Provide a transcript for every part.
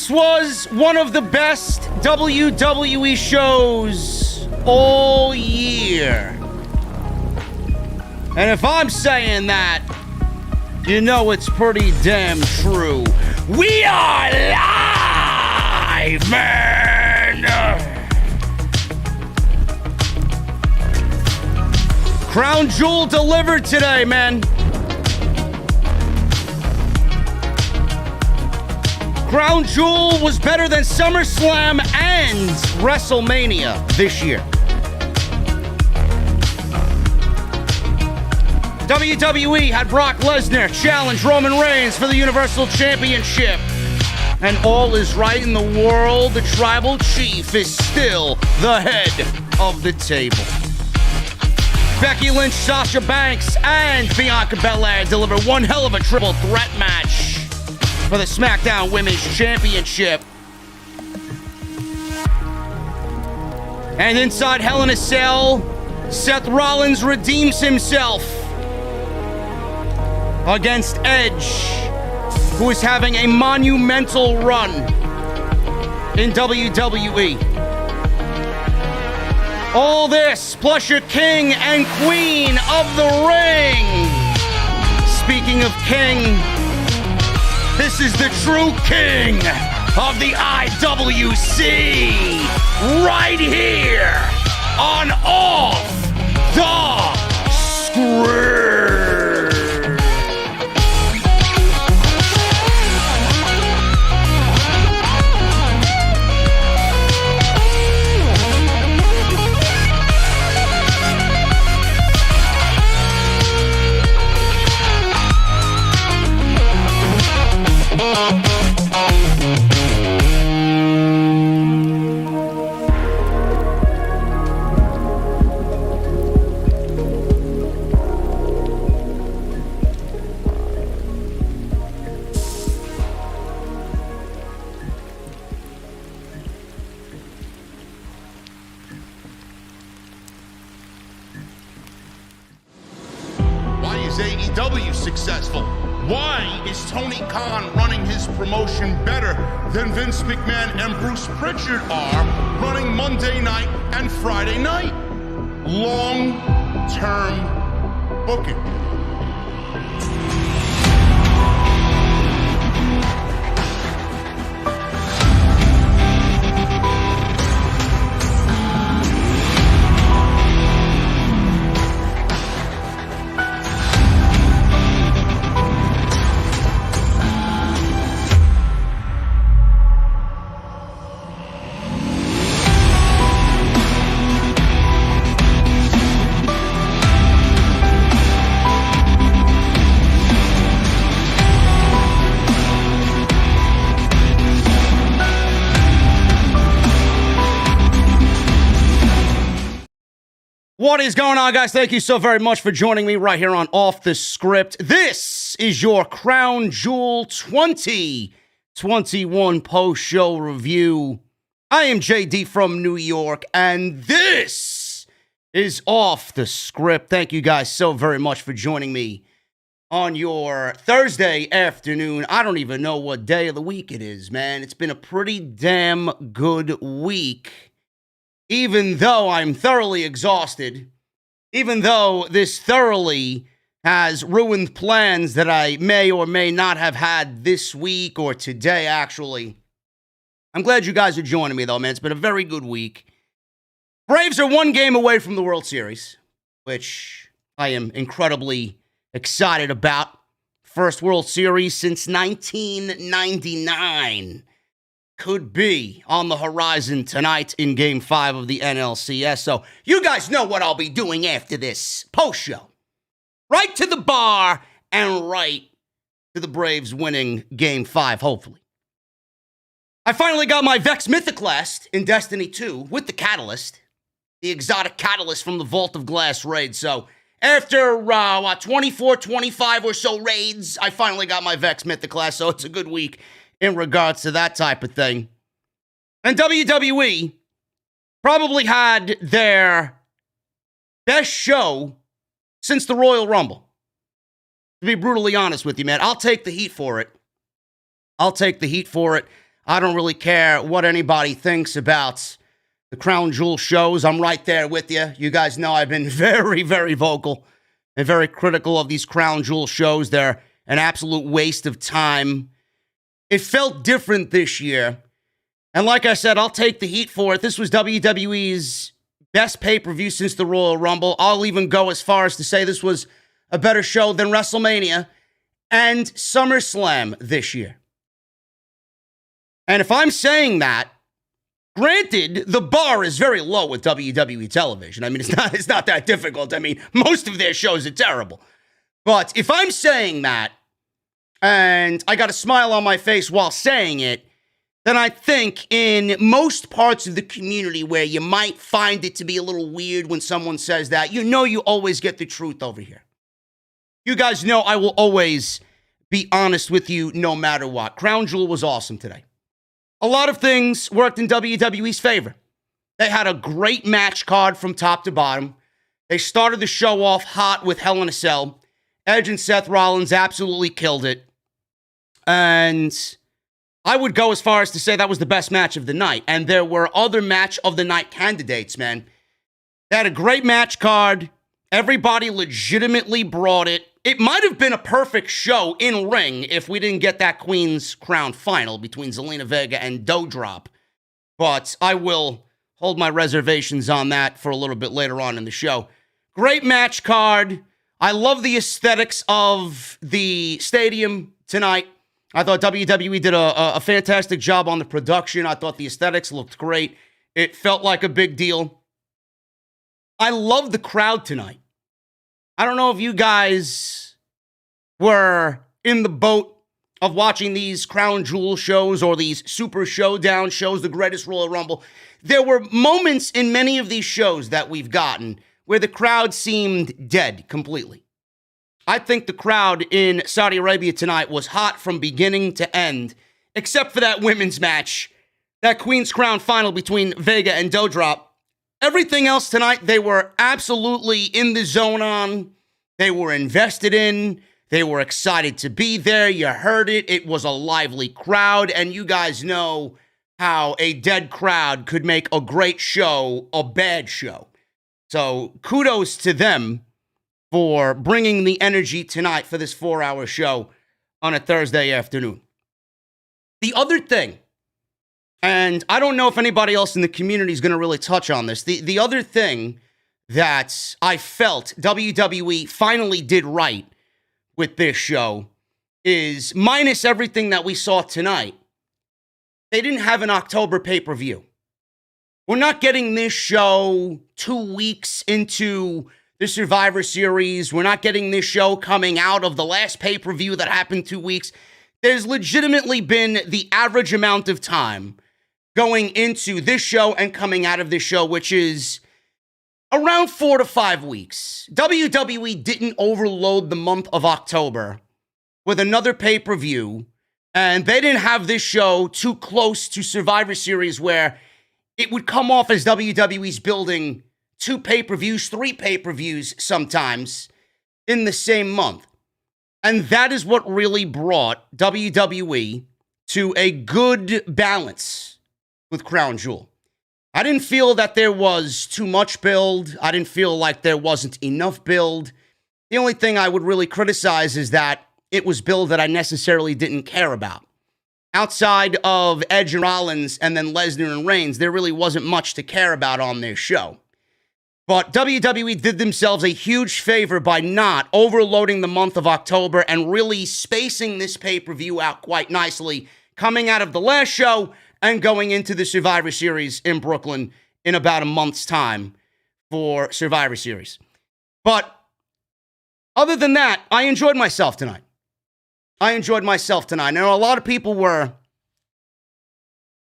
This was one of the best WWE shows all year. And if I'm saying that, you know it's pretty damn true. We are live, man! Crown Jewel delivered today, man. Crown Jewel was better than SummerSlam and Wrestlemania this year. WWE had Brock Lesnar challenge Roman Reigns for the Universal Championship. And all is right in the world. The Tribal Chief is still the head of the table. Becky Lynch, Sasha Banks, and Bianca Belair deliver one hell of a triple threat match for the SmackDown Women's Championship. And inside Hell in a Cell, Seth Rollins redeems himself against Edge, who is having a monumental run in WWE. All this, plus your king and queen of the ring. Speaking of king, this is the true king of the IWC, right here on Off the Script. AEW successful? Why is Tony Khan running his promotion better than Vince McMahon and Bruce Pritchard are running Monday night and Friday night? Long-term booking. What is going on, guys? Thank you so very much for joining me right here on Off the Script. This is your Crown Jewel 2021 post-show review. I am JD from New York, and this is Off the Script. Thank you guys so very much for joining me on your Thursday afternoon. I don't even know what day of the week it is, man. It's been a pretty damn good week. Even though I'm thoroughly exhausted, even though this thoroughly has ruined plans that I may or may not have had this week or today, actually. I'm glad you guys are joining me, though, man. It's been a very good week. Braves are one game away from the World Series, which I am incredibly excited about. First World Series since 1999. Could be on the horizon tonight in Game 5 of the NLCS. So you guys know what I'll be doing after this post-show. Right to the bar and right to the Braves winning Game 5, hopefully. I finally got my Vex Mythoclast in Destiny 2 with the Catalyst. The exotic Catalyst from the Vault of Glass raid. So after, 24, 25 or so raids, I finally got my Vex Mythoclast. So it's a good week in regards to that type of thing. And WWE probably had their best show since the Royal Rumble. To be brutally honest with you, man, I'll take the heat for it. I don't really care what anybody thinks about the Crown Jewel shows. I'm right there with you. You guys know I've been very, very vocal and very critical of these Crown Jewel shows. They're an absolute waste of time. It felt different this year. And like I said, I'll take the heat for it. This was WWE's best pay-per-view since the Royal Rumble. I'll even go as far as to say this was a better show than Wrestlemania and SummerSlam this year. And if I'm saying that, granted, the bar is very low with WWE television. I mean, it's not that difficult. I mean, most of their shows are terrible. But if I'm saying that, and I got a smile on my face while saying it, then I think in most parts of the community where you might find it to be a little weird when someone says that, you know you always get the truth over here. You guys know I will always be honest with you no matter what. Crown Jewel was awesome today. A lot of things worked in WWE's favor. They had a great match card from top to bottom. They started the show off hot with Hell in a Cell. Edge and Seth Rollins absolutely killed it. And I would go as far as to say that was the best match of the night. And there were other match of the night candidates, man. They had a great match card. Everybody legitimately brought it. It might have been a perfect show in ring if we didn't get that Queen's Crown final between Zelina Vega and DouDrop. But I will hold my reservations on that for a little bit later on in the show. Great match card. I love the aesthetics of the stadium tonight. I thought WWE did a fantastic job on the production. I thought the aesthetics looked great. It felt like a big deal. I love the crowd tonight. I don't know if you guys were in the boat of watching these Crown Jewel shows or these Super Showdown shows, the Greatest Royal Rumble. There were moments in many of these shows that we've gotten where the crowd seemed dead completely. I think the crowd in Saudi Arabia tonight was hot from beginning to end, except for that women's match, that Queen's Crown final between Vega and DouDrop. Everything else tonight, they were absolutely in the zone on. They were invested in. They were excited to be there. You heard it. It was a lively crowd, and you guys know how a dead crowd could make a great show a bad show. So kudos to them for bringing the energy tonight for this 4-hour show on a Thursday afternoon. The other thing, and I don't know if anybody else in the community is going to really touch on this, the other thing that I felt WWE finally did right with this show is, minus everything that we saw tonight, they didn't have an October pay-per-view. We're not getting this show 2 weeks into the Survivor Series. We're not getting this show coming out of the last pay-per-view that happened 2 weeks. There's legitimately been the average amount of time going into this show and coming out of this show, which is around 4 to 5 weeks. WWE didn't overload the month of October with another pay-per-view, and they didn't have this show too close to Survivor Series where it would come off as WWE's building 2 pay-per-views, 3 pay-per-views sometimes in the same month. And that is what really brought WWE to a good balance with Crown Jewel. I didn't feel that there was too much build. I didn't feel like there wasn't enough build. The only thing I would really criticize is that it was build that I necessarily didn't care about. Outside of Edge and Rollins and then Lesnar and Reigns, there really wasn't much to care about on this show. But WWE did themselves a huge favor by not overloading the month of October and really spacing this pay-per-view out quite nicely, coming out of the last show and going into the Survivor Series in Brooklyn in about a month's time for Survivor Series. But other than that, I enjoyed myself tonight. I know a lot of people were,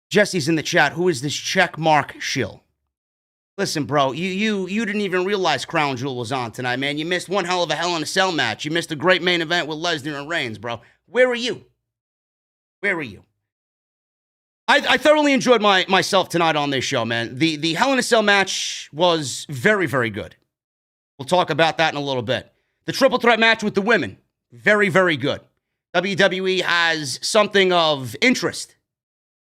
Jesse's in the chat, who is this check mark shill? Listen, bro, you didn't even realize Crown Jewel was on tonight, man. You missed one hell of a Hell in a Cell match. You missed a great main event with Lesnar and Reigns, bro. Where are you? I thoroughly enjoyed myself tonight on this show, man. The Hell in a Cell match was very, very good. We'll talk about that in a little bit. The triple threat match with the women, very, very good. WWE has something of interest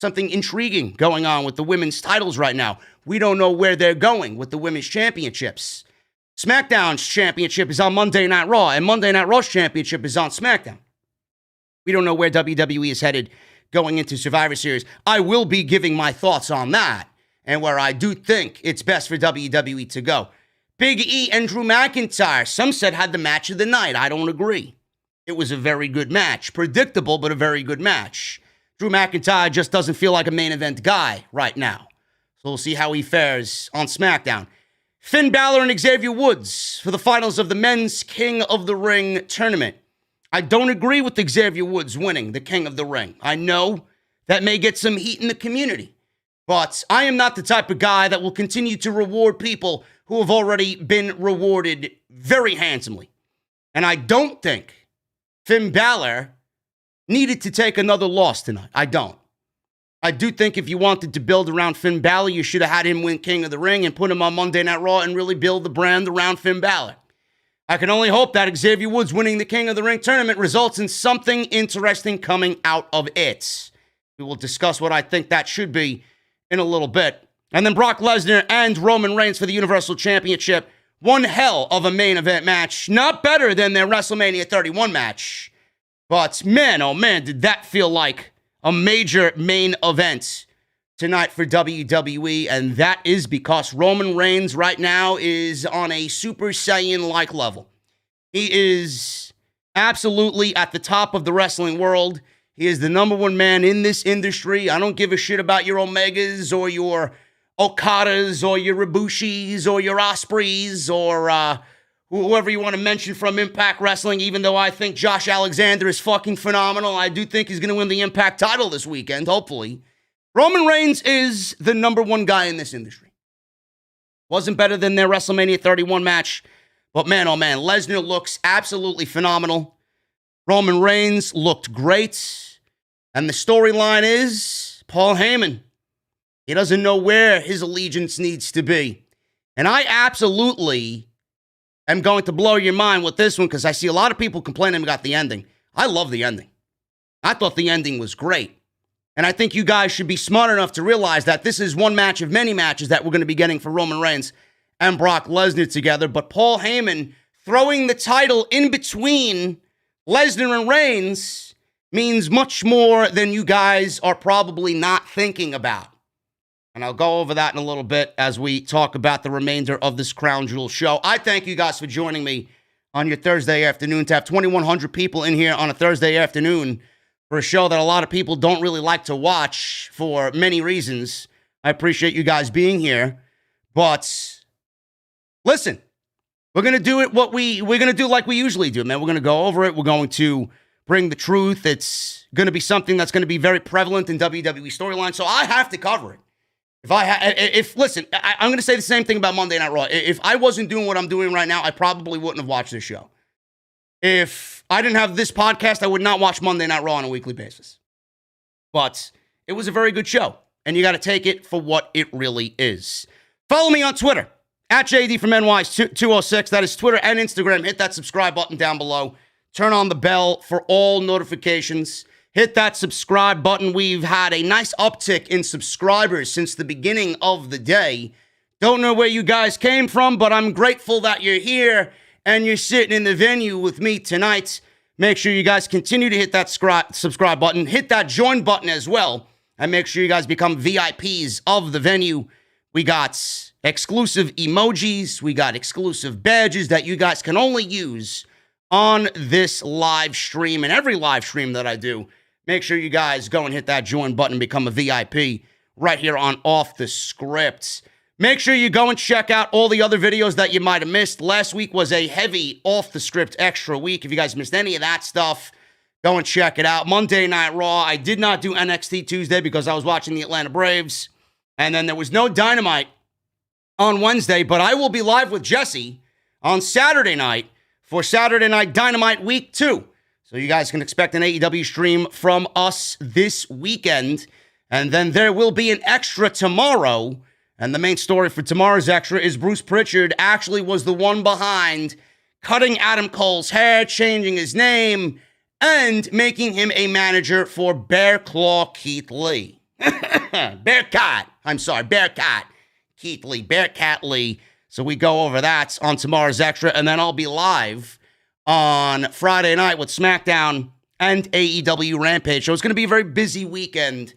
something intriguing going on with the women's titles right now. We don't know where they're going with the women's championships. SmackDown's championship is on Monday Night Raw, and Monday Night Raw's championship is on SmackDown. We don't know where WWE is headed going into Survivor Series. I will be giving my thoughts on that and where I do think it's best for WWE to go. Big E and Drew McIntyre, some said had the match of the night. I don't agree. It was a very good match. Predictable, but a very good match. Drew McIntyre just doesn't feel like a main event guy right now. So we'll see how he fares on SmackDown. Finn Balor and Xavier Woods for the finals of the Men's King of the Ring tournament. I don't agree with Xavier Woods winning the King of the Ring. I know that may get some heat in the community, but I am not the type of guy that will continue to reward people who have already been rewarded very handsomely. And I don't think Finn Balor needed to take another loss tonight. I don't. I do think if you wanted to build around Finn Balor, you should have had him win King of the Ring and put him on Monday Night Raw and really build the brand around Finn Balor. I can only hope that Xavier Woods winning the King of the Ring tournament results in something interesting coming out of it. We will discuss what I think that should be in a little bit. And then Brock Lesnar and Roman Reigns for the Universal Championship. One hell of a main event match. Not better than their WrestleMania 31 match. But man, oh man, did that feel like a major main event tonight for WWE. And that is because Roman Reigns right now is on a Super Saiyan-like level. He is absolutely at the top of the wrestling world. He is the number one man in this industry. I don't give a shit about your Omegas or your Okadas or your Ibushis or your Ospreys or whoever you want to mention from Impact Wrestling, even though I think Josh Alexander is fucking phenomenal. I do think he's going to win the Impact title this weekend, hopefully. Roman Reigns is the number one guy in this industry. Wasn't better than their WrestleMania 31 match, but man, oh man, Lesnar looks absolutely phenomenal. Roman Reigns looked great. And the storyline is Paul Heyman. He doesn't know where his allegiance needs to be. And I absolutely am going to blow your mind with this one because I see a lot of people complaining about the ending. I love the ending. I thought the ending was great. And I think you guys should be smart enough to realize that this is one match of many matches that we're going to be getting for Roman Reigns and Brock Lesnar together. But Paul Heyman throwing the title in between Lesnar and Reigns means much more than you guys are probably not thinking about. And I'll go over that in a little bit as we talk about the remainder of this Crown Jewel show. I thank you guys for joining me on your Thursday afternoon. To have 2,100 people in here on a Thursday afternoon for a show that a lot of people don't really like to watch for many reasons. I appreciate you guys being here. But listen, we're going to do it we're going to do like we usually do, man. We're going to go over it. We're going to bring the truth. It's going to be something that's going to be very prevalent in WWE storyline. So I have to cover it. Listen, I'm going to say the same thing about Monday Night Raw. If I wasn't doing what I'm doing right now, I probably wouldn't have watched this show. If I didn't have this podcast, I would not watch Monday Night Raw on a weekly basis. But it was a very good show, and you got to take it for what it really is. Follow me on Twitter, at JD from NY206. That is Twitter and Instagram. Hit that subscribe button down below. Turn on the bell for all notifications. Hit that subscribe button. We've had a nice uptick in subscribers since the beginning of the day. Don't know where you guys came from, but I'm grateful that you're here and you're sitting in the venue with me tonight. Make sure you guys continue to hit that subscribe button. Hit that join button as well. And make sure you guys become VIPs of the venue. We got exclusive emojis. We got exclusive badges that you guys can only use on this live stream and every live stream that I do. Make sure you guys go and hit that join button, become a VIP right here on Off the Script. Make sure you go and check out all the other videos that you might have missed. Last week was a heavy Off the Script extra week. If you guys missed any of that stuff, go and check it out. Monday Night Raw. I did not do NXT Tuesday because I was watching the Atlanta Braves. And then there was no Dynamite on Wednesday, but I will be live with Jesse on Saturday night for Saturday Night Dynamite Week 2. So you guys can expect an AEW stream from us this weekend. And then there will be an extra tomorrow. And the main story for tomorrow's extra is Bruce Pritchard actually was the one behind cutting Adam Cole's hair, changing his name, and making him a manager for Bear Claw Keith Lee. Bearcat. I'm sorry, Bearcat. Keith Lee, Bearcat Lee. So we go over that on tomorrow's Extra, and then I'll be live on Friday night with SmackDown and AEW Rampage. So it's going to be a very busy weekend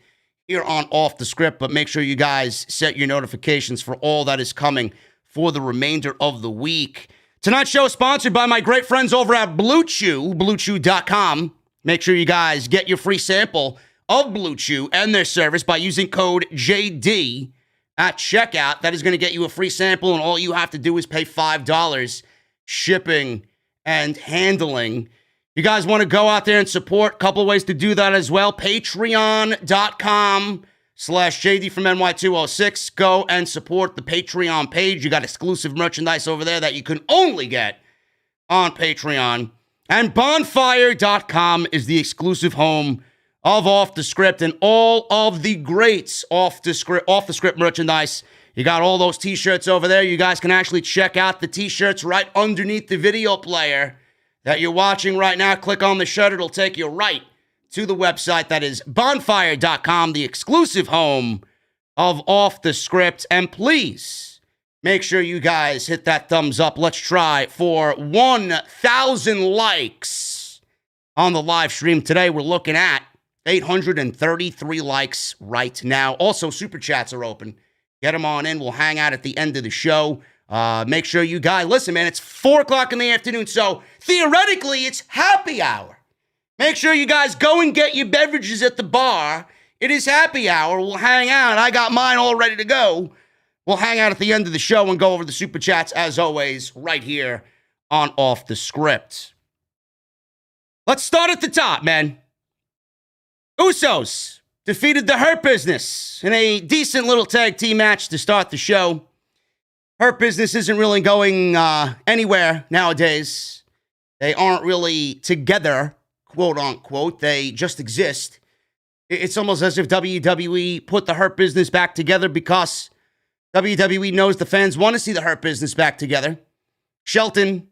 here on Off the Script, but make sure you guys set your notifications for all that is coming for the remainder of the week. Tonight's show is sponsored by my great friends over at Blue Chew, BlueChew.com. Make sure you guys get your free sample of Blue Chew and their service by using code JD at checkout. That is going to get you a free sample, and all you have to do is pay $5 shipping and handling. You guys want to go out there and support? A couple of ways to do that as well. Patreon.com/JD from NY206. Go and support the Patreon page. You got exclusive merchandise over there that you can only get on Patreon. And Bonfire.com is the exclusive home of Off the Script and all of the greats off the script merchandise. You got all those t-shirts over there. You guys can actually check out the t-shirts right underneath the video player that you're watching right now. Click on the shirt. It'll take you right to the website. That is Bonfire.com, the exclusive home of Off the Script. And please make sure you guys hit that thumbs up. Let's try for 1,000 likes on the live stream. Today we're looking at 833 likes right now. Also, Super Chats are open. Get them on in. We'll hang out at the end of the show. Make sure you guys, listen, man, it's 4 o'clock in the afternoon, so theoretically it's happy hour. Make sure you guys go and get your beverages at the bar. It is happy hour. We'll hang out. I got mine all ready to go. We'll hang out at the end of the show and go over the Super Chats, as always, right here on Off the Script. Let's start at the top, man. Usos defeated the Hurt Business in a decent little tag team match to start the show. Hurt Business isn't really going anywhere nowadays. They aren't really together, quote unquote. They just exist. It's almost as if WWE put the Hurt Business back together because WWE knows the fans want to see the Hurt Business back together. Shelton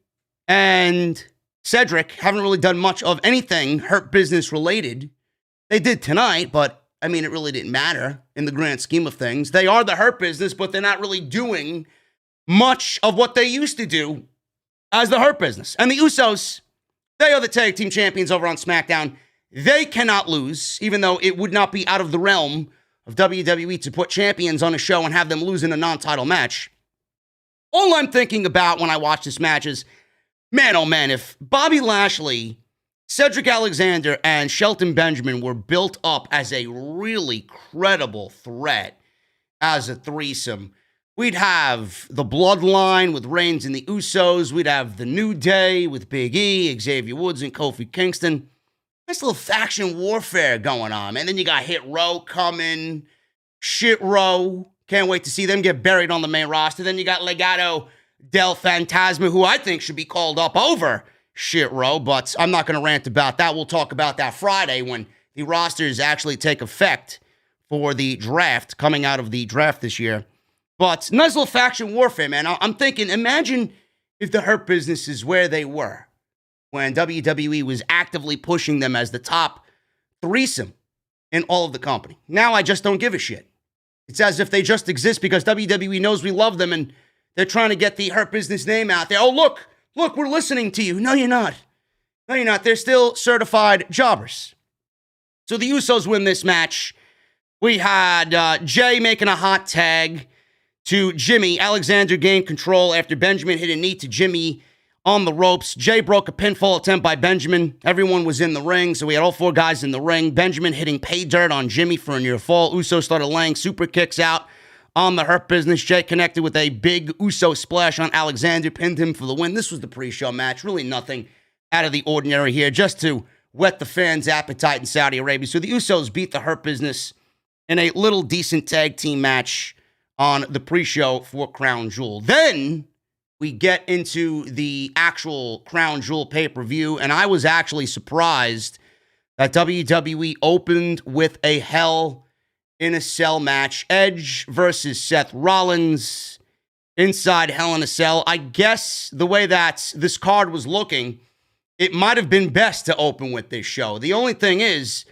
and Cedric haven't really done much of anything Hurt Business related. They did tonight, but I mean, it really didn't matter in the grand scheme of things. They are the Hurt Business, but they're not really doing much of what they used to do as the Hurt Business. And the Usos, they are the tag team champions over on SmackDown. They cannot lose, even though it would not be out of the realm of WWE to put champions on a show and have them lose in a non-title match. All I'm thinking about when I watch this match is, man, oh man, if Bobby Lashley, Cedric Alexander, and Shelton Benjamin were built up as a really credible threat as a threesome, we'd have the Bloodline with Reigns and the Usos. We'd have the New Day with Big E, Xavier Woods, and Kofi Kingston. Nice little faction warfare going on. And then you got Hit Row coming. Shit Row. Can't wait to see them get buried on the main roster. Then you got Legado del Fantasma, who I think should be called up over Shit Row. But I'm not going to rant about that. We'll talk about that Friday when the rosters actually take effect for the draft, coming out of the draft this year. But nice little faction warfare, man. I'm thinking, imagine if the Hurt Business is where they were when WWE was actively pushing them as the top threesome in all of the company. Now I just don't give a shit. It's as if they just exist because WWE knows we love them and they're trying to get the Hurt Business name out there. Oh, look, we're listening to you. No, you're not. No, you're not. They're still certified jobbers. So the Usos win this match. We had Jay making a hot tag to Jimmy. Alexander gained control after Benjamin hit a knee to Jimmy on the ropes. Jay broke a pinfall attempt by Benjamin. Everyone was in the ring, so we had all 4 guys in the ring. Benjamin hitting pay dirt on Jimmy for a near fall. Uso started laying super kicks out on the Hurt Business. Jay connected with a big Uso splash on Alexander, pinned him for the win. This was the pre-show match. Really nothing out of the ordinary here, just to whet the fans' appetite in Saudi Arabia. So the Usos beat the Hurt Business in a little decent tag team match on the pre-show for Crown Jewel. Then we get into the actual Crown Jewel pay-per-view, and I was actually surprised that WWE opened with a Hell in a Cell match. Edge versus Seth Rollins inside Hell in a Cell. I guess the way that this card was looking, it might have been best to open with this show. The only thing is,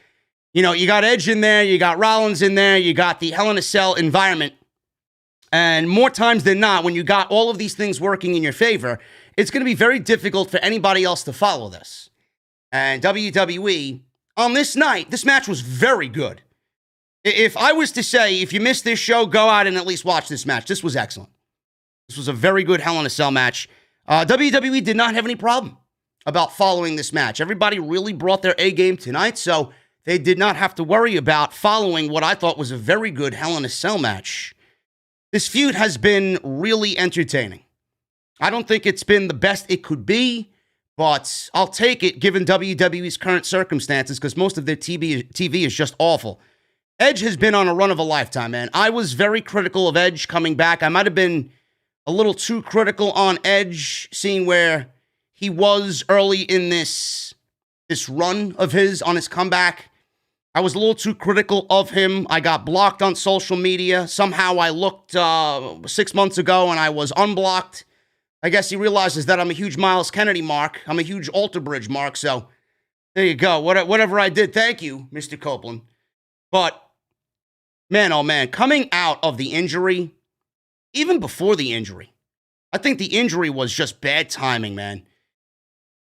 You got Edge in there, you got Rollins in there, you got the Hell in a Cell environment. And more times than not, when you got all of these things working in your favor, it's going to be very difficult for anybody else to follow this. And WWE, on this night, this match was very good. If I was to say, if you missed this show, go out and at least watch this match. This was excellent. This was a very good Hell in a Cell match. WWE did not have any problem about following this match. Everybody really brought their A game tonight, so they did not have to worry about following what I thought was a very good Hell in a Cell match. This feud has been really entertaining. I don't think it's been the best it could be, but I'll take it given WWE's current circumstances because most of their TV is just awful. Edge has been on a run of a lifetime, man. I was very critical of Edge coming back. I might have been a little too critical on Edge, seeing where he was early in this run of his on his comeback. I was a little too critical of him. I got blocked on social media. Somehow I looked 6 months ago and I was unblocked. I guess he realizes that I'm a huge Miles Kennedy mark. I'm a huge Alter Bridge mark. So there you go. Whatever I did, thank you, Mr. Copeland. But man, oh man, coming out of the injury, even before the injury, I think the injury was just bad timing, man.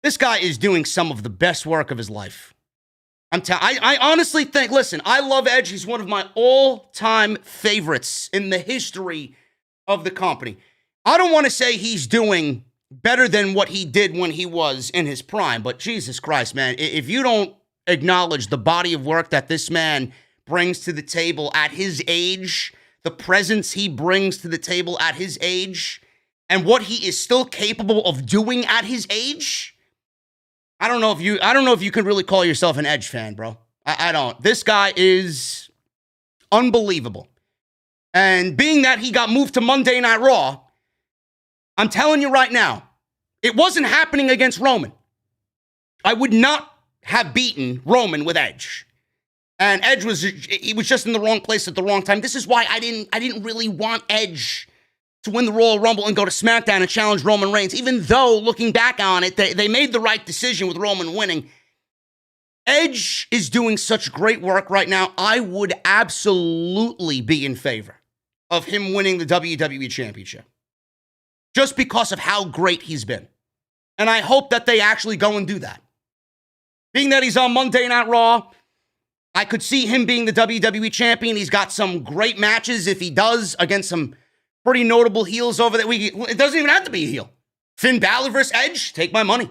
This guy is doing some of the best work of his life. I honestly think, listen, I love Edge. He's one of my all-time favorites in the history of the company. I don't want to say he's doing better than what he did when he was in his prime, but Jesus Christ, man, if you don't acknowledge the body of work that this man brings to the table at his age, the presence he brings to the table at his age, and what he is still capable of doing at his age, I don't know if you can really call yourself an Edge fan, bro. I don't. This guy is unbelievable. And being that he got moved to Monday Night Raw, I'm telling you right now, it wasn't happening against Roman. I would not have beaten Roman with Edge. And Edge was just in the wrong place at the wrong time. This is why I didn't really want Edge to win the Royal Rumble and go to SmackDown and challenge Roman Reigns, even though, looking back on it, they made the right decision with Roman winning. Edge is doing such great work right now. I would absolutely be in favor of him winning the WWE Championship, just because of how great he's been. And I hope that they actually go and do that. Being that he's on Monday Night Raw, I could see him being the WWE Champion. He's got some great matches if he does against some pretty notable heels over that week. It doesn't even have to be a heel. Finn Balor versus Edge, take my money.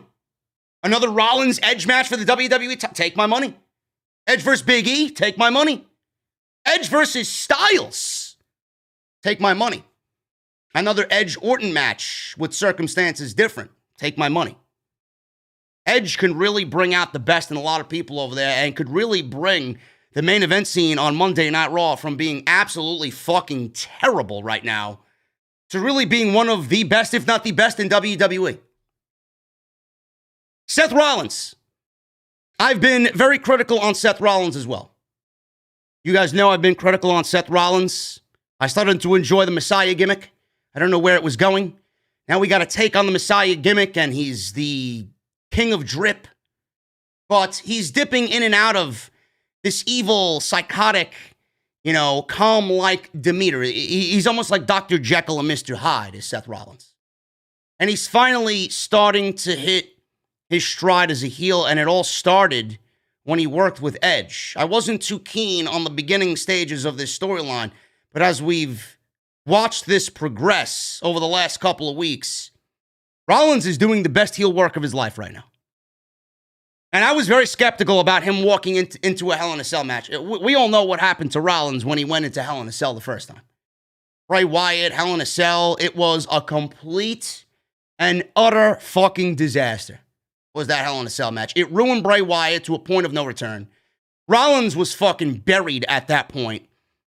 Another Rollins Edge match for the WWE, take my money. Edge versus Big E, take my money. Edge versus Styles, take my money. Another Edge Orton match with circumstances different, take my money. Edge can really bring out the best in a lot of people over there and could really bring the main event scene on Monday Night Raw from being absolutely fucking terrible right now to really being one of the best, if not the best, in WWE. Seth Rollins. I've been very critical on Seth Rollins as well. You guys know I've been critical on Seth Rollins. I started to enjoy the Messiah gimmick. I don't know where it was going. Now we got to take on the Messiah gimmick, and he's the king of drip. But he's dipping in and out of this evil, psychotic, calm-like demeanor. He's almost like Dr. Jekyll and Mr. Hyde is Seth Rollins. And he's finally starting to hit his stride as a heel, and it all started when he worked with Edge. I wasn't too keen on the beginning stages of this storyline, but as we've watched this progress over the last couple of weeks, Rollins is doing the best heel work of his life right now. And I was very skeptical about him walking into a Hell in a Cell match. We all know what happened to Rollins when he went into Hell in a Cell the first time. Bray Wyatt, Hell in a Cell, it was a complete and utter fucking disaster, was that Hell in a Cell match. It ruined Bray Wyatt to a point of no return. Rollins was fucking buried at that point.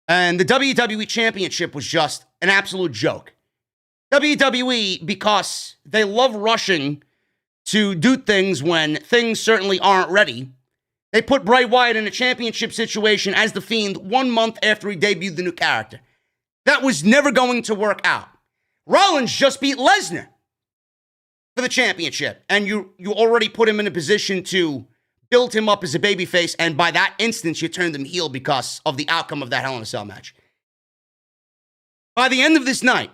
And the WWE Championship was just an absolute joke. WWE, because they love rushing to do things when things certainly aren't ready, they put Bray Wyatt in a championship situation as The Fiend 1 month after he debuted the new character. That was never going to work out. Rollins just beat Lesnar for the championship, and you already put him in a position to build him up as a babyface, and by that instance, you turned him heel because of the outcome of that Hell in a Cell match. By the end of this night,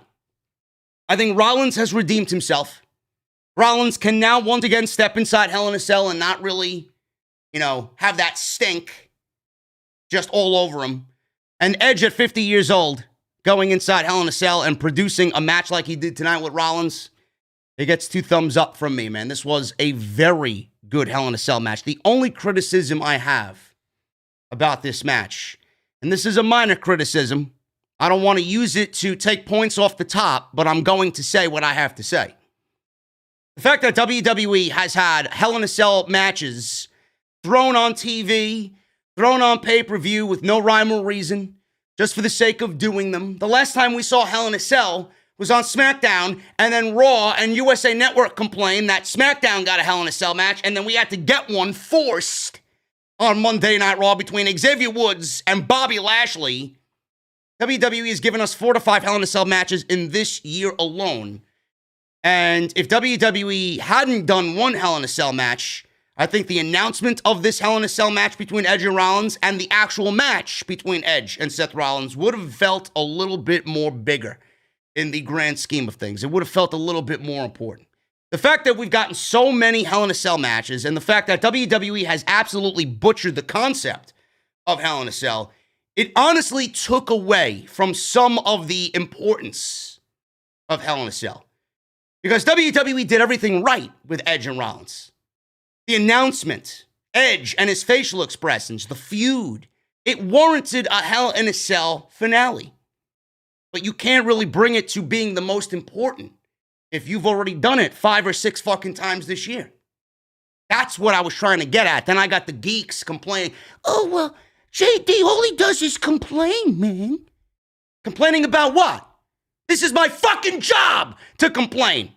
I think Rollins has redeemed himself. Rollins can now once again step inside Hell in a Cell and not really, have that stink just all over him. And Edge at 50 years old, going inside Hell in a Cell and producing a match like he did tonight with Rollins, it gets 2 thumbs up from me, man. This was a very good Hell in a Cell match. The only criticism I have about this match, and this is a minor criticism, I don't want to use it to take points off the top, but I'm going to say what I have to say. The fact that WWE has had Hell in a Cell matches thrown on TV, thrown on pay-per-view with no rhyme or reason, just for the sake of doing them. The last time we saw Hell in a Cell was on SmackDown, and then Raw and USA Network complained that SmackDown got a Hell in a Cell match, and then we had to get one forced on Monday Night Raw between Xavier Woods and Bobby Lashley. WWE has given us 4 to 5 Hell in a Cell matches in this year alone. And if WWE hadn't done one Hell in a Cell match, I think the announcement of this Hell in a Cell match between Edge and Rollins and the actual match between Edge and Seth Rollins would have felt a little bit more bigger in the grand scheme of things. It would have felt a little bit more important. The fact that we've gotten so many Hell in a Cell matches and the fact that WWE has absolutely butchered the concept of Hell in a Cell, it honestly took away from some of the importance of Hell in a Cell. Because WWE did everything right with Edge and Rollins. The announcement, Edge and his facial expressions, the feud, it warranted a Hell in a Cell finale. But you can't really bring it to being the most important if you've already done it 5 or 6 fucking times this year. That's what I was trying to get at. Then I got the geeks complaining, oh, well, JD, all he does is complain, man. Complaining about what? This is my fucking job to complain.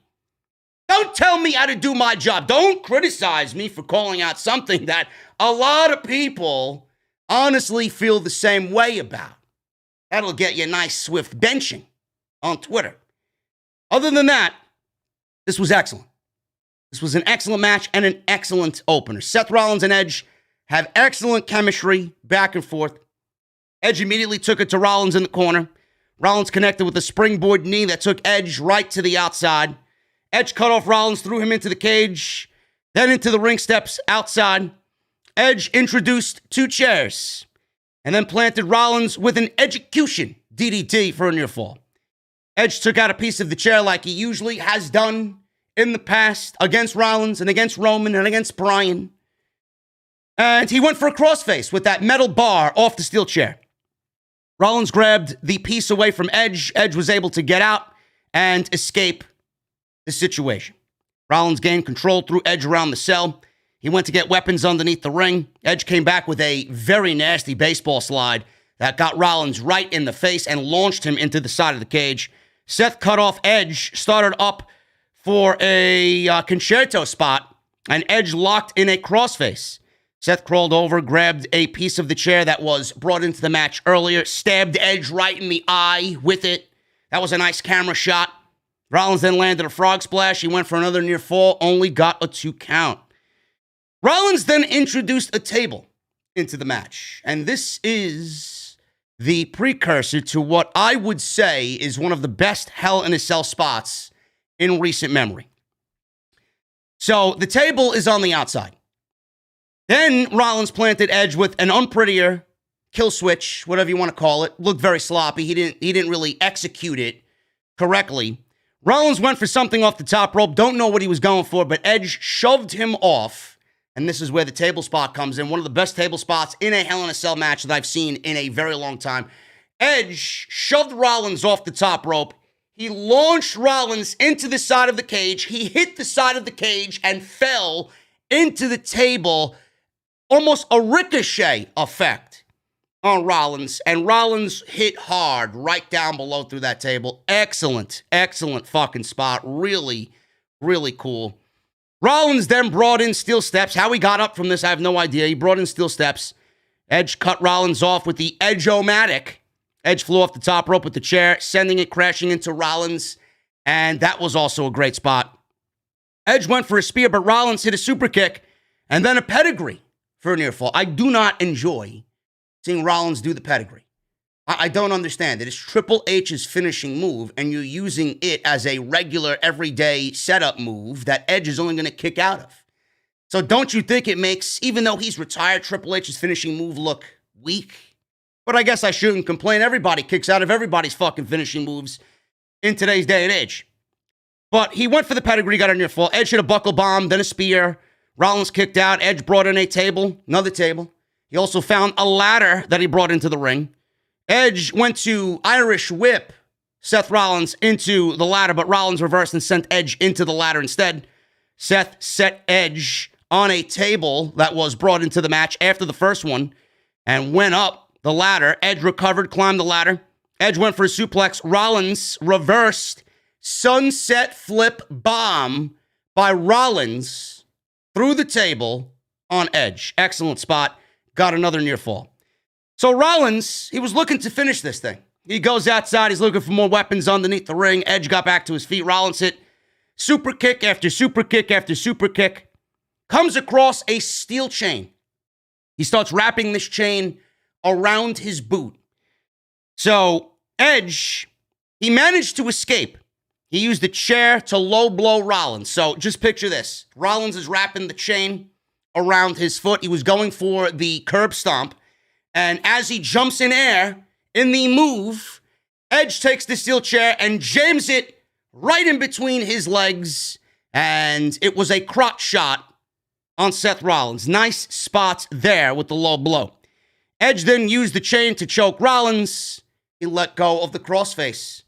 Don't tell me how to do my job. Don't criticize me for calling out something that a lot of people honestly feel the same way about. That'll get you a nice swift benching on Twitter. Other than that, this was excellent. This was an excellent match and an excellent opener. Seth Rollins and Edge have excellent chemistry back and forth. Edge immediately took it to Rollins in the corner. Rollins connected with a springboard knee that took Edge right to the outside. Edge cut off Rollins, threw him into the cage, then into the ring steps outside. Edge introduced 2 chairs, and then planted Rollins with an execution DDT for a near fall. Edge took out a piece of the chair like he usually has done in the past against Rollins and against Roman and against Bryan. And he went for a crossface with that metal bar off the steel chair. Rollins grabbed the piece away from Edge. Edge was able to get out and escape the situation. Rollins gained control, threw Edge around the cell. He went to get weapons underneath the ring. Edge came back with a very nasty baseball slide that got Rollins right in the face and launched him into the side of the cage. Seth cut off Edge, started up for a concerto spot, and Edge locked in a crossface. Seth crawled over, grabbed a piece of the chair that was brought into the match earlier, stabbed Edge right in the eye with it. That was a nice camera shot. Rollins then landed a frog splash. He went for another near fall, only got a 2 count. Rollins then introduced a table into the match. And this is the precursor to what I would say is one of the best Hell in a Cell spots in recent memory. So the table is on the outside. Then Rollins planted Edge with an unprettier kill switch, whatever you want to call it. Looked very sloppy. He didn't really execute it correctly. Rollins went for something off the top rope. Don't know what he was going for, but Edge shoved him off. And this is where the table spot comes in. One of the best table spots in a Hell in a Cell match that I've seen in a very long time. Edge shoved Rollins off the top rope. He launched Rollins into the side of the cage. He hit the side of the cage and fell into the table. Almost a ricochet effect on Rollins, and Rollins hit hard right down below through that table. Excellent, excellent fucking spot. Really, really cool. Rollins then brought in steel steps. How he got up from this, I have no idea. He brought in steel steps. Edge cut Rollins off with the Edge-O-Matic. Edge flew off the top rope with the chair, sending it crashing into Rollins, and that was also a great spot. Edge went for a spear, but Rollins hit a super kick and then a pedigree for a near fall. I do not enjoy seeing Rollins do the pedigree. I don't understand it. It's Triple H's finishing move, and you're using it as a regular, everyday setup move that Edge is only going to kick out of. So don't you think it makes, even though he's retired, Triple H's finishing move look weak? But I guess I shouldn't complain. Everybody kicks out of everybody's fucking finishing moves in today's day and age. But he went for the pedigree, got a near fall. Edge hit a buckle bomb, then a spear. Rollins kicked out. Edge brought in a table, another table. He also found a ladder that he brought into the ring. Edge went to Irish whip Seth Rollins into the ladder, but Rollins reversed and sent Edge into the ladder instead. Seth set Edge on a table that was brought into the match after the first one and went up the ladder. Edge recovered, climbed the ladder. Edge went for a suplex. Rollins reversed sunset flip bomb by Rollins through the table on Edge. Excellent spot. Got another near fall. So Rollins, he was looking to finish this thing. He goes outside. He's looking for more weapons underneath the ring. Edge got back to his feet. Rollins hit super kick after super kick after super kick. Comes across a steel chain. He starts wrapping this chain around his boot. So Edge, he managed to escape. He used the chair to low blow Rollins. So just picture this. Rollins is wrapping the chain around his foot. He was going for the curb stomp. And as he jumps in air, in the move, Edge takes the steel chair and jams it right in between his legs. And it was a crotch shot on Seth Rollins. Nice spots there with the low blow. Edge then used the chain to choke Rollins. He let go of the crossface.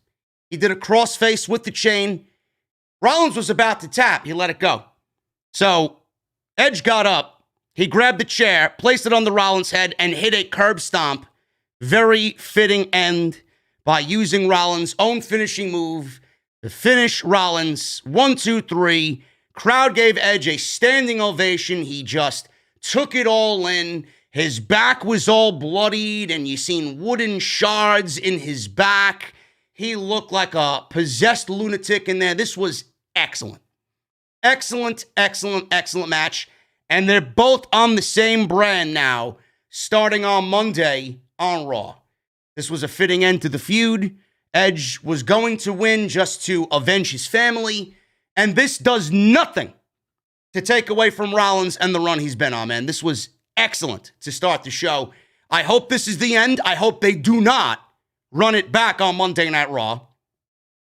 He did a crossface with the chain. Rollins was about to tap. He let it go. So Edge got up. He grabbed the chair, placed it on the Rollins head, and hit a curb stomp. Very fitting end by using Rollins' own finishing move to finish Rollins. 1, 2, 3. Crowd gave Edge a standing ovation. He just took it all in. His back was all bloodied, and you seen wooden shards in his back. He looked like a possessed lunatic in there. This was excellent. Excellent, excellent, excellent match. And they're both on the same brand now, starting on Monday on Raw. This was a fitting end to the feud. Edge was going to win just to avenge his family. And this does nothing to take away from Rollins and the run he's been on, man. This was excellent to start the show. I hope this is the end. I hope they do not run it back on Monday Night Raw.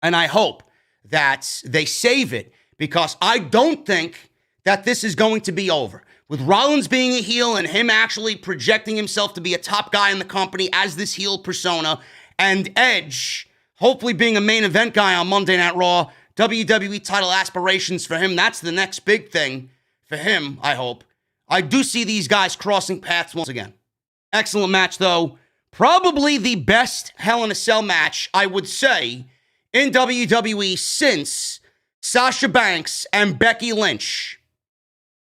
And I hope that they save it, because I don't think that this is going to be over. With Rollins being a heel and him actually projecting himself to be a top guy in the company as this heel persona, and Edge hopefully being a main event guy on Monday Night Raw, WWE title aspirations for him, that's the next big thing for him, I hope. I do see these guys crossing paths once again. Excellent match, though. Probably the best Hell in a Cell match, I would say, in WWE since Sasha Banks and Becky Lynch.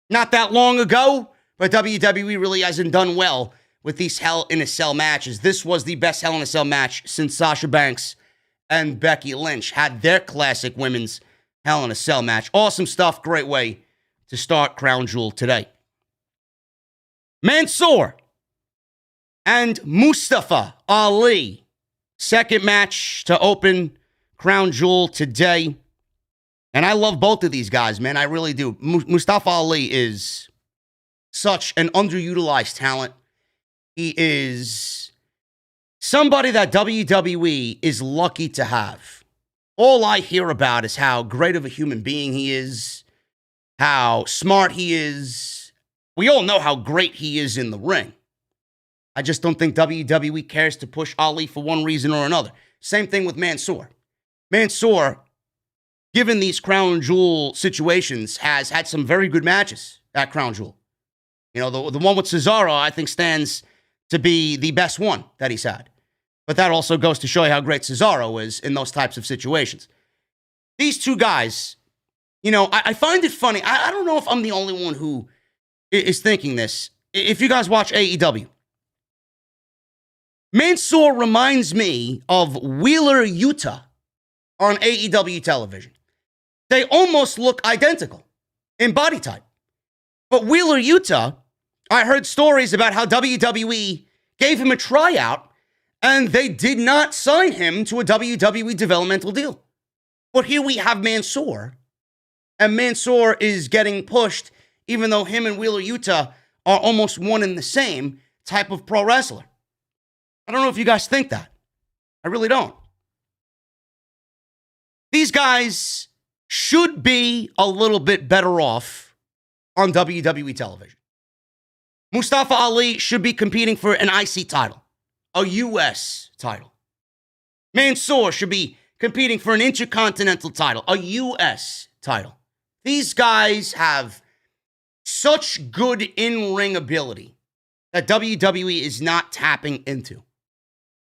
Not that long ago, but WWE really hasn't done well with these Hell in a Cell matches. This was the best Hell in a Cell match since Sasha Banks and Becky Lynch had their classic women's Hell in a Cell match. Awesome stuff. Great way to start Crown Jewel today. Mansoor and Mustafa Ali. Second match to open Crown Jewel today. And I love both of these guys, man. I really do. Mustafa Ali is such an underutilized talent. He is somebody that WWE is lucky to have. All I hear about is how great of a human being he is, how smart he is. We all know how great he is in the ring. I just don't think WWE cares to push Ali for one reason or another. Same thing with Mansoor. Mansoor, given these Crown Jewel situations, has had some very good matches at Crown Jewel. You know, the one with Cesaro, I think, stands to be the best one that he's had. But that also goes to show you how great Cesaro is in those types of situations. These two guys, you know, I find it funny. I don't know if I'm the only one who is thinking this. If you guys watch AEW, Mansoor reminds me of Wheeler Yuta on AEW television. They almost look identical in body type. But Wheeler Yuta, I heard stories about how WWE gave him a tryout and they did not sign him to a WWE developmental deal. But here we have Mansoor, and Mansoor is getting pushed even though him and Wheeler Yuta are almost one and the same type of pro wrestler. I don't know if you guys think that. I really don't. These guys should be a little bit better off on WWE television. Mustafa Ali should be competing for an IC title, a US title. Mansoor should be competing for an Intercontinental title, a US title. These guys have such good in-ring ability that WWE is not tapping into.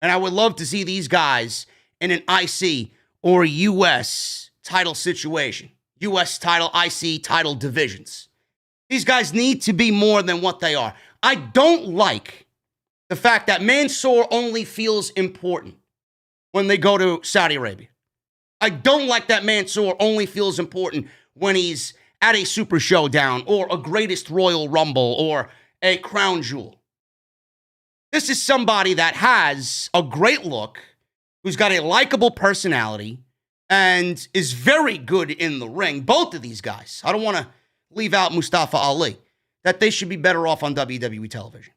And I would love to see these guys in an IC or a US title situation. US title, IC title divisions. These guys need to be more than what they are. I don't like the fact that Mansoor only feels important when they go to Saudi Arabia. I don't like that Mansoor only feels important when he's at a Super Showdown or a Greatest Royal Rumble or a Crown Jewel. This is somebody that has a great look, who's got a likable personality, and is very good in the ring. Both of these guys. I don't want to leave out Mustafa Ali. That they should be better off on WWE television.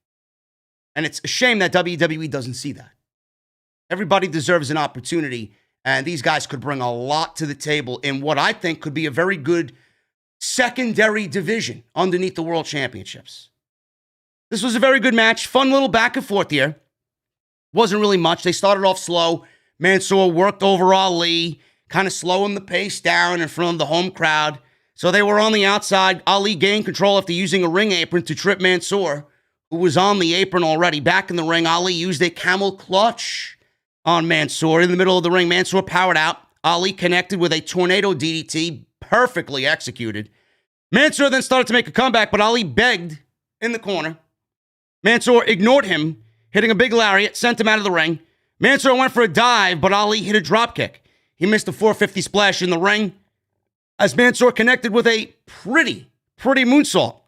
And it's a shame that WWE doesn't see that. Everybody deserves an opportunity, and these guys could bring a lot to the table in what I think could be a very good secondary division underneath the World Championships. This was a very good match. Fun little back and forth here. Wasn't really much. They started off slow. Mansoor worked over Ali, kind of slowing the pace down in front of the home crowd. So they were on the outside. Ali gained control after using a ring apron to trip Mansoor, who was on the apron already. Back in the ring, Ali used a camel clutch on Mansoor. In the middle of the ring, Mansoor powered out. Ali connected with a tornado DDT, perfectly executed. Mansoor then started to make a comeback, but Ali begged in the corner. Mansoor ignored him, hitting a big lariat, sent him out of the ring. Mansoor went for a dive, but Ali hit a dropkick. He missed a 450 splash in the ring as Mansoor connected with a pretty moonsault.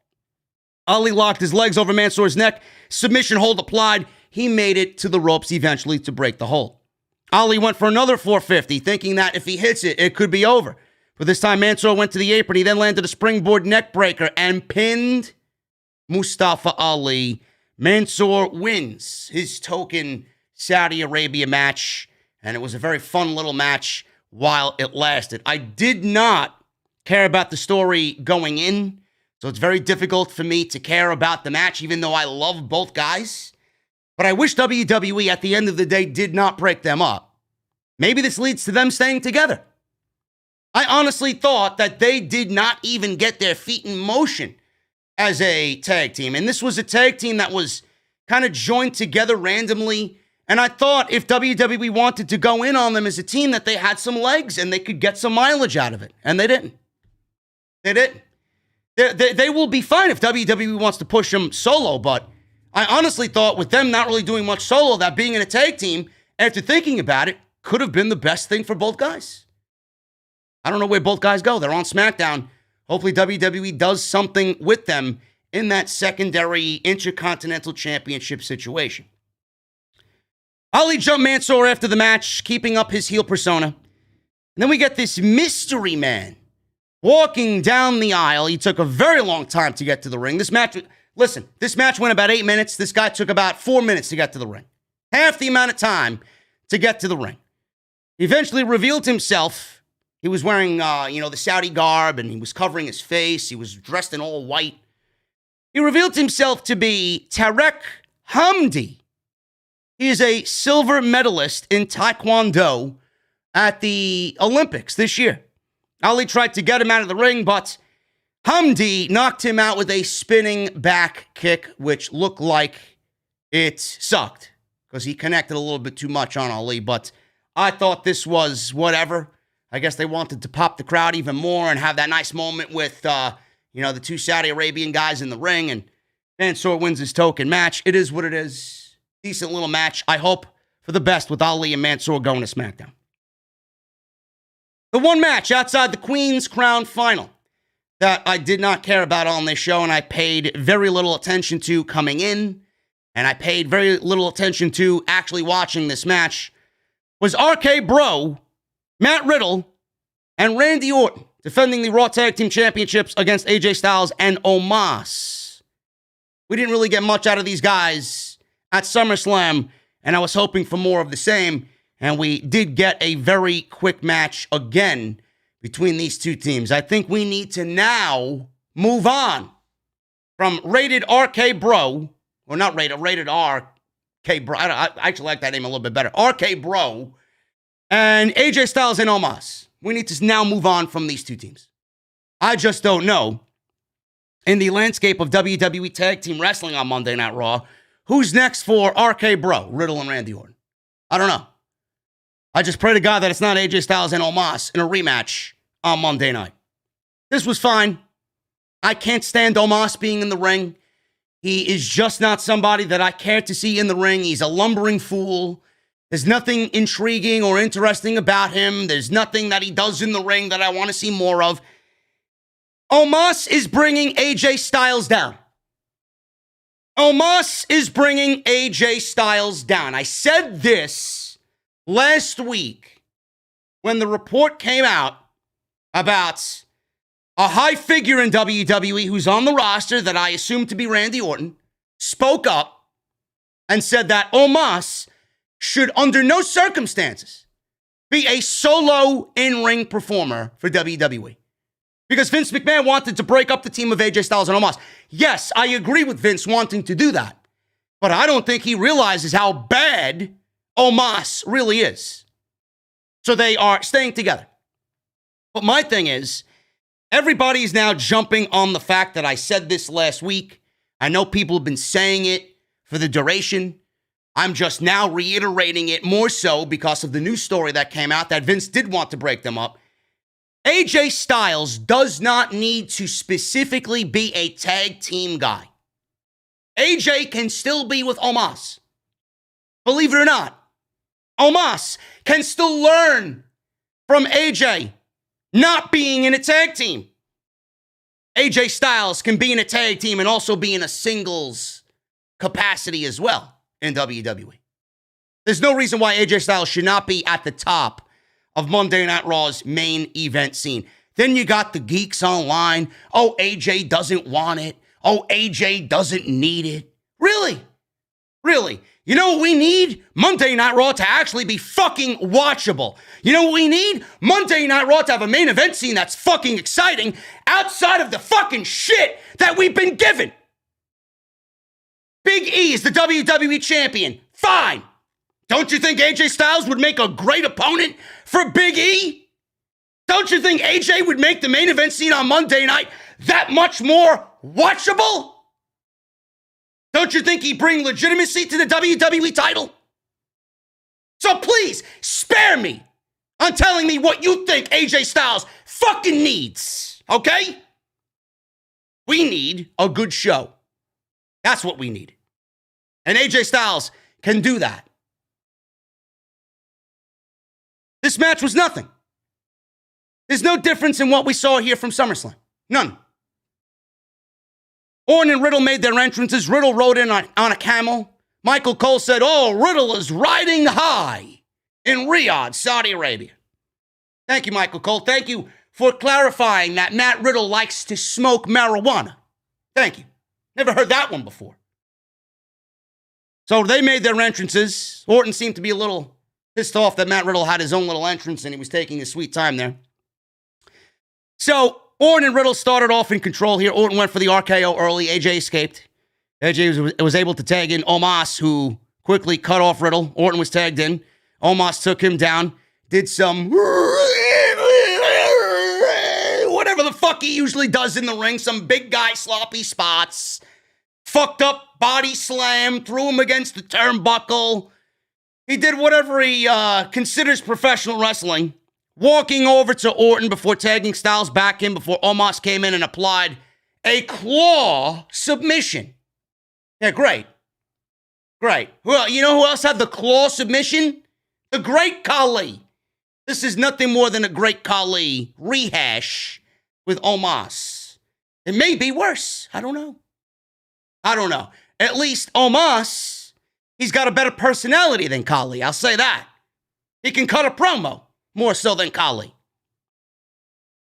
Ali locked his legs over Mansoor's neck. Submission hold applied. He made it to the ropes eventually to break the hold. Ali went for another 450, thinking that if he hits it, it could be over. But this time, Mansoor went to the apron. He then landed a springboard neck breaker and pinned Mustafa Ali. Mansoor wins his token Saudi Arabia match, and it was a very fun little match while it lasted. I did not care about the story going in, so it's very difficult for me to care about the match, even though I love both guys. But I wish WWE at the end of the day did not break them up. Maybe this leads to them staying together. I honestly thought that they did not even get their feet in motion as a tag team. And this was a tag team that was kind of joined together randomly. And I thought if WWE wanted to go in on them as a team, that they had some legs and they could get some mileage out of it. And they didn't. They didn't. They will be fine if WWE wants to push them solo, but I honestly thought with them not really doing much solo, that being in a tag team, after thinking about it, could have been the best thing for both guys. I don't know where both guys go. They're on SmackDown. Hopefully WWE does something with them in that secondary Intercontinental Championship situation. Ali jumped Mansoor after the match, keeping up his heel persona. And then we get this mystery man walking down the aisle. He took a very long time to get to the ring. This match went about 8 minutes. This guy took about 4 minutes to get to the ring. Half the amount of time to get to the ring. He eventually revealed himself. He was wearing, the Saudi garb, and he was covering his face. He was dressed in all white. He revealed himself to be Tarek Hamdi. He is a silver medalist in Taekwondo at the Olympics this year. Ali tried to get him out of the ring, but Hamdi knocked him out with a spinning back kick, which looked like it sucked because he connected a little bit too much on Ali. But I thought this was whatever. I guess they wanted to pop the crowd even more and have that nice moment with, the two Saudi Arabian guys in the ring. And Mansoor wins his token match. It is what it is. Decent little match. I hope for the best with Ali and Mansoor going to SmackDown. The one match outside the Queen's Crown final. that I did not care about on this show and I paid very little attention to coming in, and I paid very little attention to actually watching this match, was RK Bro, Matt Riddle, and Randy Orton defending the Raw Tag Team Championships against AJ Styles and Omos. We didn't really get much out of these guys at SummerSlam, and I was hoping for more of the same, and we did get a very quick match again between these two teams. I think we need to now move on from Rated RK Bro, or not Rated, Rated RK Bro. I actually like that name a little bit better. RK Bro and AJ Styles and Omos. We need to now move on from these two teams. I just don't know, in the landscape of WWE Tag Team Wrestling on Monday Night Raw, who's next for RK Bro, Riddle and Randy Orton. I don't know. I just pray to God that it's not AJ Styles and Omos in a rematch on Monday night. This was fine. I can't stand Omos being in the ring. He is just not somebody that I care to see in the ring. He's a lumbering fool. There's nothing intriguing or interesting about him. There's nothing that he does in the ring that I want to see more of. Omos is bringing AJ Styles down. Omos is bringing AJ Styles down. I said this last week when the report came out about a high figure in WWE who's on the roster that I assume to be Randy Orton, spoke up and said that Omos should under no circumstances be a solo in-ring performer for WWE. Because Vince McMahon wanted to break up the team of AJ Styles and Omos. Yes, I agree with Vince wanting to do that. But I don't think he realizes how bad Omos really is. So they are staying together. But my thing is, everybody's now jumping on the fact that I said this last week. I know people have been saying it for the duration. I'm just now reiterating it more so because of the news story that came out that Vince did want to break them up. AJ Styles does not need to specifically be a tag team guy. AJ can still be with Omos. Believe it or not, Omos can still learn from AJ not being in a tag team. AJ Styles can be in a tag team and also be in a singles capacity as well in WWE. There's no reason why AJ Styles should not be at the top of Monday Night Raw's main event scene. Then you got the geeks online. Oh, AJ doesn't want it. Oh, AJ doesn't need it. Really? Really? You know what we need? Monday Night Raw to actually be fucking watchable. You know what we need? Monday Night Raw to have a main event scene that's fucking exciting outside of the fucking shit that we've been given. Big E is the WWE champion. Fine. Don't you think AJ Styles would make a great opponent for Big E? Don't you think AJ would make the main event scene on Monday night that much more watchable? Don't you think he'd bring legitimacy to the WWE title? So please, spare me on telling me what you think AJ Styles fucking needs, okay? We need a good show. That's what we need. And AJ Styles can do that. This match was nothing. There's no difference in what we saw here from SummerSlam. None. Orton and Riddle made their entrances. Riddle rode in on a camel. Michael Cole said, oh, Riddle is riding high in Riyadh, Saudi Arabia. Thank you, Michael Cole. Thank you for clarifying that Matt Riddle likes to smoke marijuana. Thank you. Never heard that one before. So they made their entrances. Orton seemed to be a little pissed off that Matt Riddle had his own little entrance and he was taking his sweet time there. So Orton and Riddle started off in control here. Orton went for the RKO early. AJ escaped. AJ was able to tag in Omos, who quickly cut off Riddle. Orton was tagged in. Omos took him down. Did some whatever the fuck he usually does in the ring. Some big guy sloppy spots. Fucked up body slam. Threw him against the turnbuckle. He did whatever he considers professional wrestling. Walking over to Orton before tagging Styles back in before Omos came in and applied a claw submission. Yeah, great. Great. Well, you know who else had the claw submission? The Great Khali. This is nothing more than a Great Khali rehash with Omos. It may be worse. I don't know. At least Omos, he's got a better personality than Khali. I'll say that. He can cut a promo more so than Khali.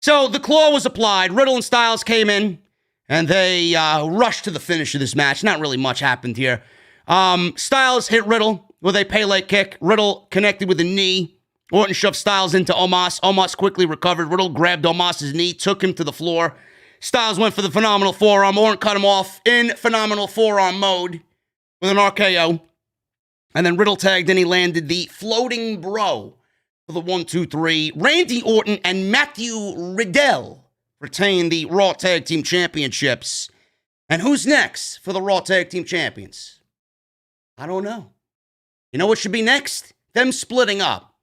So the claw was applied. Riddle and Styles came in, and they rushed to the finish of this match. Not really much happened here. Styles hit Riddle with a Pele kick. Riddle connected with a knee. Orton shoved Styles into Omos. Omos quickly recovered. Riddle grabbed Omos' knee, took him to the floor. Styles went for the phenomenal forearm. Orton cut him off in phenomenal forearm mode with an RKO. And then Riddle tagged and he landed the floating bro for the 1-2-3. Randy Orton and Matthew Riddle retain the Raw Tag Team Championships. And who's next for the Raw Tag Team Champions? I don't know. You know what should be next? Them splitting up.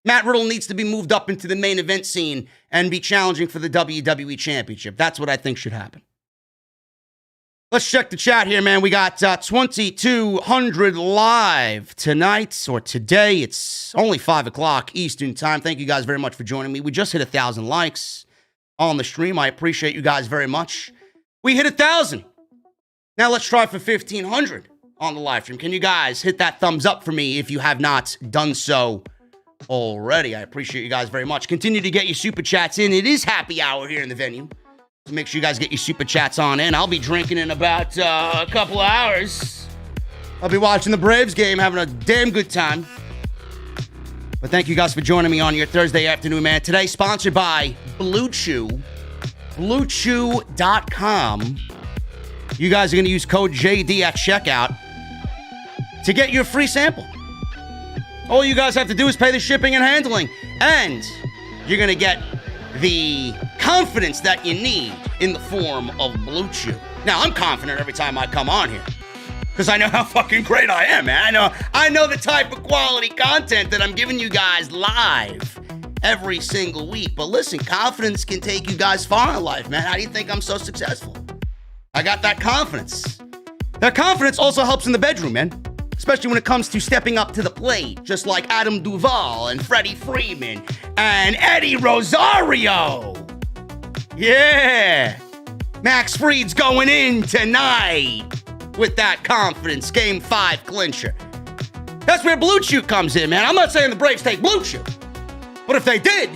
Matt Riddle needs to be moved up into the main event scene and be challenging for the WWE Championship. That's what I think should happen. Let's check the chat here, man. We got 2,200 live tonight or today. It's only 5 o'clock Eastern time. Thank you guys very much for joining me. We just hit 1,000 likes on the stream. I appreciate you guys very much. We hit 1,000. Now let's try for 1,500 on the live stream. Can you guys hit that thumbs up for me if you have not done so already? I appreciate you guys very much. Continue to get your super chats in. It is happy hour here in the venue. So make sure you guys get your super chats on in. I'll be drinking in about a couple of hours. I'll be watching the Braves game, having a damn good time. But thank you guys for joining me on your Thursday afternoon, man. Today, sponsored by Blue Chew. BlueChew.com. You guys are going to use code JD at checkout to get your free sample. All you guys have to do is pay the shipping and handling. And you're going to get the confidence that you need in the form of Blue Chew. Now, I'm confident every time I come on here because I know how fucking great I am, man. I know the type of quality content that I'm giving you guys live every single week. But listen, confidence can take you guys far in life, man. How do you think I'm so successful? I got that confidence. That confidence also helps in the bedroom, man. Especially when it comes to stepping up to the plate, just like Adam Duvall and Freddie Freeman and Eddie Rosario. Yeah. Max Fried's going in tonight with that confidence. Game 5 clincher. That's where Blue Chew comes in, man. I'm not saying the Braves take Blue Chew, but if they did,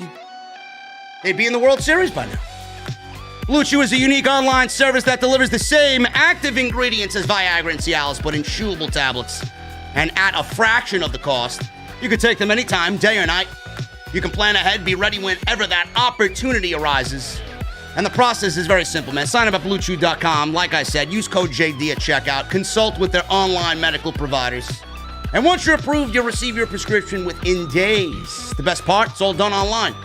they'd be in the World Series by now. Blue Chew is a unique online service that delivers the same active ingredients as Viagra and Cialis, but in chewable tablets. And at a fraction of the cost, you can take them anytime, day or night. You can plan ahead, be ready whenever that opportunity arises. And the process is very simple, man. Sign up at BlueChew.com. Like I said, use code JD at checkout. Consult with their online medical providers. And once you're approved, you'll receive your prescription within days. The best part, it's all done online.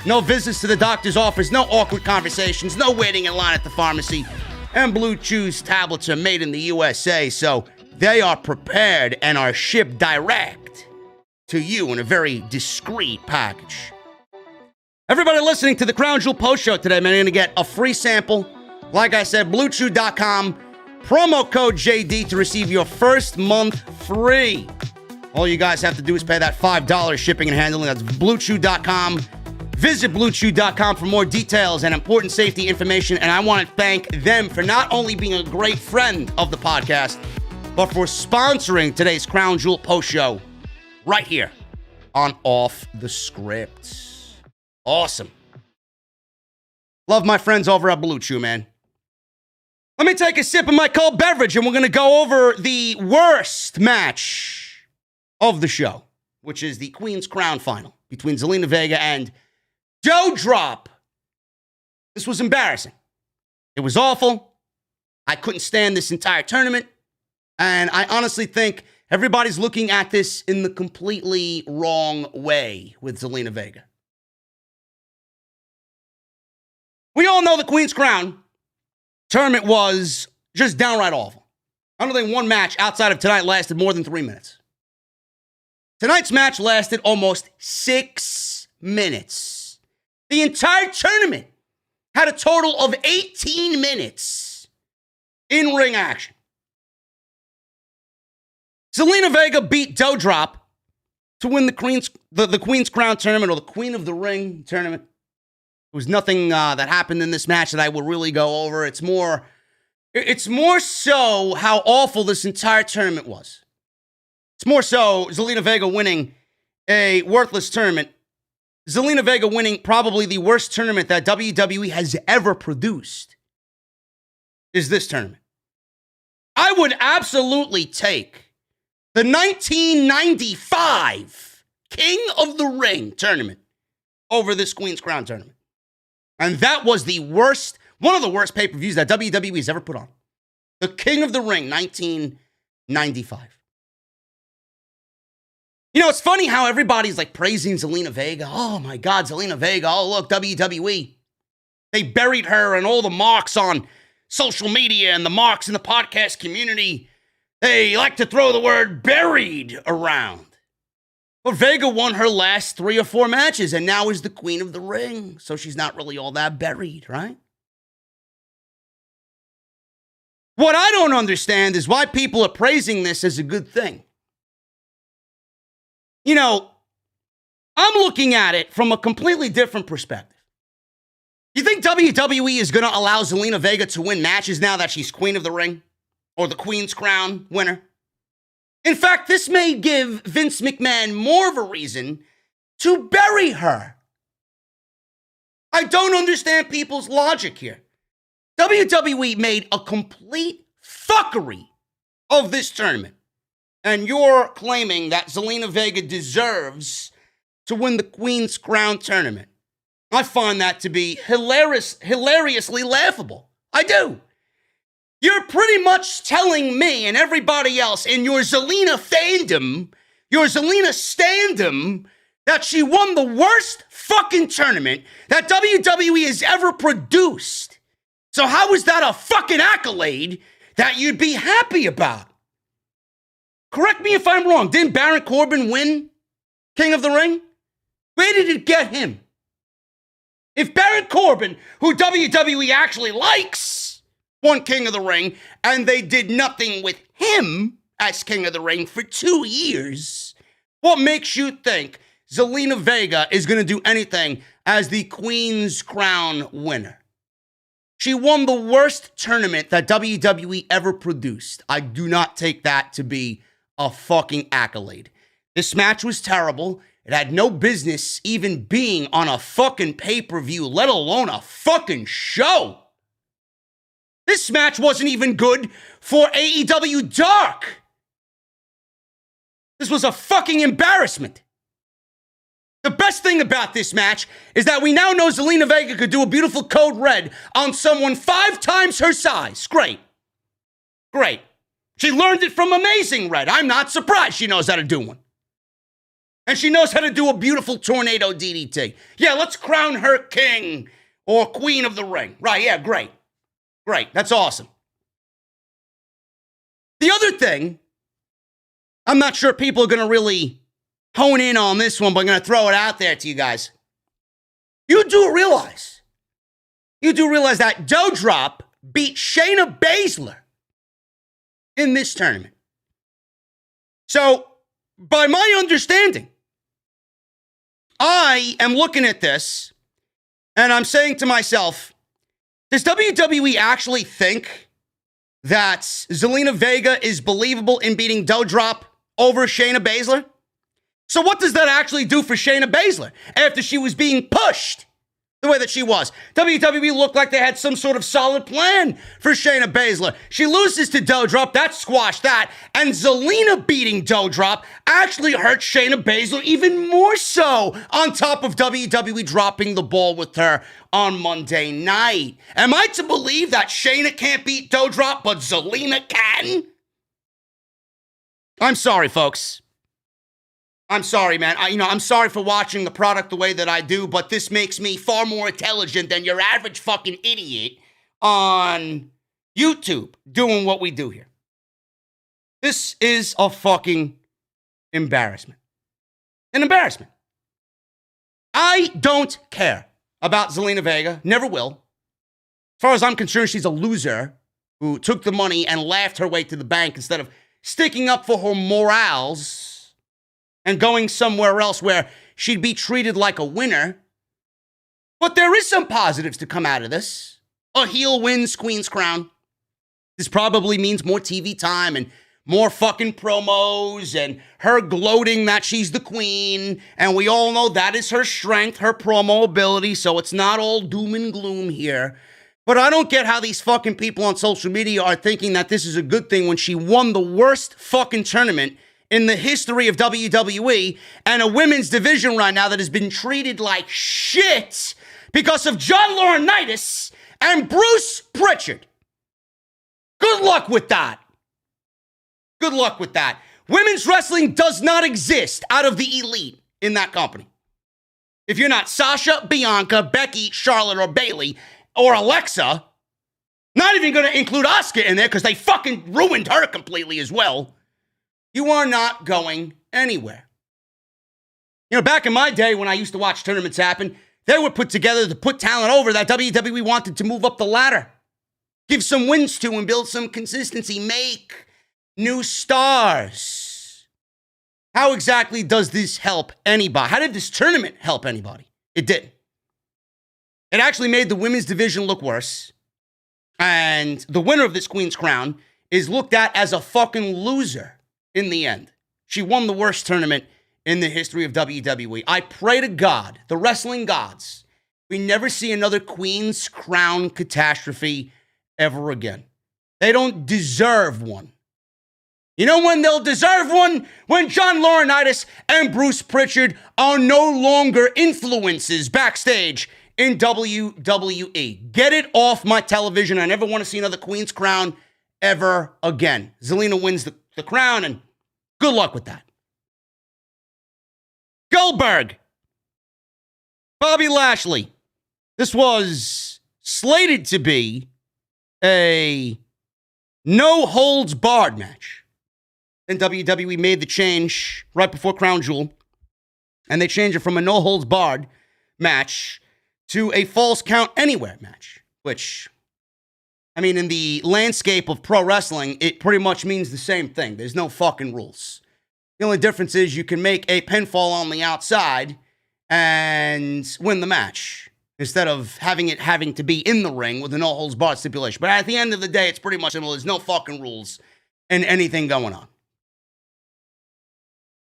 No visits to the doctor's office, no awkward conversations, no waiting in line at the pharmacy. And Blue Chew's tablets are made in the USA, so they are prepared and are shipped direct to you in a very discreet package. Everybody listening to the Crown Jewel post show today, man, you're going to get a free sample. Like I said, BlueChew.com, promo code JD to receive your first month free. All you guys have to do is pay that $5 shipping and handling. That's BlueChew.com. Visit BlueChew.com for more details and important safety information. And I want to thank them for not only being a great friend of the podcast, but for sponsoring today's Crown Jewel post show right here on Off the Script. Awesome. Love my friends over at Blue Chew, man. Let me take a sip of my cold beverage and we're going to go over the worst match of the show, which is the Queen's Crown final between Zelina Vega and DouDrop. This was embarrassing. It was awful. I couldn't stand this entire tournament. And I honestly think everybody's looking at this in the completely wrong way with Zelina Vega. We all know the Queen's Crown tournament was just downright awful. I don't think one match outside of tonight lasted more than 3 minutes. Tonight's match lasted almost 6 minutes. The entire tournament had a total of 18 minutes in ring action. Zelina Vega beat DouDrop to win the Queen's Crown tournament, or the Queen of the Ring tournament. There was nothing that happened in this match that I would really go over. It's more so how awful this entire tournament was. It's more so Zelina Vega winning a worthless tournament. Zelina Vega winning probably the worst tournament that WWE has ever produced is this tournament. I would absolutely take the 1995 King of the Ring tournament over this Queen's Crown tournament. And that was the worst, one of the worst pay-per-views that WWE has ever put on. The King of the Ring, 1995. You know, it's funny how everybody's like praising Zelina Vega. Oh my God, Zelina Vega. Oh, look, WWE. They buried her and all the marks on social media and the marks in the podcast community. They like to throw the word buried around. But Vega won her last 3 or 4 matches and now is the Queen of the Ring. So she's not really all that buried, right? What I don't understand is why people are praising this as a good thing. You know, I'm looking at it from a completely different perspective. You think WWE is going to allow Zelina Vega to win matches now that she's Queen of the Ring? Or the Queen's Crown winner? In fact, this may give Vince McMahon more of a reason to bury her. I don't understand people's logic here. WWE made a complete fuckery of this tournament. And you're claiming that Zelina Vega deserves to win the Queen's Crown tournament. I find that to be hilariously laughable. I do. You're pretty much telling me and everybody else in your Zelina fandom, your Zelina standom, that she won the worst fucking tournament that WWE has ever produced. So how is that a fucking accolade that you'd be happy about? Correct me if I'm wrong. Didn't Baron Corbin win King of the Ring? Where did it get him? If Baron Corbin, who WWE actually likes, won King of the Ring, and they did nothing with him as King of the Ring for 2 years, what makes you think Zelina Vega is going to do anything as the Queen's Crown winner? She won the worst tournament that WWE ever produced. I do not take that to be a fucking accolade. This match was terrible. It had no business even being on a fucking pay-per-view, let alone a fucking show. This match wasn't even good for AEW Dark. This was a fucking embarrassment. The best thing about this match is that we now know Zelina Vega could do a beautiful code red on someone 5 times her size. Great. Great. She learned it from Amazing Red. I'm not surprised she knows how to do one. And she knows how to do a beautiful tornado DDT. Yeah, let's crown her king or queen of the ring. Right, yeah, great. Great, that's awesome. The other thing, I'm not sure people are going to really hone in on this one, but I'm going to throw it out there to you guys. You do realize that DouDrop beat Shayna Baszler in this tournament. So, by my understanding, I am looking at this and I'm saying to myself, does WWE actually think that Zelina Vega is believable in beating DouDrop over Shayna Baszler? So what does that actually do for Shayna Baszler after she was being pushed the way that she was? WWE looked like they had some sort of solid plan for Shayna Baszler. She loses to DouDrop, that squashed that, and Zelina beating DouDrop actually hurt Shayna Baszler even more so, on top of WWE dropping the ball with her on Monday night. Am I to believe that Shayna can't beat DouDrop, but Zelina can? I'm sorry, folks. I'm sorry, man. I'm sorry for watching the product the way that I do, but this makes me far more intelligent than your average fucking idiot on YouTube doing what we do here. This is a fucking embarrassment. An embarrassment. I don't care about Zelina Vega. Never will. As far as I'm concerned, she's a loser who took the money and laughed her way to the bank instead of sticking up for her morals and going somewhere else where she'd be treated like a winner. But there is some positives to come out of this. A heel wins Queen's Crown. This probably means more TV time and more fucking promos and her gloating that she's the queen. And we all know that is her strength, her promo ability. So it's not all doom and gloom here. But I don't get how these fucking people on social media are thinking that this is a good thing when she won the worst fucking tournament in the history of WWE and a women's division right now that has been treated like shit because of John Laurinaitis and Bruce Pritchard. Good luck with that. Good luck with that. Women's wrestling does not exist out of the elite in that company. If you're not Sasha, Bianca, Becky, Charlotte, or Bayley, or Alexa, not even going to include Asuka in there because they fucking ruined her completely as well, you are not going anywhere. You know, back in my day when I used to watch tournaments happen, they were put together to put talent over that WWE wanted to move up the ladder, give some wins to and build some consistency, make new stars. How exactly does this help anybody? How did this tournament help anybody? It didn't. It actually made the women's division look worse. And the winner of this Queen's Crown is looked at as a fucking loser in the end. She won the worst tournament in the history of WWE. I pray to God, the wrestling gods, we never see another Queen's Crown catastrophe ever again. They don't deserve one. You know when they'll deserve one? When John Laurinaitis and Bruce Pritchard are no longer influences backstage in WWE. Get it off my television. I never want to see another Queen's Crown ever again. Zelina wins the crown, and good luck with that. Goldberg. Bobby Lashley. This was slated to be a no-holds-barred match. Then WWE made the change right before Crown Jewel, and they changed it from a no-holds-barred match to a falls count anywhere match, which, I mean, in the landscape of pro wrestling, it pretty much means the same thing. There's no fucking rules. The only difference is you can make a pinfall on the outside and win the match instead of having to be in the ring with a no-holds-barred stipulation. But at the end of the day, it's pretty much simple. There's no fucking rules and anything going on.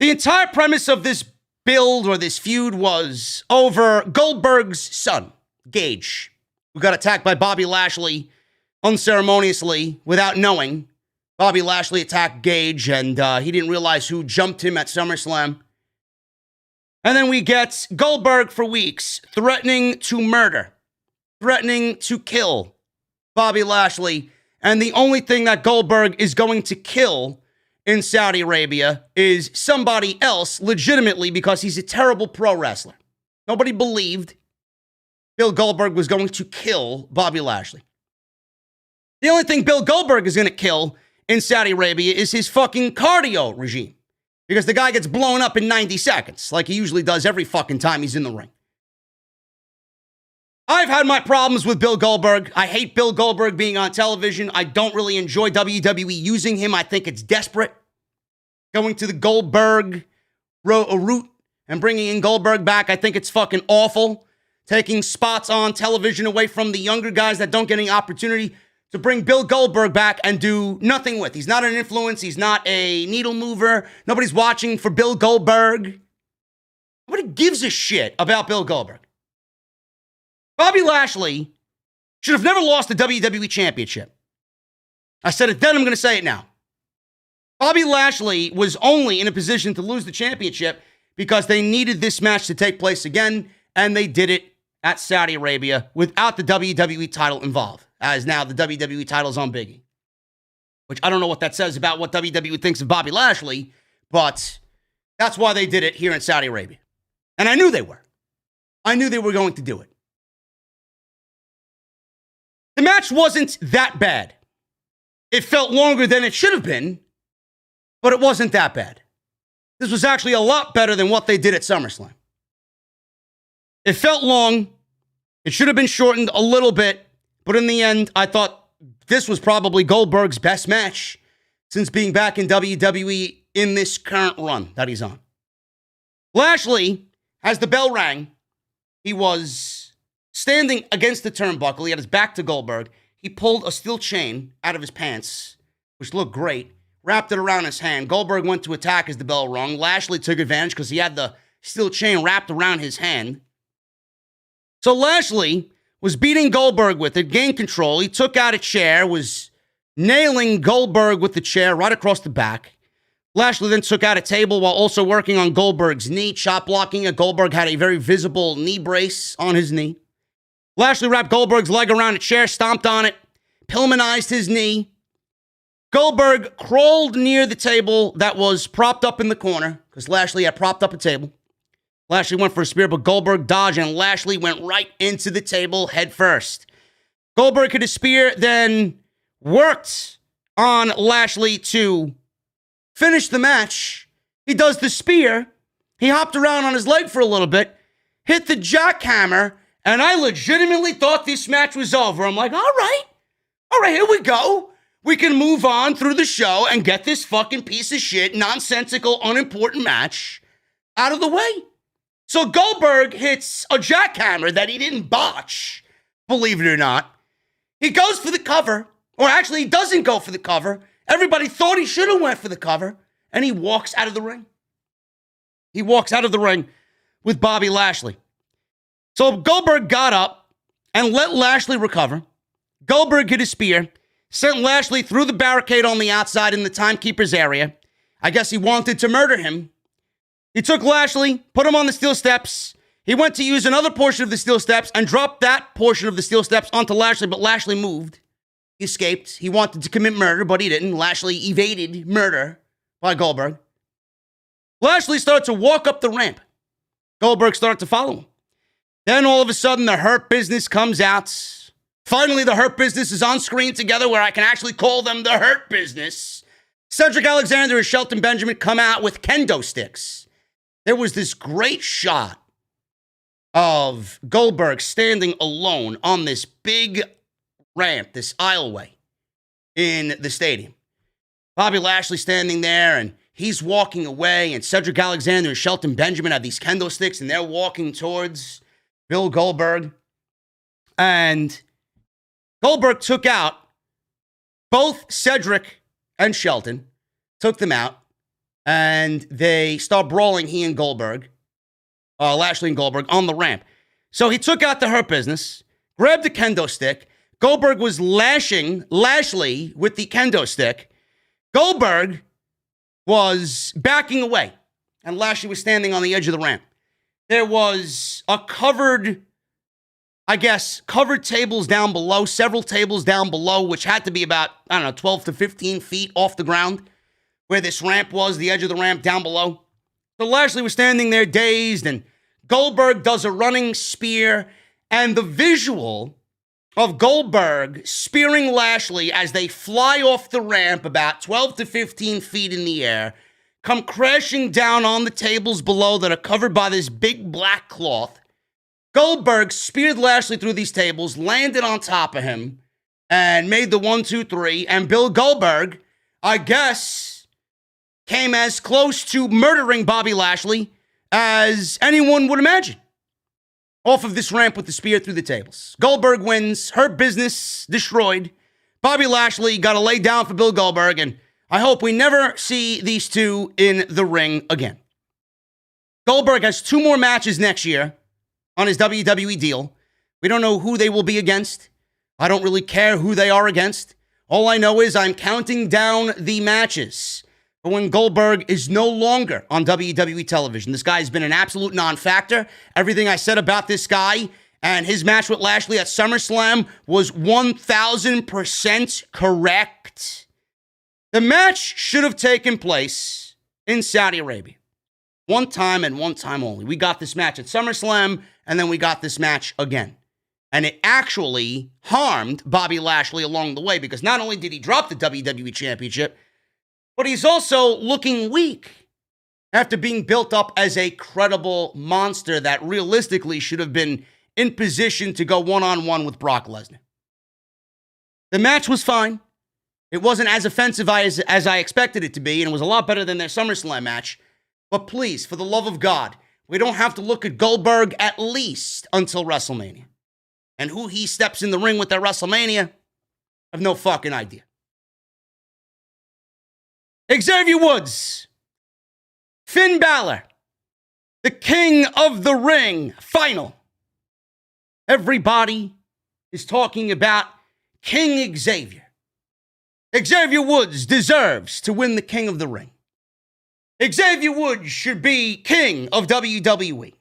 The entire premise of this build or this feud was over Goldberg's son, Gage, who got attacked by Bobby Lashley unceremoniously without knowing. Bobby Lashley attacked Gage, and he didn't realize who jumped him at SummerSlam. And then we get Goldberg for weeks threatening to murder, threatening to kill Bobby Lashley. And the only thing that Goldberg is going to kill in Saudi Arabia is somebody else legitimately because he's a terrible pro wrestler. Nobody believed Bill Goldberg was going to kill Bobby Lashley. The only thing Bill Goldberg is going to kill in Saudi Arabia is his fucking cardio regime because the guy gets blown up in 90 seconds like he usually does every fucking time he's in the ring. I've had my problems with Bill Goldberg. I hate Bill Goldberg being on television. I don't really enjoy WWE using him. I think it's desperate. Going to the Goldberg route and bringing in Goldberg back, I think it's fucking awful. Taking spots on television away from the younger guys that don't get any opportunity to bring Bill Goldberg back and do nothing with. He's not an influence. He's not a needle mover. Nobody's watching for Bill Goldberg. Nobody gives a shit about Bill Goldberg. Bobby Lashley should have never lost the WWE Championship. I said it then, I'm going to say it now. Bobby Lashley was only in a position to lose the championship because they needed this match to take place again, and they did it at Saudi Arabia without the WWE title involved, as now the WWE title's on Biggie. Which I don't know what that says about what WWE thinks of Bobby Lashley, but that's why they did it here in Saudi Arabia. And I knew they were. I knew they were going to do it. The match wasn't that bad. It felt longer than it should have been, but it wasn't that bad. This was actually a lot better than what they did at SummerSlam. It felt long. It should have been shortened a little bit, but in the end, I thought this was probably Goldberg's best match since being back in WWE in this current run that he's on. Lashley, as the bell rang, he was standing against the turnbuckle. He had his back to Goldberg. He pulled a steel chain out of his pants, which looked great, wrapped it around his hand. Goldberg went to attack as the bell rung. Lashley took advantage because he had the steel chain wrapped around his hand. So Lashley was beating Goldberg with it, gained control. He took out a chair, was nailing Goldberg with the chair right across the back. Lashley then took out a table while also working on Goldberg's knee, chop blocking it. Goldberg had a very visible knee brace on his knee. Lashley wrapped Goldberg's leg around a chair, stomped on it, Pillmanized his knee. Goldberg crawled near the table that was propped up in the corner because Lashley had propped up a table. Lashley went for a spear, but Goldberg dodged, and Lashley went right into the table head first. Goldberg hit a spear, then worked on Lashley to finish the match. He does the spear. He hopped around on his leg for a little bit, hit the jackhammer, and I legitimately thought this match was over. I'm like, all right, here we go. We can move on through the show and get this fucking piece of shit, nonsensical, unimportant match out of the way. So Goldberg hits a jackhammer that he didn't botch, believe it or not. He goes for the cover, or actually he doesn't go for the cover. Everybody thought he should have went for the cover, and he walks out of the ring. He walks out of the ring with Bobby Lashley. So Goldberg got up and let Lashley recover. Goldberg hit a spear, sent Lashley through the barricade on the outside in the timekeeper's area. I guess he wanted to murder him. He took Lashley, put him on the steel steps. He went to use another portion of the steel steps and dropped that portion of the steel steps onto Lashley, but Lashley moved. He escaped. He wanted to commit murder, but he didn't. Lashley evaded murder by Goldberg. Lashley started to walk up the ramp. Goldberg started to follow him. Then all of a sudden, the Hurt Business comes out. Finally, the Hurt Business is on screen together where I can actually call them the Hurt Business. Cedric Alexander and Shelton Benjamin come out with kendo sticks. There was this great shot of Goldberg standing alone on this big ramp, this aisleway in the stadium. Bobby Lashley standing there, and he's walking away, and Cedric Alexander and Shelton Benjamin have these kendo sticks, and they're walking towards Bill Goldberg. And Goldberg took out both Cedric and Shelton, took them out, and they start brawling, he and Goldberg, Lashley and Goldberg, on the ramp. So he took out the Hurt Business, grabbed the kendo stick. Goldberg was lashing Lashley with the kendo stick. Goldberg was backing away, and Lashley was standing on the edge of the ramp. There was a covered tables down below, several tables down below, which had to be about, 12 to 15 feet off the ground, where this ramp was, the edge of the ramp down below. So Lashley was standing there dazed, and Goldberg does a running spear, and the visual of Goldberg spearing Lashley as they fly off the ramp about 12 to 15 feet in the air, come crashing down on the tables below that are covered by this big black cloth. Goldberg speared Lashley through these tables, landed on top of him, and made the 1, 2, 3. And Bill Goldberg, I guess, came as close to murdering Bobby Lashley as anyone would imagine. Off of this ramp with the spear through the tables. Goldberg wins. Hurt Business destroyed. Bobby Lashley got to lay down for Bill Goldberg, and I hope we never see these two in the ring again. Goldberg has 2 more matches next year on his WWE deal. We don't know who they will be against. I don't really care who they are against. All I know is I'm counting down the matches for when Goldberg is no longer on WWE television. This guy has been an absolute non-factor. Everything I said about this guy and his match with Lashley at SummerSlam was 1,000% correct. The match should have taken place in Saudi Arabia. One time and one time only. We got this match at SummerSlam, and then we got this match again. And it actually harmed Bobby Lashley along the way, because not only did he drop the WWE Championship, but he's also looking weak after being built up as a credible monster that realistically should have been in position to go one-on-one with Brock Lesnar. The match was fine. It wasn't as offensive as I expected it to be, and it was a lot better than their SummerSlam match. But please, for the love of God, we don't have to look at Goldberg at least until WrestleMania. and who he steps in the ring with at WrestleMania, I have no fucking idea. Xavier Woods, Finn Balor, the King of the Ring final. Everybody is talking about King Xavier. Xavier Woods deserves to win the King of the Ring. Xavier Woods should be king of WWE.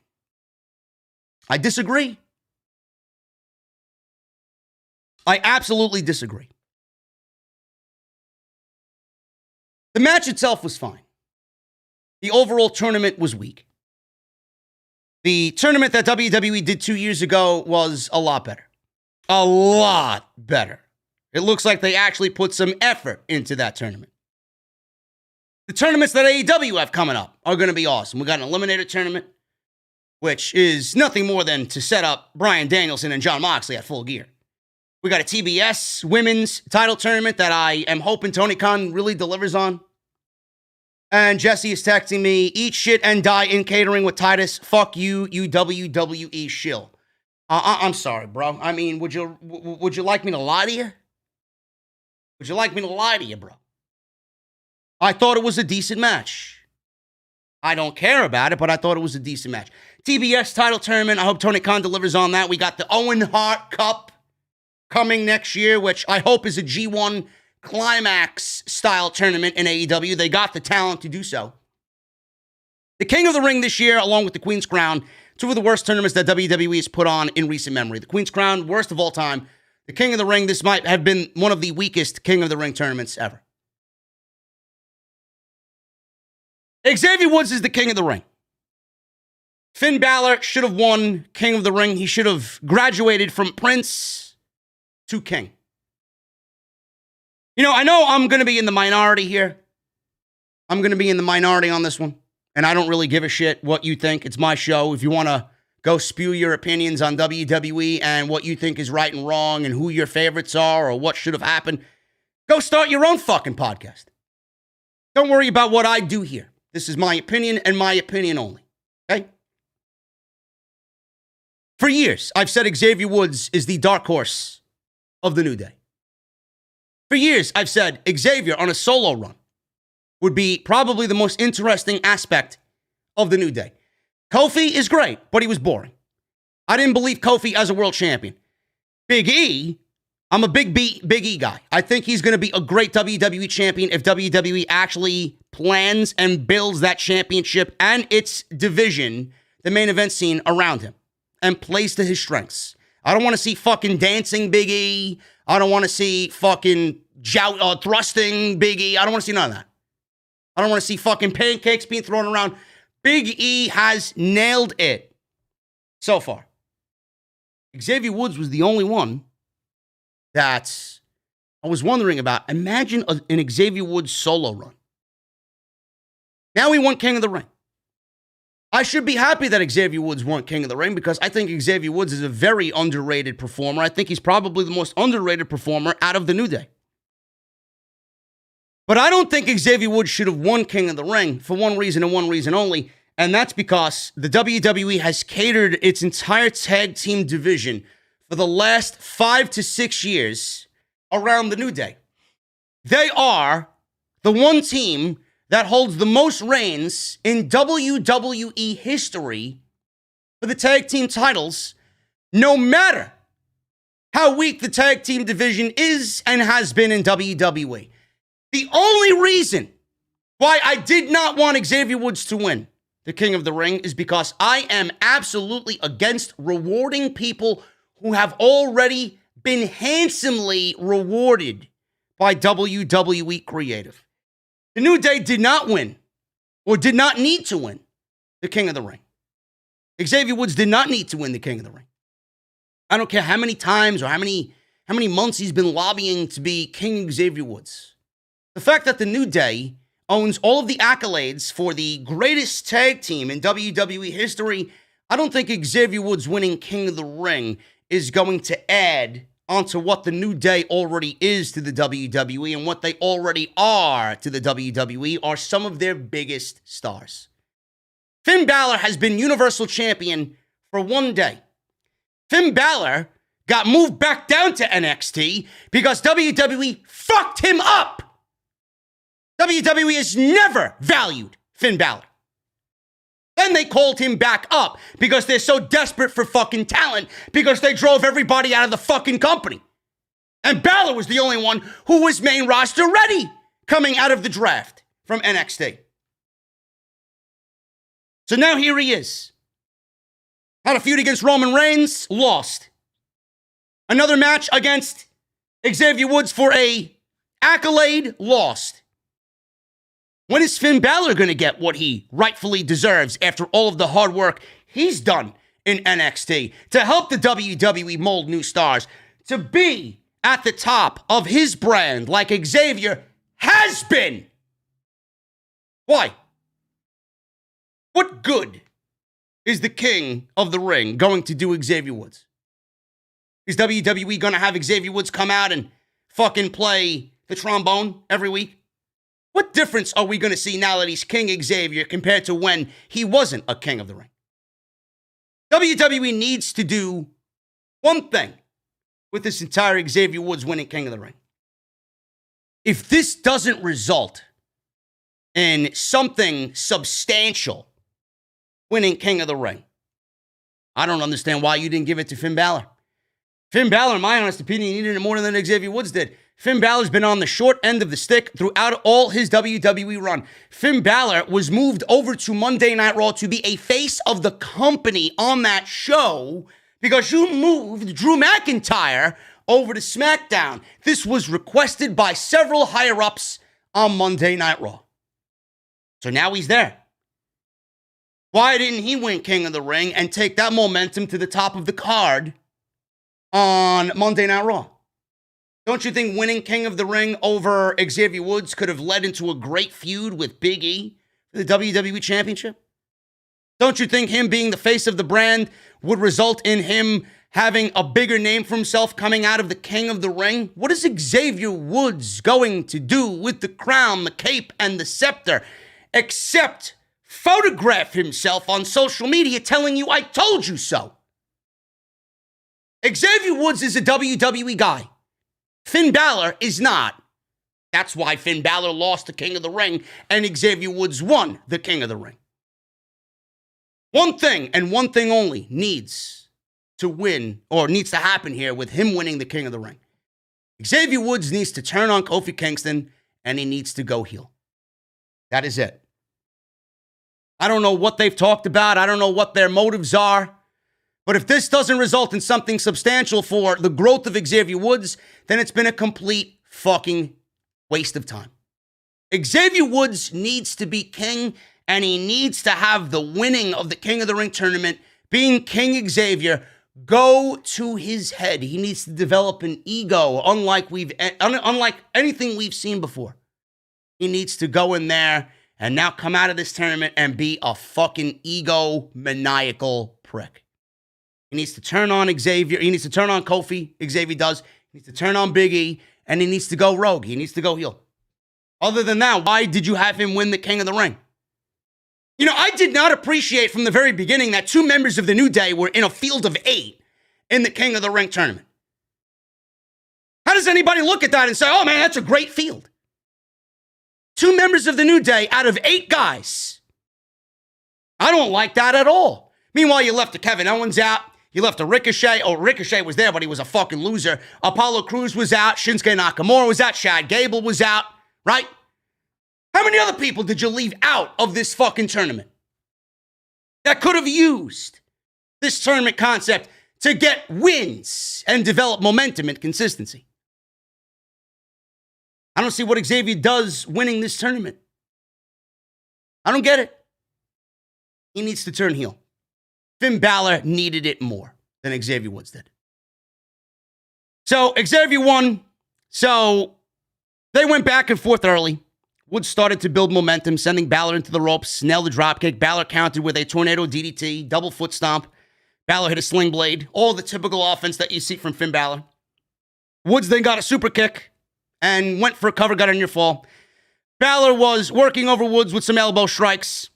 I disagree. I absolutely disagree. The match itself was fine. The overall tournament was weak. The tournament that WWE did 2 years ago was a lot better. A lot better. It looks like they actually put some effort into that tournament. The tournaments that AEW have coming up are going to be awesome. We got an Eliminator tournament, which is nothing more than to set up Bryan Danielson and Jon Moxley at Full Gear. We got a TBS women's title tournament that I am hoping Tony Khan really delivers on. And Jesse is texting me, eat shit and die in catering with Titus. Fuck you, you WWE shill. I'm sorry, bro. I mean, would you like me to lie to you? Would you like me to lie to you, bro? I thought it was a decent match. I don't care about it, but I thought it was a decent match. TBS title tournament, I hope Tony Khan delivers on that. We got the Owen Hart Cup coming next year, which I hope is a G1 Climax style tournament in AEW. They got the talent to do so. The King of the Ring this year, along with the Queen's Crown, two of the worst tournaments that WWE has put on in recent memory. The Queen's Crown, worst of all time. The King of the Ring, this might have been one of the weakest King of the Ring tournaments ever. Xavier Woods is the King of the Ring. Finn Balor should have won King of the Ring. He should have graduated from Prince to King. You know, I know I'm going to be in the minority here. I'm going to be in the minority on this one. And I don't really give a shit what you think. It's my show. If you want to go spew your opinions on WWE and what you think is right and wrong and who your favorites are or what should have happened, go start your own fucking podcast. Don't worry about what I do here. This is my opinion and my opinion only. Okay? For years, I've said Xavier Woods is the dark horse of the New Day. For years, I've said Xavier on a solo run would be probably the most interesting aspect of the New Day. Kofi is great, but he was boring. I didn't believe Kofi as a world champion. Big E, I'm a Big E guy. I think he's going to be a great WWE champion if WWE actually plans and builds that championship and its division, the main event scene, around him and plays to his strengths. I don't want to see fucking dancing Big E. I don't want to see fucking thrusting Big E. I don't want to see none of that. I don't want to see fucking pancakes being thrown around. Big E has nailed it so far. Xavier Woods was the only one that I was wondering about. Imagine an Xavier Woods solo run. Now he won King of the Ring. I should be happy that Xavier Woods won King of the Ring because I think Xavier Woods is a very underrated performer. I think he's probably the most underrated performer out of the New Day. But I don't think Xavier Woods should have won King of the Ring for one reason and one reason only, and that's because the WWE has catered its entire tag team division for the last 5 to 6 years around the New Day. They are the one team that holds the most reigns in WWE history for the tag team titles, no matter how weak the tag team division is and has been in WWE. The only reason why I did not want Xavier Woods to win the King of the Ring is because I am absolutely against rewarding people who have already been handsomely rewarded by WWE Creative. The New Day did not win, or did not need to win, the King of the Ring. Xavier Woods did not need to win the King of the Ring. I don't care how many times or how many months he's been lobbying to be King Xavier Woods. The fact that the New Day owns all of the accolades for the greatest tag team in WWE history, I don't think Xavier Woods winning King of the Ring is going to add onto what the New Day already is to the WWE, and what they already are to the WWE are some of their biggest stars. Finn Balor has been Universal Champion for one day. Finn Balor got moved back down to NXT because WWE fucked him up. WWE has never valued Finn Balor. Then they called him back up because they're so desperate for fucking talent because they drove everybody out of the fucking company. And Balor was the only one who was main roster ready coming out of the draft from NXT. So now here he is. Had a feud against Roman Reigns, lost. Another match against Xavier Woods for a accolade, lost. When is Finn Balor going to get what he rightfully deserves after all of the hard work he's done in NXT to help the WWE mold new stars, to be at the top of his brand like Xavier has been? Why? What good is the king of the ring going to do Xavier Woods? Is WWE going to have Xavier Woods come out and fucking play the trombone every week? What difference are we going to see now that he's King Xavier compared to when he wasn't a king of the ring? WWE needs to do one thing with this entire Xavier Woods winning King of the Ring. If this doesn't result in something substantial winning King of the Ring, I don't understand why you didn't give it to Finn Balor. Finn Balor, in my honest opinion, needed it more than Xavier Woods did. Finn Balor's been on the short end of the stick throughout all his WWE run. Finn Balor was moved over to Monday Night Raw to be a face of the company on that show because you moved Drew McIntyre over to SmackDown. This was requested by several higher-ups on Monday Night Raw. So now he's there. Why didn't he win King of the Ring and take that momentum to the top of the card on Monday Night Raw? Don't you think winning King of the Ring over Xavier Woods could have led into a great feud with Big E for the WWE Championship? Don't you think him being the face of the brand would result in him having a bigger name for himself coming out of the King of the Ring? What is Xavier Woods going to do with the crown, the cape, and the scepter, except photograph himself on social media telling you, I told you so? Xavier Woods is a WWE guy. Finn Balor is not. That's why Finn Balor lost the King of the Ring and Xavier Woods won the King of the Ring. One thing and one thing only needs to win, or needs to happen here with him winning the King of the Ring. Xavier Woods needs to turn on Kofi Kingston and he needs to go heel. That is it. I don't know what they've talked about. I don't know what their motives are. But if this doesn't result in something substantial for the growth of Xavier Woods, then it's been a complete fucking waste of time. Xavier Woods needs to be king, and he needs to have the winning of the King of the Ring tournament, being King Xavier, go to his head. He needs to develop an ego, unlike anything we've seen before. He needs to go in there and now come out of this tournament and be a fucking ego-maniacal prick. He needs to turn on Xavier. He needs to turn on Kofi. Xavier does. He needs to turn on Big E. And he needs to go rogue. He needs to go heel. Other than that, why did you have him win the King of the Ring? You know, I did not appreciate from the very beginning that 2 members of the New Day were in a field of 8 in the King of the Ring tournament. How does anybody look at that and say, oh man, that's a great field? 2 members of the New Day out of 8 guys. I don't like that at all. Meanwhile, you left the Kevin Owens out. You left a Ricochet. Oh, Ricochet was there, but he was a fucking loser. Apollo Crews was out. Shinsuke Nakamura was out. Chad Gable was out, right? How many other people did you leave out of this fucking tournament that could have used this tournament concept to get wins and develop momentum and consistency? I don't see what Xavier does winning this tournament. I don't get it. He needs to turn heel. Finn Balor needed it more than Xavier Woods did. So Xavier won. So they went back and forth early. Woods started to build momentum, sending Balor into the ropes, nailed the dropkick. Balor countered with a tornado DDT, double foot stomp. Balor hit a sling blade. All the typical offense that you see from Finn Balor. Woods then got a super kick and went for a cover, got a near fall. Balor was working over Woods with some elbow strikes.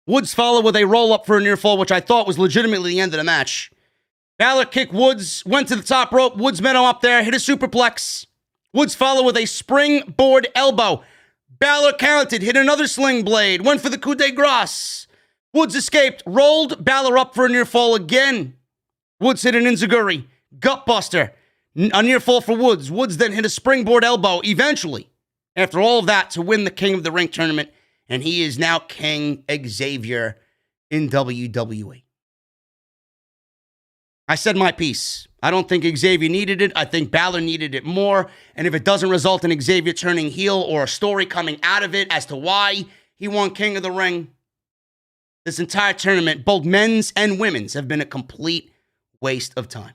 Woods followed with a roll-up for a near fall, which I thought was legitimately the end of the match. Balor kicked Woods, went to the top rope. Woods met him up there, hit a superplex. Woods followed with a springboard elbow. Balor counted, hit another sling blade, went for the coup de grace. Woods escaped, rolled Balor up for a near fall again. Woods hit an enziguri, gutbuster, a near fall for Woods. Woods then hit a springboard elbow, eventually, after all of that, to win the King of the Ring tournament. And he is now King Xavier in WWE. I said my piece. I don't think Xavier needed it. I think Balor needed it more. And if it doesn't result in Xavier turning heel or a story coming out of it as to why he won King of the Ring, this entire tournament, both men's and women's, have been a complete waste of time.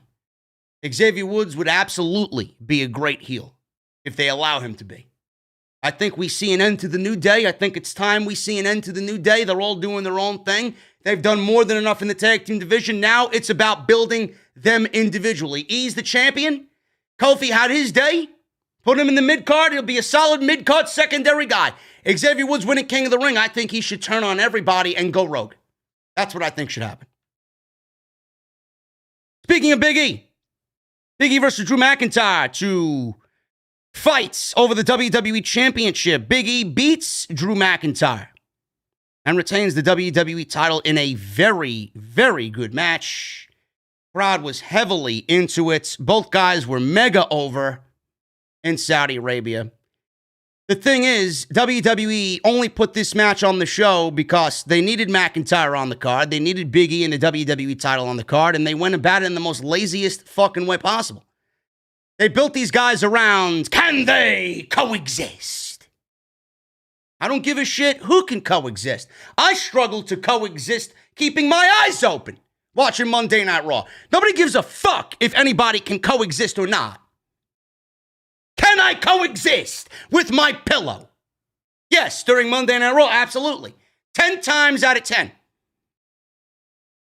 Xavier Woods would absolutely be a great heel if they allow him to be. I think we see an end to the New Day. I think it's time we see an end to the New Day. They're all doing their own thing. They've done more than enough in the tag team division. Now it's about building them individually. E's the champion. Kofi had his day. Put him in the mid-card. He'll be a solid mid-card secondary guy. Xavier Woods winning King of the Ring. I think he should turn on everybody and go rogue. That's what I think should happen. Speaking of Big E. Big E versus Drew McIntyre to fights over the WWE Championship. Big E beats Drew McIntyre and retains the WWE title in a very, very good match. Crowd was heavily into it. Both guys were mega over in Saudi Arabia. The thing is, WWE only put this match on the show because they needed McIntyre on the card. They needed Big E and the WWE title on the card, and they went about it in the most laziest fucking way possible. They built these guys around, can they coexist? I don't give a shit who can coexist. I struggle to coexist keeping my eyes open watching Monday Night Raw. Nobody gives a fuck if anybody can coexist or not. Can I coexist with my pillow? Yes, during Monday Night Raw, absolutely. 10 times out of 10.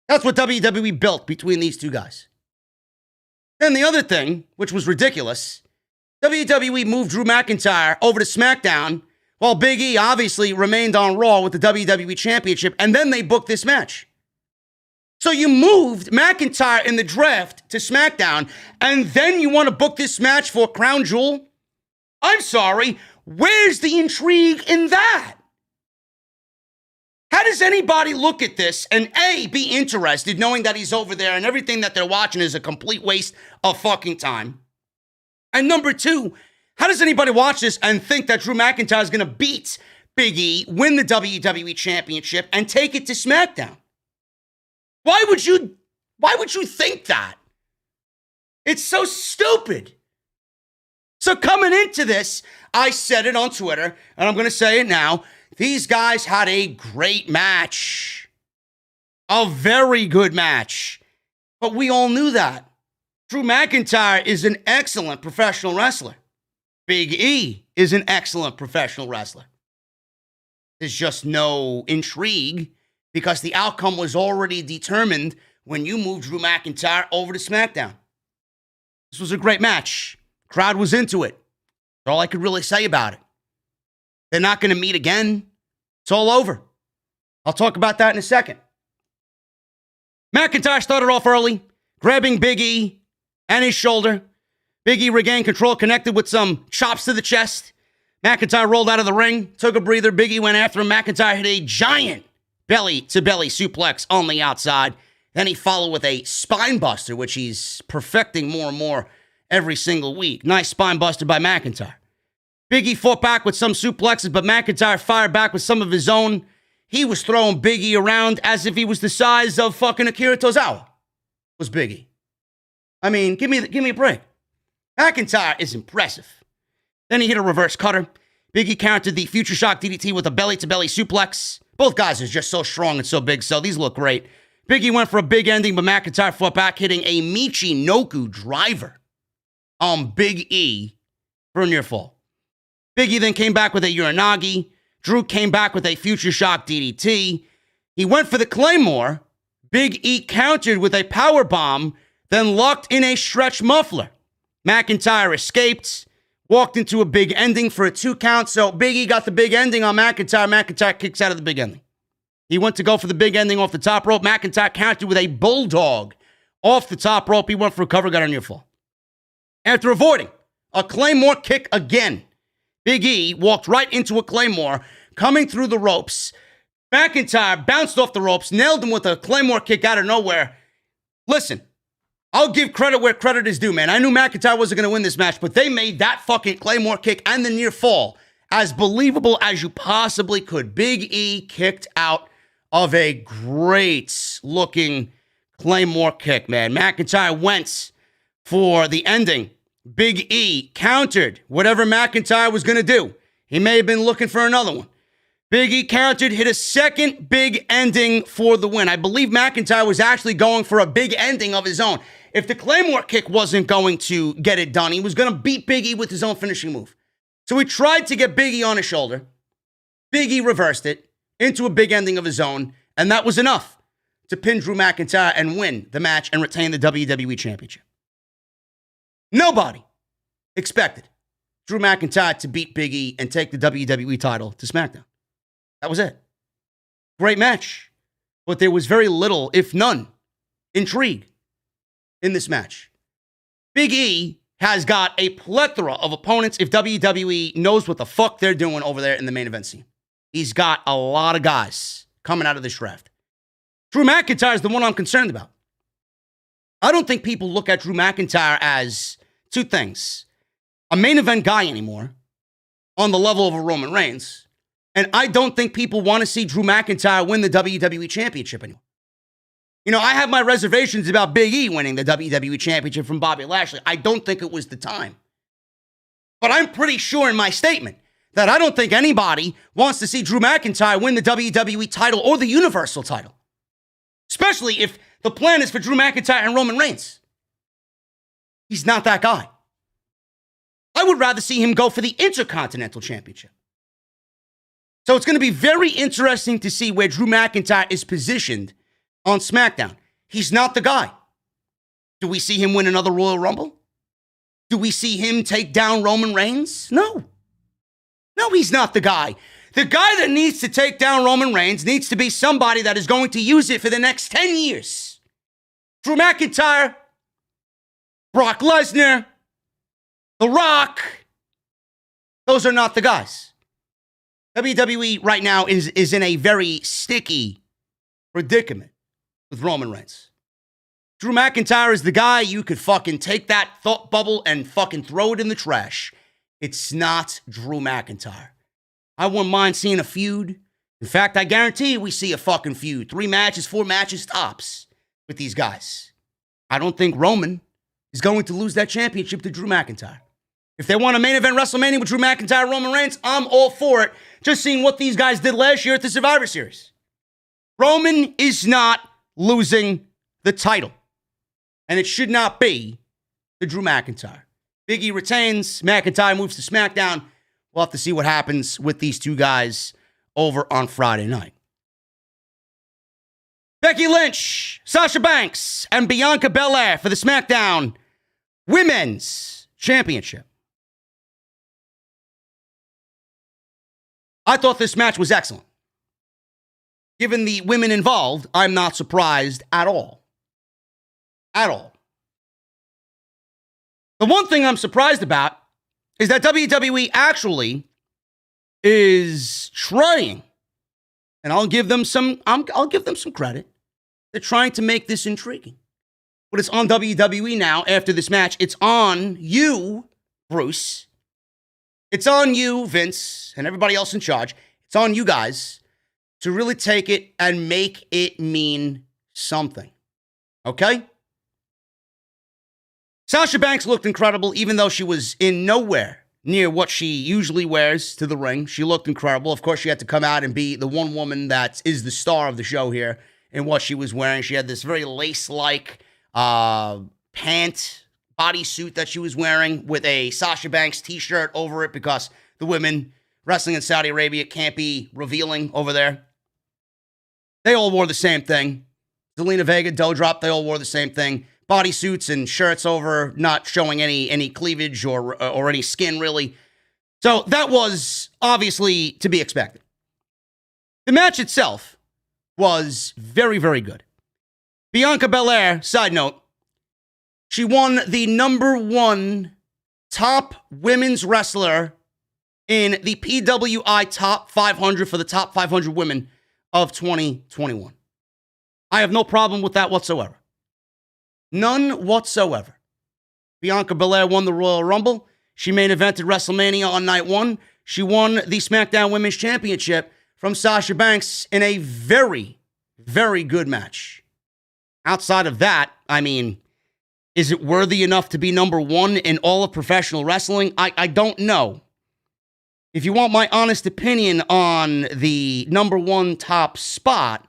That's what WWE built between these two guys. And the other thing, which was ridiculous, WWE moved Drew McIntyre over to SmackDown while Big E obviously remained on Raw with the WWE Championship, and then they booked this match. So you moved McIntyre in the draft to SmackDown, and then you want to book this match for Crown Jewel? I'm sorry, where's the intrigue in that? How does anybody look at this and A, be interested knowing that he's over there and everything that they're watching is a complete waste of fucking time? And number two, how does anybody watch this and think that Drew McIntyre is going to beat Big E, win the WWE Championship, and take it to SmackDown? Why would you think that? It's so stupid. So coming into this, I said it on Twitter, and I'm going to say it now. These guys had a great match. A very good match. But we all knew that. Drew McIntyre is an excellent professional wrestler. Big E is an excellent professional wrestler. There's just no intrigue because the outcome was already determined when you moved Drew McIntyre over to SmackDown. This was a great match. Crowd was into it. That's all I could really say about it. They're not going to meet again. It's all over. I'll talk about that in a second. McIntyre started off early, grabbing Big E and his shoulder. Big E regained control, connected with some chops to the chest. McIntyre rolled out of the ring, took a breather. Big E went after him. McIntyre hit a giant belly-to-belly suplex on the outside. Then he followed with a spine buster, which he's perfecting more and more every single week. Nice spine buster by McIntyre. Big E fought back with some suplexes, but McIntyre fired back with some of his own. He was throwing Big E around as if he was the size of fucking Akira Tozawa. Was Big E. I mean, give me a break. McIntyre is impressive. Then he hit a reverse cutter. Big E countered the Future Shock DDT with a belly-to-belly suplex. Both guys are just so strong and so big, so these look great. Big E went for a big ending, but McIntyre fought back, hitting a Michinoku driver on Big E for a near fall. Big E then came back with a Uranagi. Drew came back with a Future Shock DDT. He went for the Claymore. Big E countered with a powerbomb, then locked in a stretch muffler. McIntyre escaped, walked into a big ending for a 2 count. So Big E got the big ending on McIntyre. McIntyre kicks out of the big ending. He went to go for the big ending off the top rope. McIntyre countered with a bulldog off the top rope. He went for a cover, got a near fall. After avoiding a Claymore kick again, Big E walked right into a Claymore, coming through the ropes. McIntyre bounced off the ropes, nailed him with a Claymore kick out of nowhere. Listen, I'll give credit where credit is due, man. I knew McIntyre wasn't going to win this match, but they made that fucking Claymore kick and the near fall as believable as you possibly could. Big E kicked out of a great-looking Claymore kick, man. McIntyre went for the ending. Big E countered whatever McIntyre was going to do. He may have been looking for another one. Big E countered, hit a second big ending for the win. I believe McIntyre was actually going for a big ending of his own. If the Claymore kick wasn't going to get it done, he was going to beat Big E with his own finishing move. So he tried to get Big E on his shoulder. Big E reversed it into a big ending of his own, and that was enough to pin Drew McIntyre and win the match and retain the WWE Championship. Nobody expected Drew McIntyre to beat Big E and take the WWE title to SmackDown. That was it. Great match. But there was very little, if none, intrigue in this match. Big E has got a plethora of opponents if WWE knows what the fuck they're doing over there in the main event scene. He's got a lot of guys coming out of this draft. Drew McIntyre is the one I'm concerned about. I don't think people look at Drew McIntyre as two things. A main event guy anymore on the level of a Roman Reigns. And I don't think people want to see Drew McIntyre win the WWE Championship anymore. You know, I have my reservations about Big E winning the WWE Championship from Bobby Lashley. I don't think it was the time. But I'm pretty sure in my statement that I don't think anybody wants to see Drew McIntyre win the WWE title or the Universal title. Especially if the plan is for Drew McIntyre and Roman Reigns. He's not that guy. I would rather see him go for the Intercontinental Championship. So it's going to be very interesting to see where Drew McIntyre is positioned on SmackDown. He's not the guy. Do we see him win another Royal Rumble? Do we see him take down Roman Reigns? No. No, he's not the guy. The guy that needs to take down Roman Reigns needs to be somebody that is going to use it for the next 10 years. Drew McIntyre, Brock Lesnar, The Rock, those are not the guys. WWE right now is in a very sticky predicament with Roman Reigns. Drew McIntyre is the guy you could fucking take that thought bubble and fucking throw it in the trash. It's not Drew McIntyre. I wouldn't mind seeing a feud. In fact, I guarantee we see a fucking feud. 3 matches, 4 matches tops with these guys. I don't think Roman is going to lose that championship to Drew McIntyre. If they want a main event WrestleMania with Drew McIntyre, Roman Reigns, I'm all for it. Just seeing what these guys did last year at the Survivor Series. Roman is not losing the title. And it should not be to Drew McIntyre. Big E retains. McIntyre moves to SmackDown. We'll have to see what happens with these two guys over on Friday night. Becky Lynch, Sasha Banks, and Bianca Belair for the SmackDown Women's Championship. I thought this match was excellent. Given the women involved, I'm not surprised at all. At all. The one thing I'm surprised about is that WWE actually is trying, and I'll give them some credit. They're trying to make this intriguing. But it's on WWE now after this match. It's on you, Bruce. It's on you, Vince, and everybody else in charge. It's on you guys to really take it and make it mean something. Okay? Sasha Banks looked incredible, even though she was in nowhere near what she usually wears to the ring. She looked incredible. Of course, she had to come out and be the one woman that is the star of the show here in what she was wearing. She had this very lace-like bodysuit that she was wearing with a Sasha Banks t-shirt over it because the women wrestling in Saudi Arabia can't be revealing over there. They all wore the same thing. Zelina, Vega, DouDrop, they all wore the same thing. Bodysuits and shirts over, not showing any cleavage or any skin, really. So that was obviously to be expected. The match itself was very, very good. Bianca Belair, side note, She won the #1 top women's wrestler in the PWI Top 500 for the top 500 women of 2021. I have no problem with that whatsoever. None whatsoever. Bianca Belair won the Royal Rumble. She main evented WrestleMania on night 1. She won the SmackDown Women's Championship from Sasha Banks in a very, very good match. Outside of that, I mean, is it worthy enough to be #1 in all of professional wrestling? I don't know. If you want my honest opinion on the #1 top spot,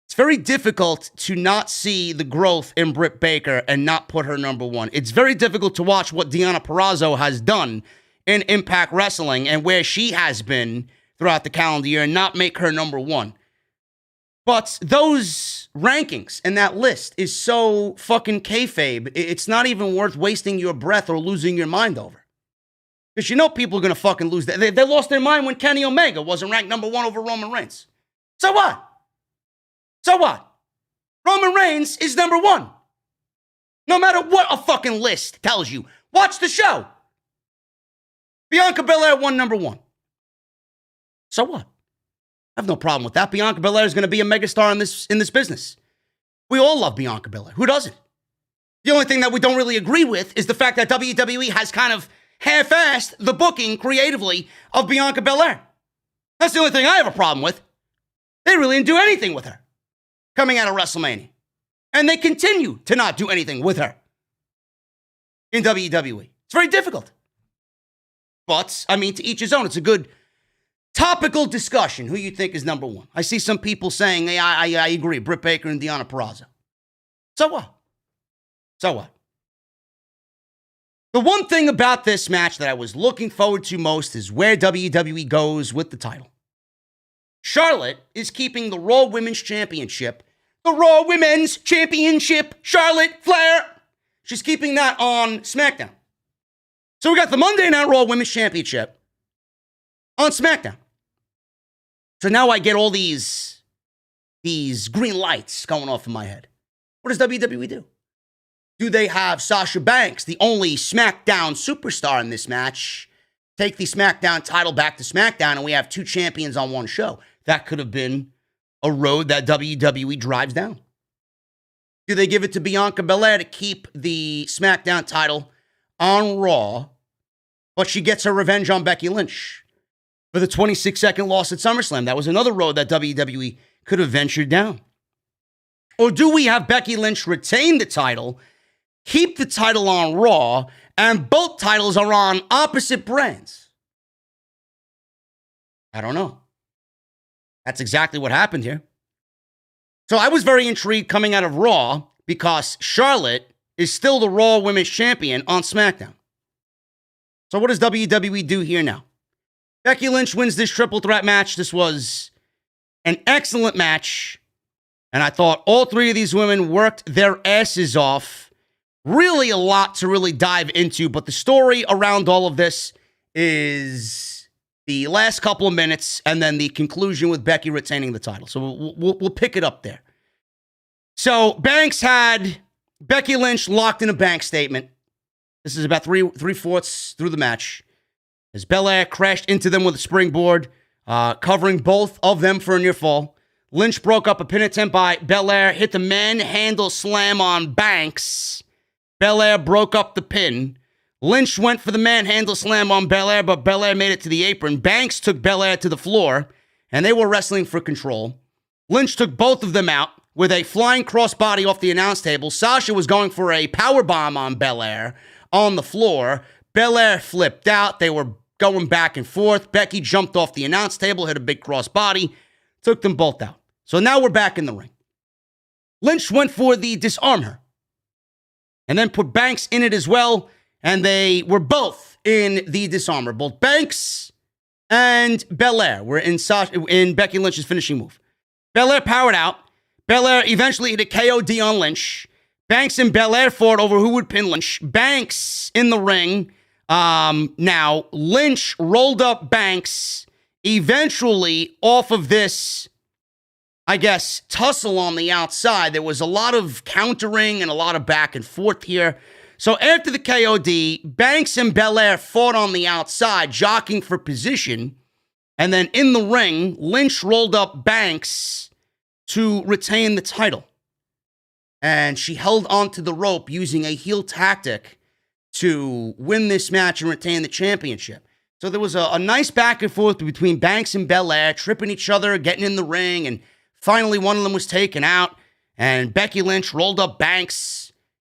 it's very difficult to not see the growth in Britt Baker and not put her #1. It's very difficult to watch what Deonna Purrazzo has done in Impact Wrestling and where she has been throughout the calendar year and not make her #1. But those rankings and that list is so fucking kayfabe, it's not even worth wasting your breath or losing your mind over. Because you know people are going to fucking lose. They lost their mind when Kenny Omega wasn't ranked #1 over Roman Reigns. So what? So what? Roman Reigns is #1. No matter what a fucking list tells you. Watch the show. Bianca Belair won #1. So what? I have no problem with that. Bianca Belair is going to be a megastar in this business. We all love Bianca Belair. Who doesn't? The only thing that we don't really agree with is the fact that WWE has kind of half-assed the booking creatively of Bianca Belair. That's the only thing I have a problem with. They really didn't do anything with her coming out of WrestleMania. And they continue to not do anything with her in WWE. It's very difficult. But, I mean, to each his own. It's a good topical discussion. Who you think is #1? I see some people saying, hey, I agree, Britt Baker and Deonna Purrazzo. So what? So what? The one thing about this match that I was looking forward to most is where WWE goes with the title. Charlotte is keeping the Raw Women's Championship. The Raw Women's Championship, Charlotte Flair. She's keeping that on SmackDown. So we got the Monday Night Raw Women's Championship on SmackDown. So now I get all these green lights going off in my head. What does WWE do? Do they have Sasha Banks, the only SmackDown superstar in this match, take the SmackDown title back to SmackDown and we have 2 champions on one show? That could have been a road that WWE drives down. Do they give it to Bianca Belair to keep the SmackDown title on Raw, but she gets her revenge on Becky Lynch for the 26-second loss at SummerSlam? That was another road that WWE could have ventured down. Or do we have Becky Lynch retain the title, keep the title on Raw, and both titles are on opposite brands? I don't know. That's exactly what happened here. So I was very intrigued coming out of Raw because Charlotte is still the Raw Women's Champion on SmackDown. So what does WWE do here now? Becky Lynch wins this triple threat match. This was an excellent match. And I thought all 3 of these women worked their asses off. Really a lot to really dive into. But the story around all of this is the last couple of minutes and then the conclusion with Becky retaining the title. So we'll pick it up there. So Banks had Becky Lynch locked in a bank statement. This is about three-fourths through the match. As Belair crashed into them with a springboard, covering both of them for a near fall. Lynch broke up a pin attempt by Belair, hit the manhandle slam on Banks. Belair broke up the pin. Lynch went for the manhandle slam on Belair, but Belair made it to the apron. Banks took Belair to the floor, and they were wrestling for control. Lynch took both of them out with a flying crossbody off the announce table. Sasha was going for a powerbomb on Belair on the floor. Belair flipped out. They were going back and forth. Becky jumped off the announce table, hit a big crossbody, took them both out. So now we're back in the ring. Lynch went for the disarm her, and then put Banks in it as well. And they were both in the disarmor. Both Banks and Belair were in Becky Lynch's finishing move. Belair powered out. Belair eventually hit a KOD on Lynch. Banks and Belair fought over who would pin Lynch. Banks in the ring. Now, Lynch rolled up Banks. Eventually, off of this, I guess, tussle on the outside, there was a lot of countering and a lot of back and forth here. So after the KOD, Banks and Belair fought on the outside, jockeying for position. And then in the ring, Lynch rolled up Banks to retain the title. And she held onto the rope using a heel tactic to win this match and retain the championship. So there was a nice back and forth between Banks and Belair, tripping each other, getting in the ring, and finally one of them was taken out. And Becky Lynch rolled up Banks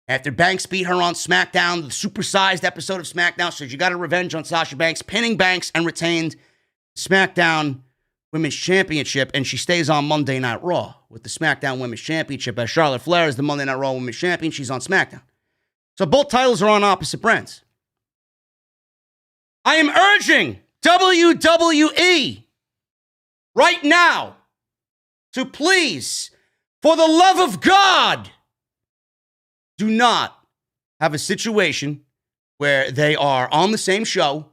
after Banks beat her on SmackDown, the supersized episode of SmackDown. So she got her revenge on Sasha Banks, pinning Banks and retained SmackDown Women's Championship. And she stays on Monday Night Raw with the SmackDown Women's Championship, as Charlotte Flair is the Monday Night Raw Women's Champion. She's on SmackDown. So both titles are on opposite brands. I am urging WWE right now to please, for the love of God, do not have a situation where they are on the same show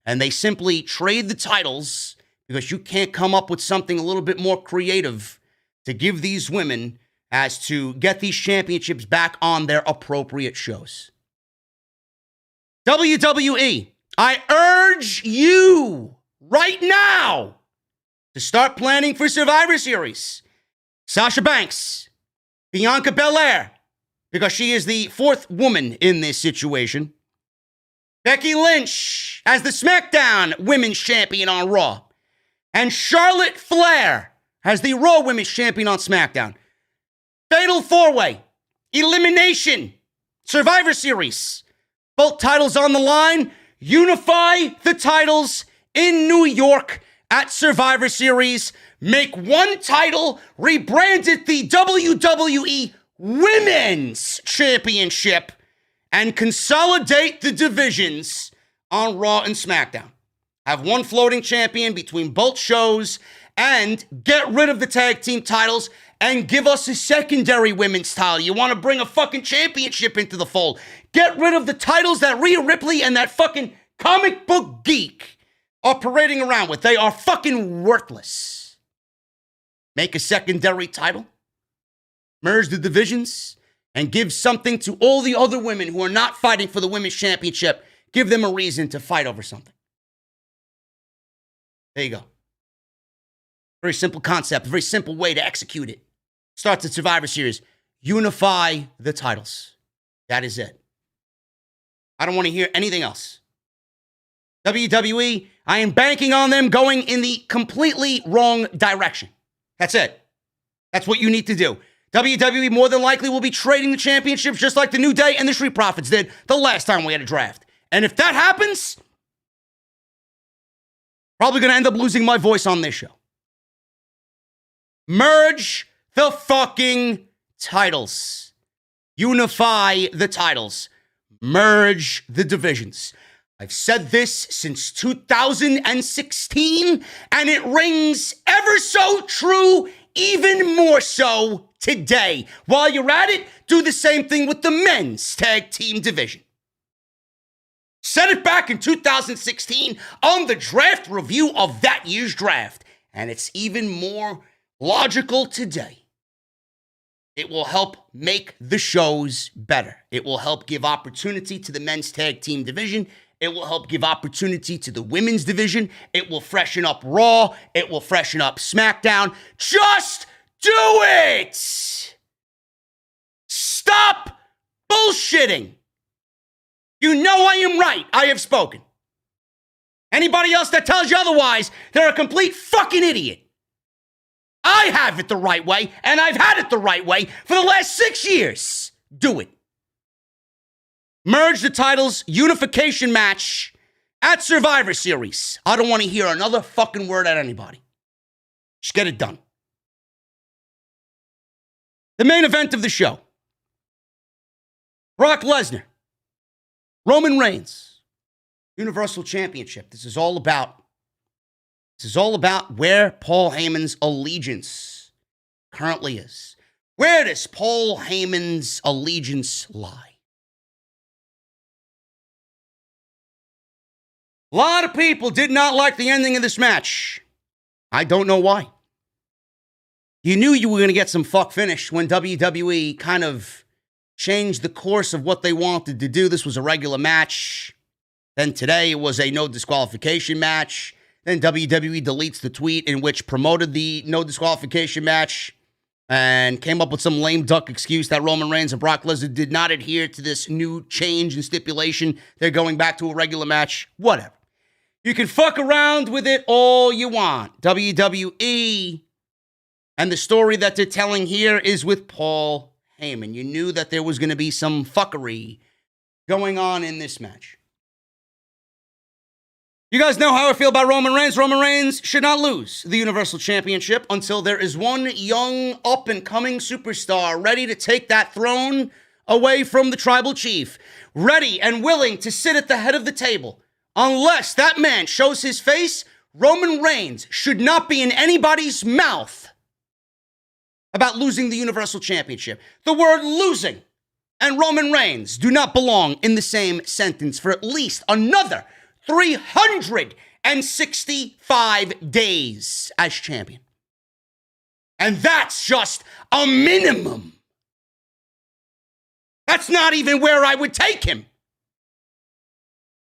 and they simply trade the titles because you can't come up with something a little bit more creative to give these women as to get these championships back on their appropriate shows. WWE, I urge you right now to start planning for Survivor Series. Sasha Banks, Bianca Belair, because she is the fourth woman in this situation. Becky Lynch as the SmackDown Women's Champion on Raw. And Charlotte Flair as the Raw Women's Champion on SmackDown. Fatal 4-Way, Elimination, Survivor Series. Both titles on the line. Unify the titles in New York at Survivor Series. Make one title, rebrand it the WWE Women's Championship, and consolidate the divisions on Raw and SmackDown. Have one floating champion between both shows and get rid of the tag team titles and give us a secondary women's title. You want to bring a fucking championship into the fold. Get rid of the titles that Rhea Ripley and that fucking comic book geek are parading around with. They are fucking worthless. Make a secondary title. Merge the divisions and give something to all the other women who are not fighting for the women's championship. Give them a reason to fight over something. There you go. Very simple concept, very simple way to execute it. Starts at Survivor Series. Unify the titles. That is it. I don't want to hear anything else. WWE, I am banking on them going in the completely wrong direction. That's it. That's what you need to do. WWE more than likely will be trading the championships just like the New Day and the Street Profits did the last time we had a draft. And if that happens, probably going to end up losing my voice on this show. Merge the fucking titles. Unify the titles. Merge the divisions. I've said this since 2016, and it rings ever so true, even more so today. While you're at it, do the same thing with the men's tag team division. Said it back in 2016 on the draft review of that year's draft, and it's even more logical today. It will help make the shows better. It will help give opportunity to the men's tag team division. It will help give opportunity to the women's division. It will freshen up Raw. It will freshen up SmackDown. Just do it! Stop bullshitting. You know I am right. I have spoken. Anybody else that tells you otherwise, they're a complete fucking idiot. I have it the right way, and I've had it the right way for the last 6 years. Do it. Merge the titles, unification match at Survivor Series. I don't want to hear another fucking word at anybody. Just get it done. The main event of the show. Brock Lesnar. Roman Reigns. Universal Championship. This is all about where Paul Heyman's allegiance currently is. Where does Paul Heyman's allegiance lie? A lot of people did not like the ending of this match. I don't know why. You knew you were going to get some fuck finish when WWE kind of changed the course of what they wanted to do. This was a regular match. Then today it was a no disqualification match. Then WWE deletes the tweet in which promoted the no disqualification match and came up with some lame duck excuse that Roman Reigns and Brock Lesnar did not adhere to this new change in stipulation. They're going back to a regular match. Whatever. You can fuck around with it all you want. WWE, and the story that they're telling here is with Paul Heyman. You knew that there was going to be some fuckery going on in this match. You guys know how I feel about Roman Reigns. Roman Reigns should not lose the Universal Championship until there is one young, up-and-coming superstar ready to take that throne away from the Tribal Chief, ready and willing to sit at the head of the table. Unless that man shows his face, Roman Reigns should not be in anybody's mouth about losing the Universal Championship. The word losing and Roman Reigns do not belong in the same sentence for at least another 365 days as champion. And that's just a minimum. That's not even where I would take him.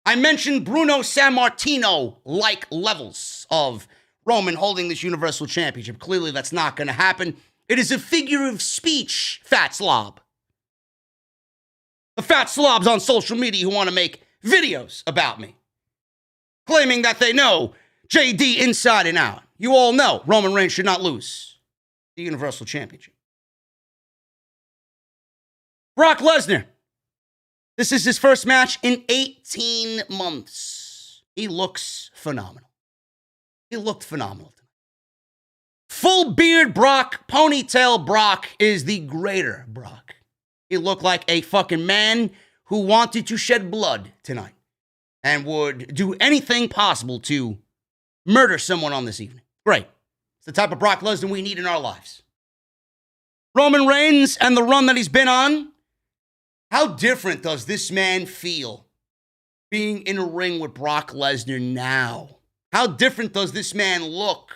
I mentioned Bruno Sammartino-like levels of Roman holding this Universal Championship. Clearly, that's not going to happen. It is a figure of speech, fat slob. The fat slobs on social media who want to make videos about me, claiming that they know JD inside and out. You all know Roman Reigns should not lose the Universal Championship. Brock Lesnar. This is his first match in 18 months. He looks phenomenal. He looked phenomenal tonight. Full beard Brock, ponytail Brock is the greater Brock. He looked like a fucking man who wanted to shed blood tonight and would do anything possible to murder someone on this evening. Great. It's the type of Brock Lesnar we need in our lives. Roman Reigns and the run that he's been on. How different does this man feel being in a ring with Brock Lesnar now? How different does this man look,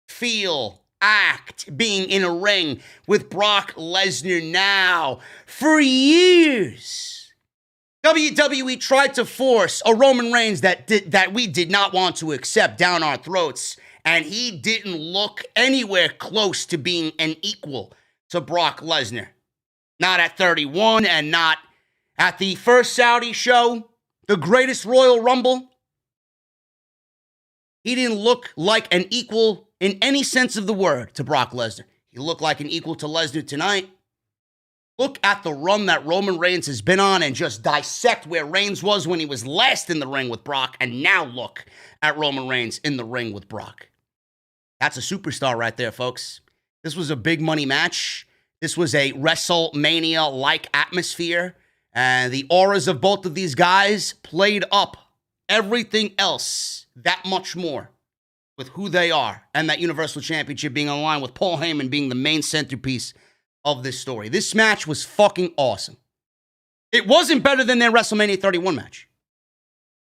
feel, act being in a ring with Brock Lesnar now? For years, WWE tried to force a Roman Reigns that we did not want to accept down our throats, and he didn't look anywhere close to being an equal to Brock Lesnar. Not at 31 and not at the first Saudi show, the greatest Royal Rumble. He didn't look like an equal in any sense of the word to Brock Lesnar. He looked like an equal to Lesnar tonight. Look at the run that Roman Reigns has been on and just dissect where Reigns was when he was last in the ring with Brock, and now look at Roman Reigns in the ring with Brock. That's a superstar right there, folks. This was a big money match. This was a WrestleMania-like atmosphere, and the auras of both of these guys played up everything else that much more with who they are and that Universal Championship being on line with Paul Heyman being the main centerpiece of this story. This match was fucking awesome. It wasn't better than their WrestleMania 31 match,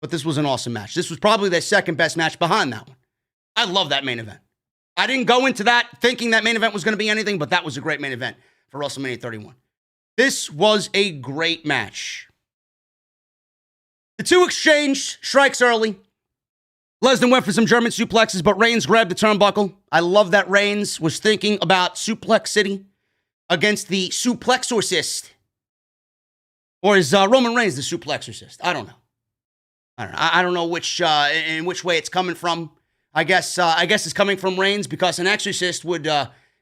but this was an awesome match. This was probably their second best match behind that one. I love that main event. I didn't go into that thinking that main event was going to be anything, but that was a great main event for WrestleMania 31. This was a great match. The two exchanged strikes early. Lesnar went for some German suplexes, but Reigns grabbed the turnbuckle. I love that Reigns was thinking about Suplex City against the Suplexorcist. Or is Roman Reigns the Suplexorcist? I don't know. I don't know which in which way it's coming from. I guess it's coming from Reigns because an exorcist would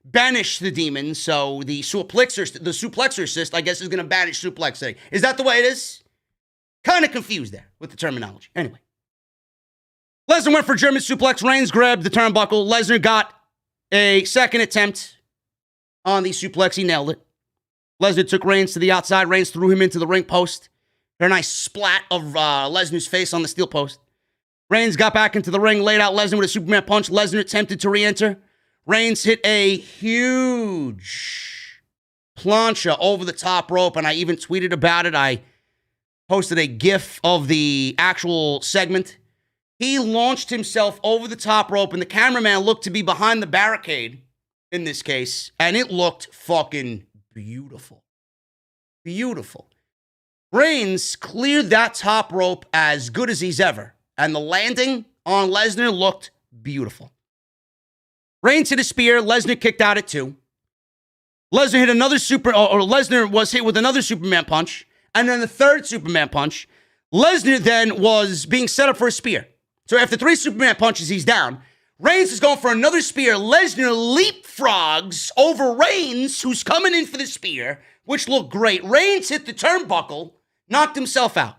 banish the demon. So the suplexorcist, I guess, is going to banish Suplex City. Is that the way it is? Kind of confused there with the terminology. Anyway. Lesnar went for German suplex. Reigns grabbed the turnbuckle. Lesnar got a second attempt on the suplex. He nailed it. Lesnar took Reigns to the outside. Reigns threw him into the ring post. Very nice splat of Lesnar's face on the steel post. Reigns got back into the ring, laid out Lesnar with a Superman punch. Lesnar attempted to re-enter. Reigns hit a huge plancha over the top rope, and I even tweeted about it. I posted a GIF of the actual segment. He launched himself over the top rope, and the cameraman looked to be behind the barricade in this case, and it looked fucking beautiful. Beautiful. Reigns cleared that top rope as good as he's ever. And the landing on Lesnar looked beautiful. Reigns hit a spear. Lesnar kicked out at 2. Lesnar hit another Lesnar was hit with another Superman punch. And then the third Superman punch. Lesnar then was being set up for a spear. So after 3 Superman punches, he's down. Reigns is going for another spear. Lesnar leapfrogs over Reigns, who's coming in for the spear, which looked great. Reigns hit the turnbuckle, knocked himself out.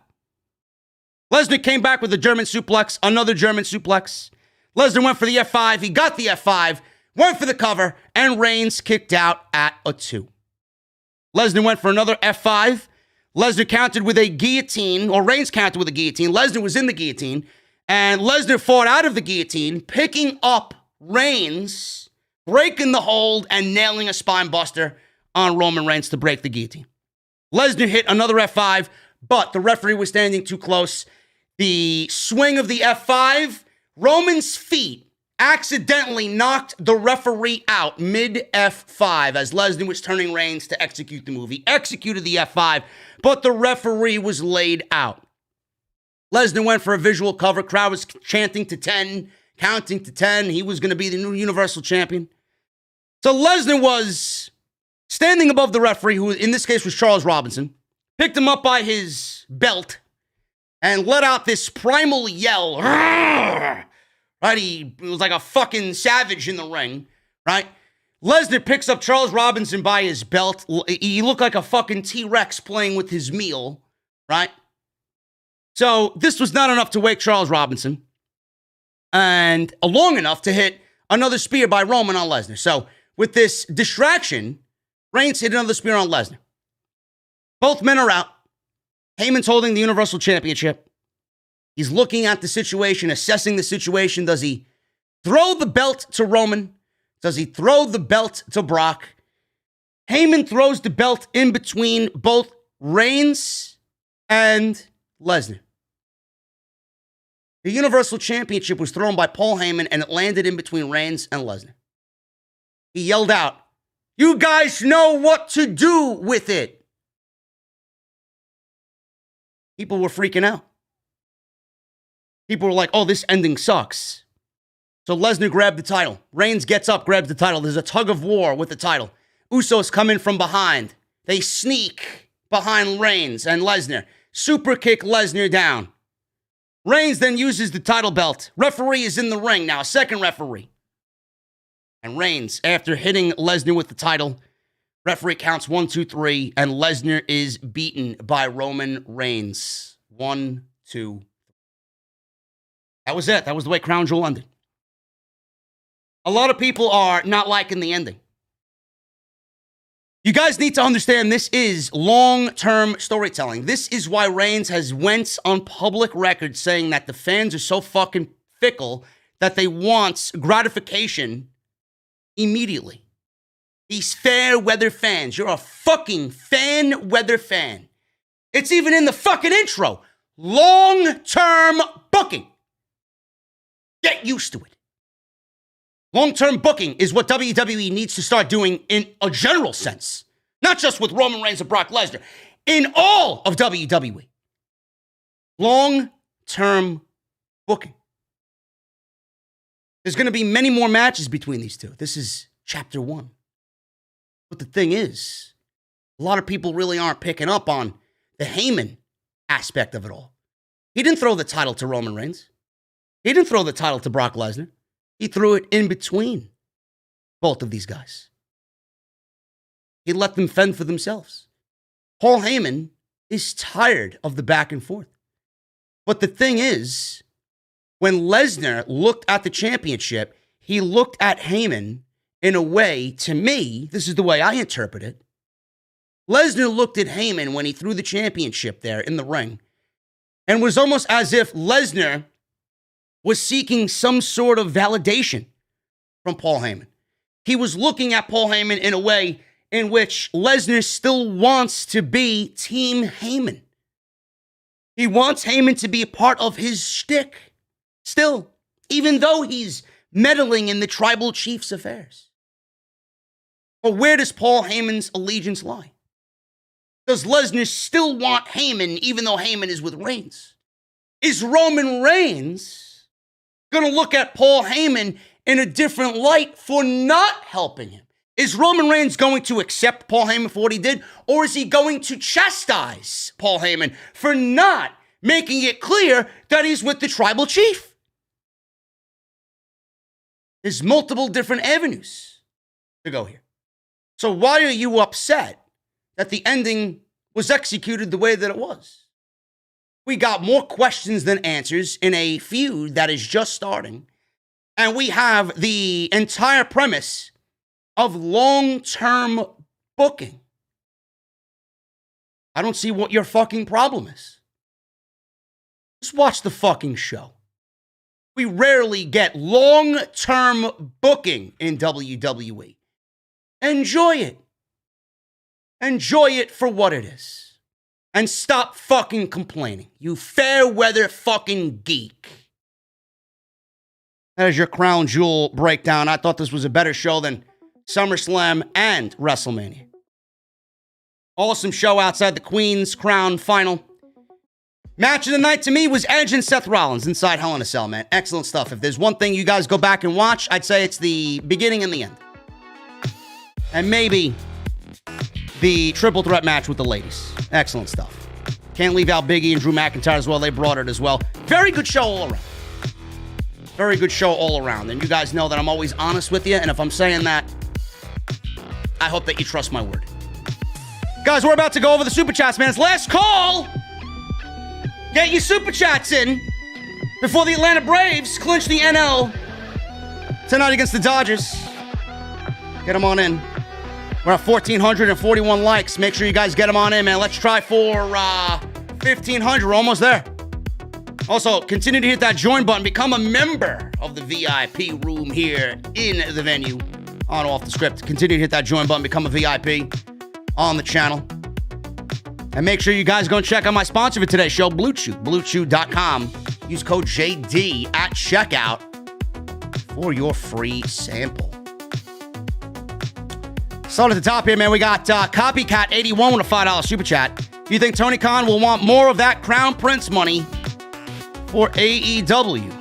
Lesnar came back with a German suplex, another German suplex. Lesnar went for the F5. He got the F5, went for the cover, and Reigns kicked out at a 2. Lesnar went for another F5. Lesnar countered with a guillotine, or Reigns countered with a guillotine. Lesnar was in the guillotine, and Lesnar fought out of the guillotine, picking up Reigns, breaking the hold, and nailing a spine buster on Roman Reigns to break the guillotine. Lesnar hit another F5, but the referee was standing too close. The swing of the F5, Roman's feet accidentally knocked the referee out mid-F5 as Lesnar was turning Reigns to execute the move. He executed the F5, but the referee was laid out. Lesnar went for a visual cover. Crowd was chanting to 10, counting to 10. He was going to be the new Universal Champion. So Lesnar was standing above the referee, who in this case was Charles Robinson, picked him up by his belt, and let out this primal yell. Right? He was like a fucking savage in the ring, right? Lesnar picks up Charles Robinson by his belt. He looked like a fucking T-Rex playing with his meal, right? So this was not enough to wake Charles Robinson, and long enough to hit another spear by Roman on Lesnar. So with this distraction, Reigns hit another spear on Lesnar. Both men are out. Heyman's holding the Universal Championship. He's looking at the situation, assessing the situation. Does he throw the belt to Roman? Does he throw the belt to Brock? Heyman throws the belt in between both Reigns and Lesnar. The Universal Championship was thrown by Paul Heyman, and it landed in between Reigns and Lesnar. He yelled out, "You guys know what to do with it." People were freaking out. People were like, "Oh, this ending sucks." So Lesnar grabbed the title. Reigns gets up, grabs the title. There's a tug of war with the title. Usos come in from behind. They sneak behind Reigns and Lesnar. Super kick Lesnar down. Reigns then uses the title belt. Referee is in the ring now, a second referee. And Reigns, after hitting Lesnar with the title, referee counts 1, 2, 3, and Lesnar is beaten by Roman Reigns. 1, 2, 3. That was it. That was the way Crown Jewel ended. A lot of people are not liking the ending. You guys need to understand this is long-term storytelling. This is why Reigns has went on public record saying that the fans are so fucking fickle that they want gratification immediately. These fair weather fans. You're a fucking fan weather fan. It's even in the fucking intro. Long-term booking. Get used to it. Long-term booking is what WWE needs to start doing in a general sense. Not just with Roman Reigns and Brock Lesnar. In all of WWE. Long-term booking. There's going to be many more matches between these two. This is chapter 1. But the thing is, a lot of people really aren't picking up on the Heyman aspect of it all. He didn't throw the title to Roman Reigns. He didn't throw the title to Brock Lesnar. He threw it in between both of these guys. He let them fend for themselves. Paul Heyman is tired of the back and forth. But the thing is, when Lesnar looked at the championship, he looked at Heyman in a way, to me, this is the way I interpret it. Lesnar looked at Heyman when he threw the championship there in the ring, and was almost as if Lesnar was seeking some sort of validation from Paul Heyman. He was looking at Paul Heyman in a way in which Lesnar still wants to be Team Heyman. He wants Heyman to be a part of his shtick. Still, even though he's meddling in the tribal chief's affairs. But where does Paul Heyman's allegiance lie? Does Lesnar still want Heyman even though Heyman is with Reigns? Is Roman Reigns going to look at Paul Heyman in a different light for not helping him? Is Roman Reigns going to accept Paul Heyman for what he did? Or is he going to chastise Paul Heyman for not making it clear that he's with the tribal chief? There's multiple different avenues to go here. So why are you upset that the ending was executed the way that it was? We got more questions than answers in a feud that is just starting. And we have the entire premise of long-term booking. I don't see what your fucking problem is. Just watch the fucking show. We rarely get long-term booking in WWE. Enjoy it. Enjoy it for what it is. And stop fucking complaining. You fair weather fucking geek. That is your Crown Jewel breakdown. I thought this was a better show than SummerSlam and Wrestlemania. Awesome show outside the Queen's Crown final. Match of the night to me was Edge and Seth Rollins inside Hell in a Cell, man. Excellent stuff. If there's one thing you guys go back and watch, I'd say it's the beginning and the end. And maybe the triple threat match with the ladies. Excellent stuff. Can't leave out Biggie and Drew McIntyre as well. They brought it as well. Very good show all around. Very good show all around. And you guys know that I'm always honest with you. And if I'm saying that, I hope that you trust my word. Guys, we're about to go over the Super Chats, man. It's last call. Get your Super Chats in before the Atlanta Braves clinch the NL tonight against the Dodgers. Get them on in. We're at 1,441 likes. Make sure you guys get them on in, man. Let's try for 1,500. We're almost there. Also, continue to hit that join button. Become a member of the VIP room here in the venue. On off the script. Continue to hit that join button. Become a VIP on the channel. And make sure you guys go and check out my sponsor for today's show, Blue Chew. BlueChew.com. Use code JD at checkout for your free sample. Start at the top here, man. We got Copycat81 with a $5 super chat. Do you think Tony Khan will want more of that Crown Prince money for AEW?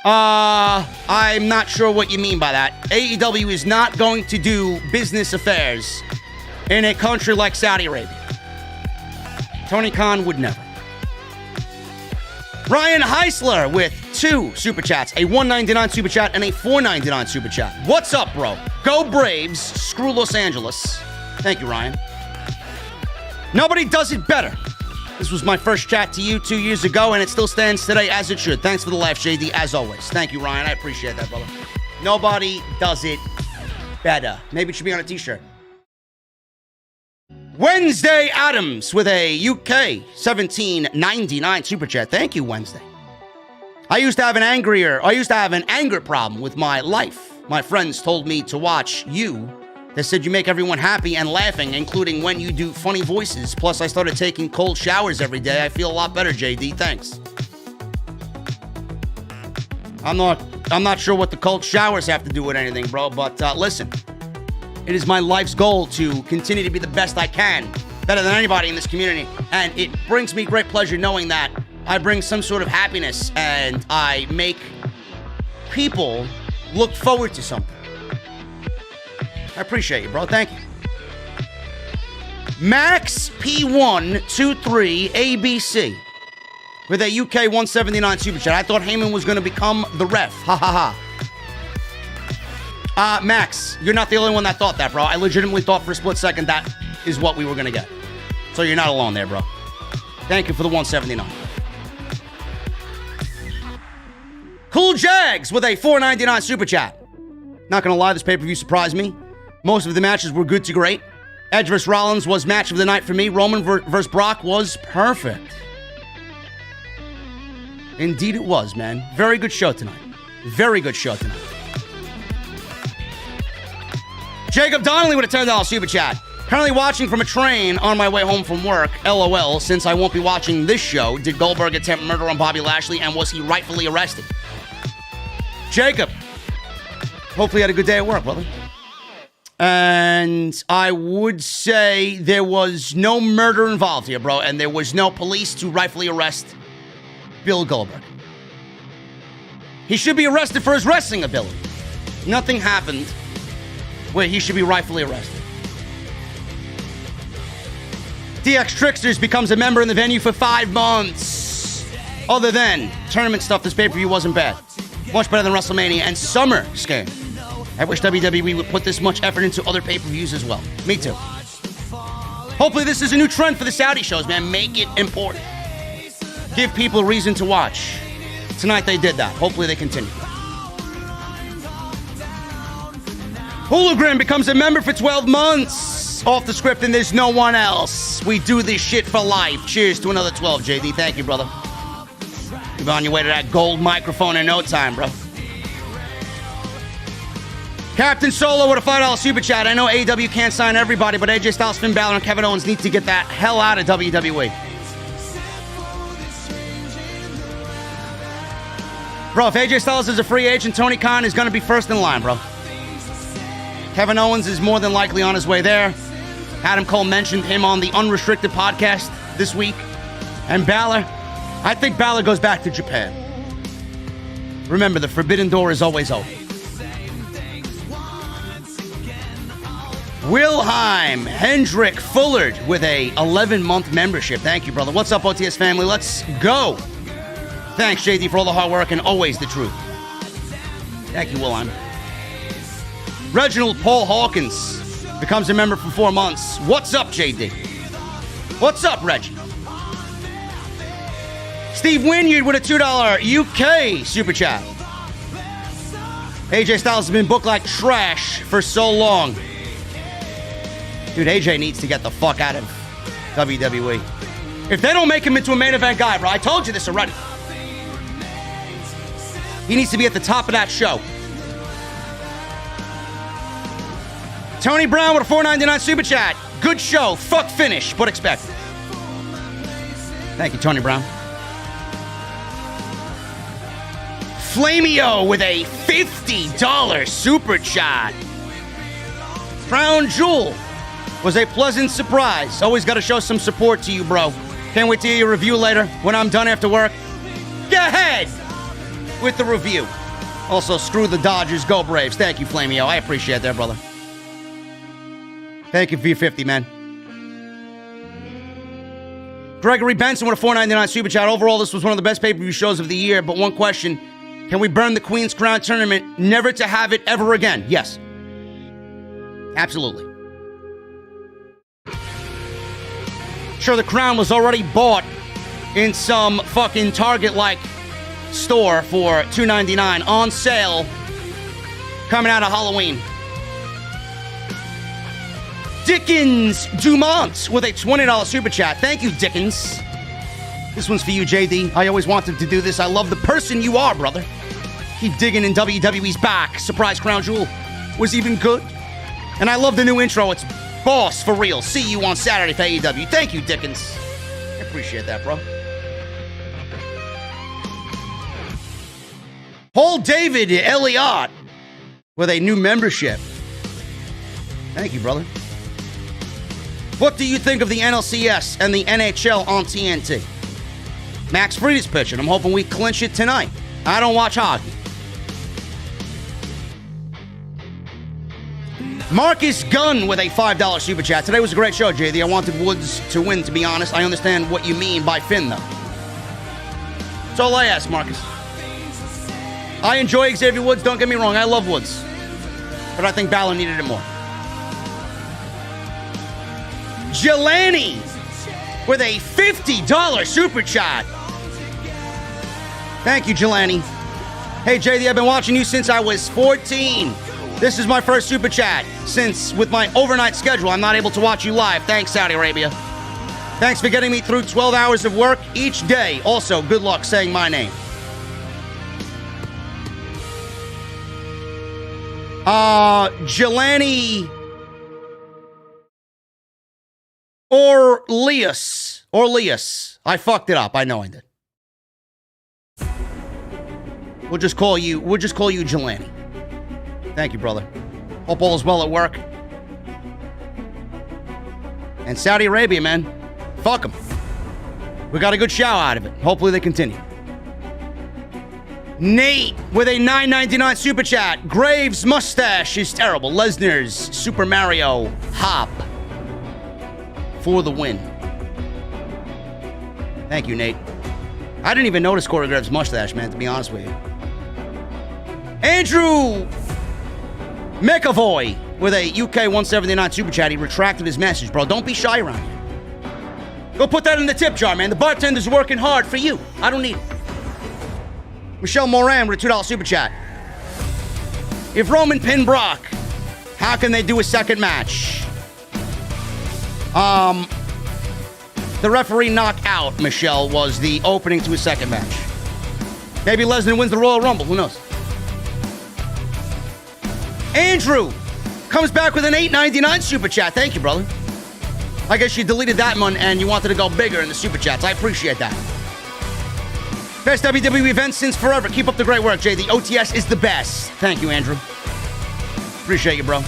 I'm not sure what you mean by that. AEW is not going to do business affairs in a country like Saudi Arabia. Tony Khan would never. Ryan Heisler with 2 super chats, a $1.99 super chat and a $4.99 super chat. What's up, bro? Go Braves, screw Los Angeles. Thank you, Ryan. Nobody does it better. This was my first chat to you 2 years ago, and it still stands today as it should. Thanks for the laugh, JD, as always. Thank you, Ryan. I appreciate that, brother. Nobody does it better. Maybe it should be on a t-shirt. Wednesday Adams with a UK $17.99 super chat. Thank you, Wednesday. I used to have an anger problem with my life. My friends told me to watch you. They said you make everyone happy and laughing, including when you do funny voices. Plus, I started taking cold showers every day. I feel a lot better, JD. Thanks. I'm not sure what the cold showers have to do with anything, bro. But listen, it is my life's goal to continue to be the best I can, better than anybody in this community. And it brings me great pleasure knowing that I bring some sort of happiness and I make people look forward to something. I appreciate you, bro. Thank you. Max P123 ABC with a UK 179 super chat. I thought Heyman was going to become the ref. Ha ha ha. Max, you're not the only one that thought that, bro. I legitimately thought for a split second that is what we were going to get. So you're not alone there, bro. Thank you for the 179. Cool Jags with a $4.99 super chat. Not going to lie, this pay-per-view surprised me. Most of the matches were good to great. Edge vs. Rollins was match of the night for me. Roman vs. Brock was perfect. Indeed it was, man. Very good show tonight. Very good show tonight. Jacob Donnelly with a $10 super chat. Currently watching from a train on my way home from work. LOL, since I won't be watching this show, did Goldberg attempt murder on Bobby Lashley and was he rightfully arrested? Jacob, hopefully you had a good day at work, brother. And I would say there was no murder involved here, bro. And there was no police to rightfully arrest Bill Goldberg. He should be arrested for his wrestling ability. Nothing happened where he should be rightfully arrested. DX Tricksters becomes a member in the venue for 5 months. Other than tournament stuff, this pay-per-view wasn't bad. Much better than WrestleMania and SummerSlam. I wish WWE would put this much effort into other pay-per-views as well. Me too. Hopefully this is a new trend for the Saudi shows, man. Make it important. Give people a reason to watch. Tonight they did that. Hopefully they continue. Hologram becomes a member for 12 months. Off the script and there's no one else. We do this shit for life. Cheers to another 12, JD. Thank you, brother. You're on your way to that gold microphone in no time, bro. Captain Solo with a $5 super chat. I know AEW can't sign everybody, but AJ Styles, Finn Balor, and Kevin Owens need to get that hell out of WWE. Bro, if AJ Styles is a free agent, Tony Khan is going to be first in line, bro. Kevin Owens is more than likely on his way there. Adam Cole mentioned him on the Unrestricted podcast this week. And Balor, I think Balor goes back to Japan. Remember, the forbidden door is always open. Wilhelm Hendrick Fullard with a 11-month membership. Thank you, brother. What's up, OTS family? Let's go. Thanks, JD, for all the hard work and always the truth. Thank you, Wilhelm. Reginald Paul Hawkins becomes a member for 4 months. What's up, JD? What's up, Reggie? Steve Wynyard with a $2 UK super chat. AJ Styles has been booked like trash for so long. Dude, AJ needs to get the fuck out of WWE. If they don't make him into a main event guy, bro, I told you this already. He needs to be at the top of that show. Tony Brown with a $4.99 super chat. Good show. Fuck finish, but expected. Thank you, Tony Brown. Flamio with a $50 super chat. Crown Jewel was a pleasant surprise. Always got to show some support to you, bro. Can't wait to hear your review later when I'm done after work. Go ahead with the review. Also, screw the Dodgers, go Braves. Thank you, Flamio. I appreciate that, brother. Thank you for your 50, man. Gregory Benson with a $4.99 super chat. Overall, this was one of the best pay-per-view shows of the year, but one question. Can we burn the Queen's Crown tournament, never to have it ever again? Yes. Absolutely. Sure, the crown was already bought in some fucking Target-like store for $2.99 on sale coming out of Halloween. Dickens Dumont with a $20 super chat. Thank you, Dickens. This one's for you, JD. I always wanted to do this. I love the person you are, brother. Keep digging in WWE's back. Surprise Crown Jewel was even good. And I love the new intro. It's boss for real. See you on Saturday for AEW. Thank you, Dickens. I appreciate that, bro. Paul David Elliott with a new membership. Thank you, brother. What do you think of the NLCS and the NHL on TNT? Max Fried's pitching. I'm hoping we clinch it tonight. I don't watch hockey. Marcus Gunn with a $5 super chat. Today was a great show, JD. I wanted Woods to win, to be honest. I understand what you mean by Finn, though. That's all I ask, Marcus. I enjoy Xavier Woods. Don't get me wrong. I love Woods. But I think Balor needed it more. Jelani with a $50 super chat. Thank you, Jelani. Hey, JD, I've been watching you since I was 14. This is my first super chat since with my overnight schedule, I'm not able to watch you live. Thanks, Saudi Arabia. Thanks for getting me through 12 hours of work each day. Also, good luck saying my name. Jelani Orleus. I fucked it up. I know I did. We'll just call you Jelani. Thank you, brother. Hope all is well at work. And Saudi Arabia, man, fuck them. We got a good show out of it. Hopefully they continue. Nate with a $9.99 super chat. Graves' mustache is terrible. Lesnar's Super Mario hop for the win. Thank you, Nate. I didn't even notice Corey Graves' mustache, man, to be honest with you. Andrew McAvoy with a UK 179 super chat. He retracted his message, bro. Don't be shy around here. Go put that in the tip jar, man. The bartender's working hard for you. I don't need it. Michelle Moran with a $2 super chat. If Roman pinned Brock, how can they do a second match? The referee knockout, Michelle, was the opening to a second match. Maybe Lesnar wins the Royal Rumble. Who knows? Andrew comes back with an $8.99 super chat. Thank you, brother. I guess you deleted that one and you wanted to go bigger in the super chats. I appreciate that. Best WWE event since forever. Keep up the great work, Jay. The OTS is the best. Thank you, Andrew. Appreciate you, bro.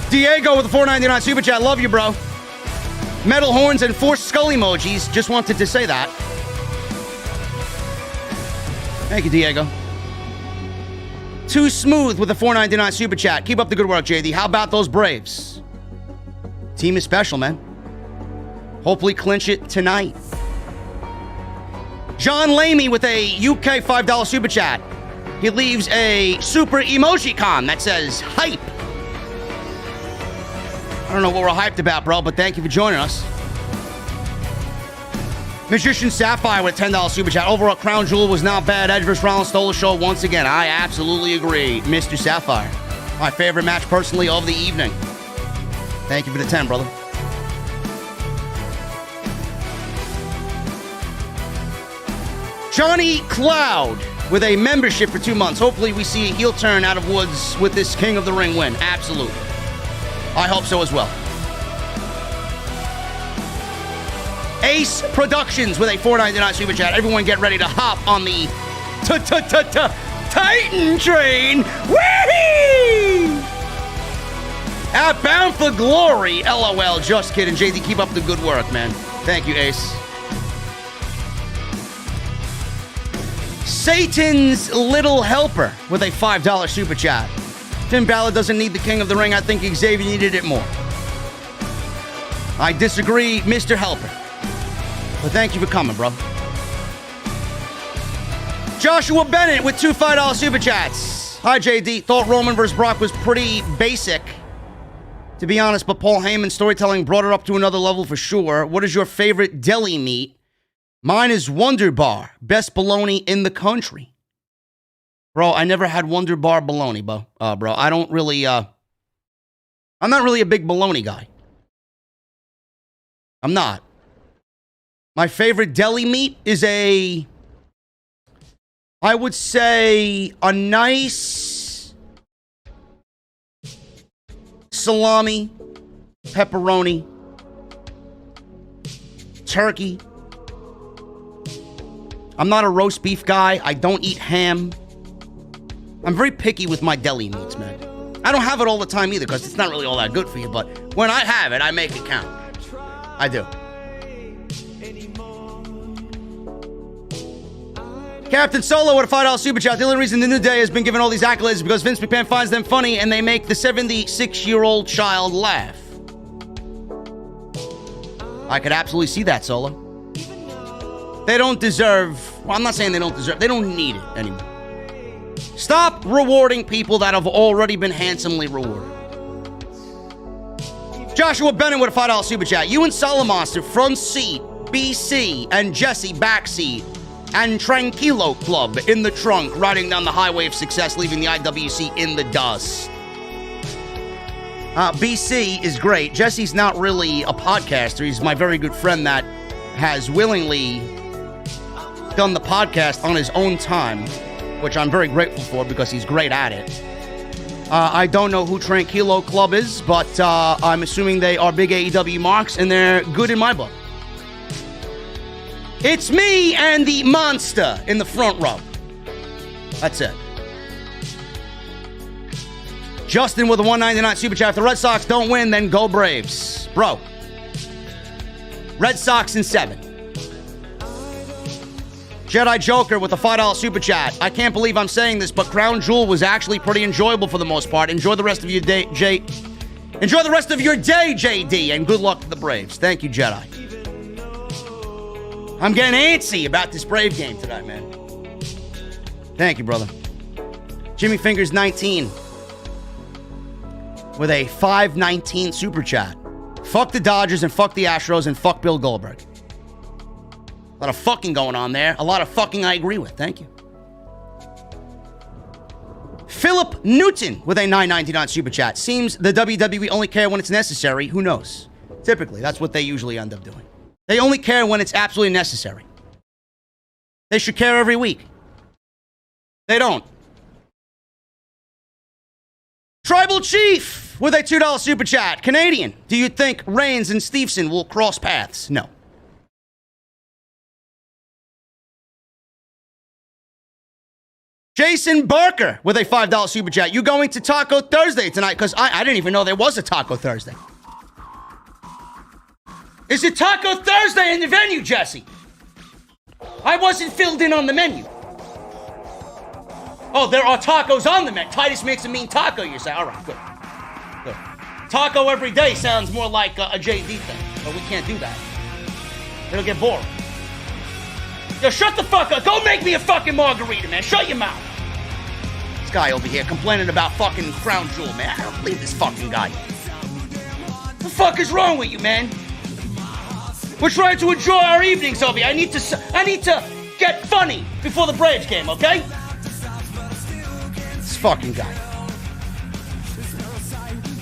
Diego with a $4.99 super chat. Love you, bro. Metal horns and 4 skull emojis. Just wanted to say that. Thank you, Diego. Too Smooth with a $4.99 super chat. Keep up the good work, JD. How about those Braves? Team is special, man. Hopefully clinch it tonight. John Lamey with a UK $5 super chat. He leaves a super emojicon that says hype. I don't know what we're hyped about, bro, but thank you for joining us. Magician Sapphire with a $10 super chat. Overall, Crown Jewel was not bad. Edge vs. Rollin stole the show once again. I absolutely agree, Mr. Sapphire. My favorite match, personally, of the evening. Thank you for the 10, brother. Johnny Cloud with a membership for 2 months. Hopefully we see a heel turn out of Woods with this King of the Ring win. Absolutely. I hope so as well. Ace Productions with a $4.99 super chat. Everyone get ready to hop on the Titan train. Whee! At Bound for Glory. LOL. Just kidding. JD, keep up the good work, man. Thank you, Ace. Satan's Little Helper with a $5 super chat. Finn Balor doesn't need the King of the Ring. I think Xavier needed it more. I disagree, Mr. Helper. But thank you for coming, bro. Joshua Bennett with 2 $5 super chats. Hi, JD. Thought Roman vs. Brock was pretty basic, to be honest, but Paul Heyman's storytelling brought it up to another level for sure. What is your favorite deli meat? Mine is Wonder Bar. Best bologna in the country. Bro, I never had Wonder Bar bologna, bro. I don't really, I'm not really a big bologna guy. I'm not. My favorite deli meat is I would say a nice salami, pepperoni, turkey. I'm not a roast beef guy. I don't eat ham. I'm very picky with my deli meats, man. I don't have it all the time either because it's not really all that good for you, but when I have it, I make it count. I do. Captain Solo with a $5 super chat. The only reason the New Day has been given all these accolades is because Vince McMahon finds them funny and they make the 76-year-old child laugh. I could absolutely see that, Solo. They don't deserve... Well, I'm not saying they don't deserve... They don't need it anymore. Stop rewarding people that have already been handsomely rewarded. Joshua Bennett with a $5 super chat. You and Solomonster, front seat, BC, and Jesse, back seat, and Tranquilo Club in the trunk, riding down the highway of success, leaving the IWC in the dust. BC is great. Jesse's not really a podcaster. He's my very good friend that has willingly done the podcast on his own time, which I'm very grateful for because he's great at it. I don't know who Tranquilo Club is, but I'm assuming they are big AEW marks, and they're good in my book. It's me and the monster in the front row. That's it. Justin with a $1.99 super chat. If the Red Sox don't win, then go Braves. Bro. Red Sox in 7. Jedi Joker with a $5 super chat. I can't believe I'm saying this, but Crown Jewel was actually pretty enjoyable for the most part. Enjoy the rest of your day, Enjoy the rest of your day, JD, and good luck to the Braves. Thank you, Jedi. I'm getting antsy about this Brave game tonight, man. Thank you, brother. Jimmy Fingers 19 with a $5.19 super chat. Fuck the Dodgers and fuck the Astros and fuck Bill Goldberg. A lot of fucking going on there. A lot of fucking I agree with. Thank you. Philip Newton with a $9.99 super chat. Seems the WWE only care when it's necessary. Who knows? Typically, that's what they usually end up doing. They only care when it's absolutely necessary. They should care every week. They don't. Tribal Chief with a $2 super chat. Canadian, do you think Reigns and Stevenson will cross paths? No. Jason Barker with a $5 super chat. You going to Taco Thursday tonight? Because I didn't even know there was a Taco Thursday. Is it Taco Thursday in the venue, Jesse? I wasn't filled in on the menu. Oh, there are tacos on the menu. Titus makes a mean taco, you say. All right, good. Good. Taco every day sounds more like a JD thing, but we can't do that. It'll get boring. Yo, shut the fuck up. Go make me a fucking margarita, man. Shut your mouth. This guy over here complaining about fucking Crown Jewel, man. I don't believe this fucking guy. What the fuck is wrong with you, man? We're trying to enjoy our evenings over here. I need to get funny before the Braves game, okay? This fucking guy.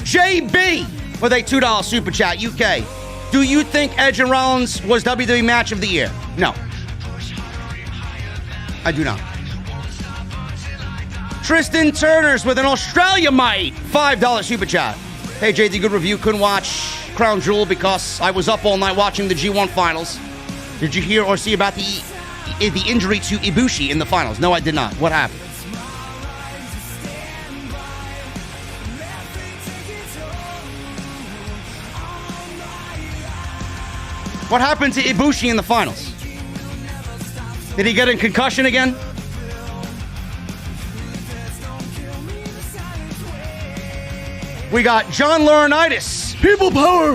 JB with a $2 super chat, UK. Do you think Edge and Rollins was WWE Match of the Year? No. I do not. Tristan Turner's with an Australia-mite $5 super chat. Hey, JD, good review. Couldn't watch Crown Jewel because I was up all night watching the G1 finals. Did you hear or see about the injury to Ibushi in the finals? No, I did not. What happened? What happened to Ibushi in the finals? Did he get a concussion again? We got John Laurinaitis, People Power,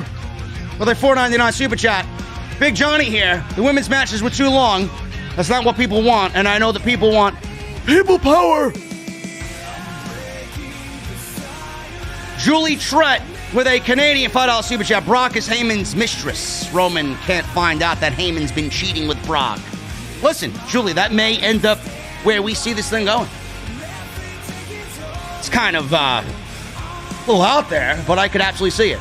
with a $4.99 super chat. Big Johnny here. The women's matches were too long. That's not what people want, and I know that people want People Power. Julie Trett with a Canadian $5 super chat. Brock is Heyman's mistress. Roman can't find out that Heyman's been cheating with Brock. Listen, Julie, that may end up where we see this thing going. It's kind of a little out there, but I could absolutely see it.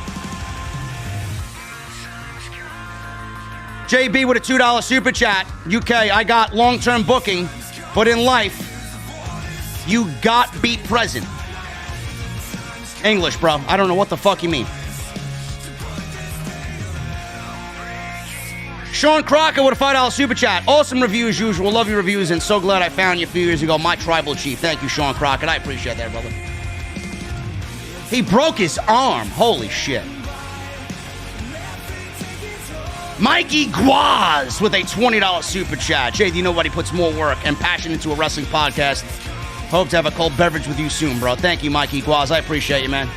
JB with a $2 super chat. UK, I got long-term booking, but in life, you got be present. English, bro. I don't know what the fuck you mean. Sean Crocker with a $5 super chat. Awesome review as usual. Love your reviews and so glad I found you a few years ago. My tribal chief. Thank you, Sean Crocker. I appreciate that, brother. He broke his arm. Holy shit. Mikey Guaz with a $20 super chat. JD, nobody puts more work and passion into a wrestling podcast. Hope to have a cold beverage with you soon, bro. Thank you, Mikey Guaz. I appreciate you, man.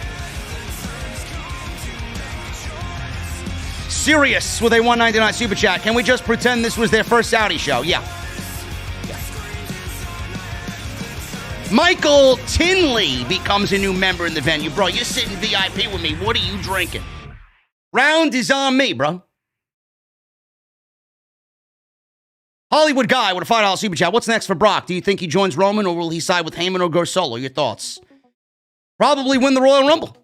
Sirius with a $1.99 super chat. Can we just pretend this was their first Saudi show? Yeah. Michael Tinley becomes a new member in the venue. Bro, you're sitting VIP with me. What are you drinking? Round is on me, bro. Hollywood Guy with a $5 super chat. What's next for Brock? Do you think he joins Roman or will he side with Heyman or go solo? Your thoughts? Probably win the Royal Rumble.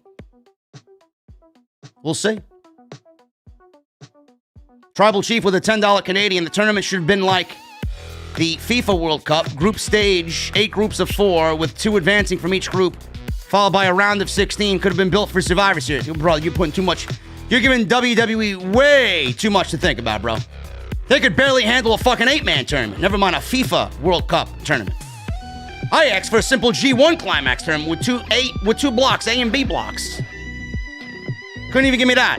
We'll see. Tribal Chief with a $10 Canadian. The tournament should have been like the FIFA World Cup. Group stage, 8 groups of 4 with 2 advancing from each group, followed by a round of 16. Could have been built for Survivor Series. Bro, you're putting too much. You're giving WWE way too much to think about, bro. They could barely handle a fucking 8-man tournament. Never mind a FIFA World Cup tournament. I asked for a simple G1 climax for him with two blocks, A and B blocks. Couldn't even give me that.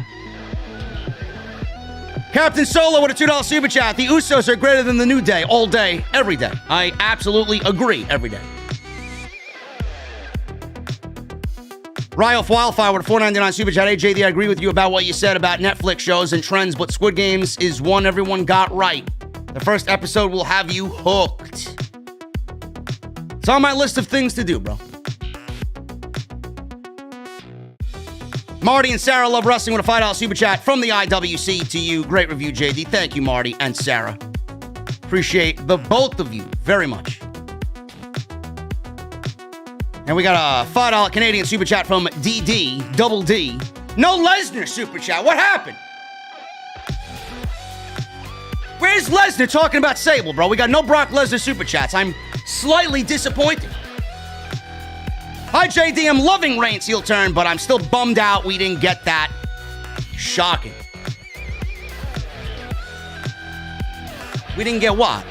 Captain Solo with a $2 super chat. The Usos are greater than the New Day all day, every day. I absolutely agree every day. Ryoff Wildfire with a $4.99 super chat. Hey, JD, I agree with you about what you said about Netflix shows and trends, but Squid Games is one everyone got right. The first episode will have you hooked. It's on my list of things to do, bro. Marty and Sarah Love Wrestling with a $5 super chat from the IWC to you. Great review, JD. Thank you, Marty and Sarah. Appreciate the both of you very much. And we got a $5 Canadian super chat from DD, Double D. No Lesnar super chat. What happened? Where's Lesnar talking about Sable, bro? We got no Brock Lesnar super chats. I'm slightly disappointed. Hi, JD. I'm loving Reigns' heel turn, but I'm still bummed out we didn't get that. Shocking. We didn't get what?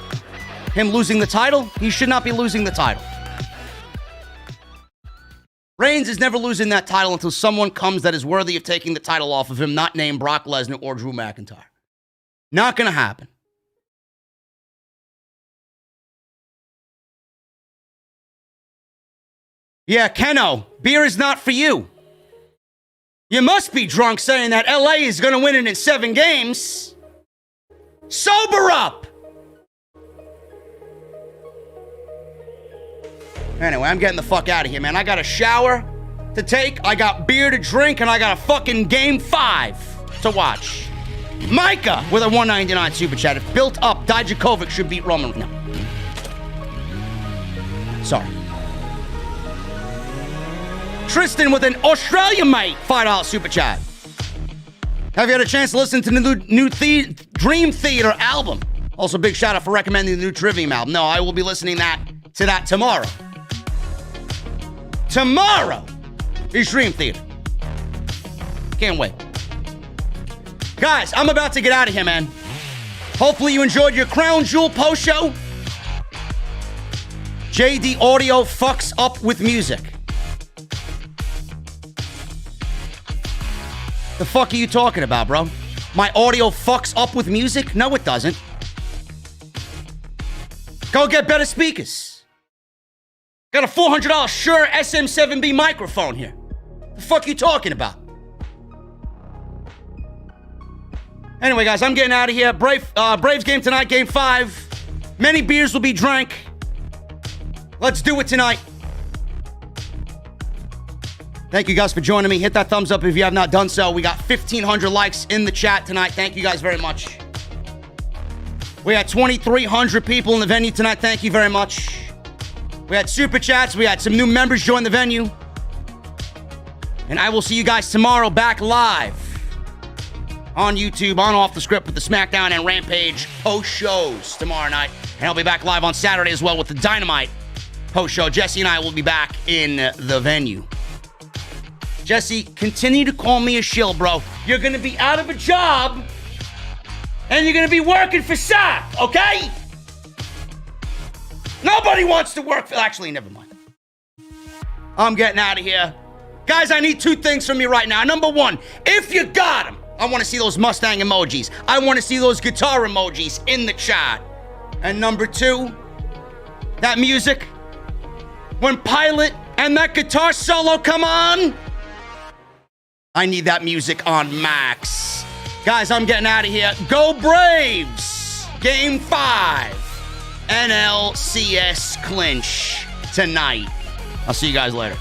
Him losing the title? He should not be losing the title. Reigns is never losing that title until someone comes that is worthy of taking the title off of him, not named Brock Lesnar or Drew McIntyre. Not going to happen. Yeah, Keno, beer is not for you. You must be drunk saying that LA is going to win it in 7 games. Sober up! Anyway, I'm getting the fuck out of here, man. I got a shower to take, I got beer to drink, and I got a fucking Game 5 to watch. Micah with a $1.99 super chat. If built up, Dijakovic should beat Roman. No. Sorry. Tristan with an Australia mate $5 super chat. Have you had a chance to listen to the new Dream Theater album? Also, big shout out for recommending the new Trivium album. No, I will be listening to that tomorrow. Tomorrow is Dream Theater. Can't wait. Guys, I'm about to get out of here, man. Hopefully you enjoyed your Crown Jewel post show. JD Audio fucks up with music. The fuck are you talking about, bro? My audio fucks up with music? No, it doesn't. Go get better speakers. Got a $400 Shure SM7B microphone here. The fuck you talking about? Anyway, guys, I'm getting out of here. Braves game tonight, Game 5. Many beers will be drank. Let's do it tonight. Thank you guys for joining me. Hit that thumbs up if you have not done so. We got 1,500 likes in the chat tonight. Thank you guys very much. We had 2,300 people in the venue tonight. Thank you very much. We had super chats. We had some new members join the venue. And I will see you guys tomorrow back live on YouTube, on Off the Script with the SmackDown and Rampage post shows tomorrow night. And I'll be back live on Saturday as well with the Dynamite post show. Jesse and I will be back in the venue. Jesse, continue to call me a shill, bro. You're going to be out of a job, and you're going to be working for Seth, okay? Nobody wants to work for... Actually, never mind. I'm getting out of here. Guys, I need 2 things from you right now. Number 1, if you got them, I want to see those Mustang emojis. I want to see those guitar emojis in the chat. And number 2, that music, when Pilot and that guitar solo come on... I need that music on max. Guys, I'm getting out of here. Go Braves! Game 5. NLCS clinch tonight. I'll see you guys later.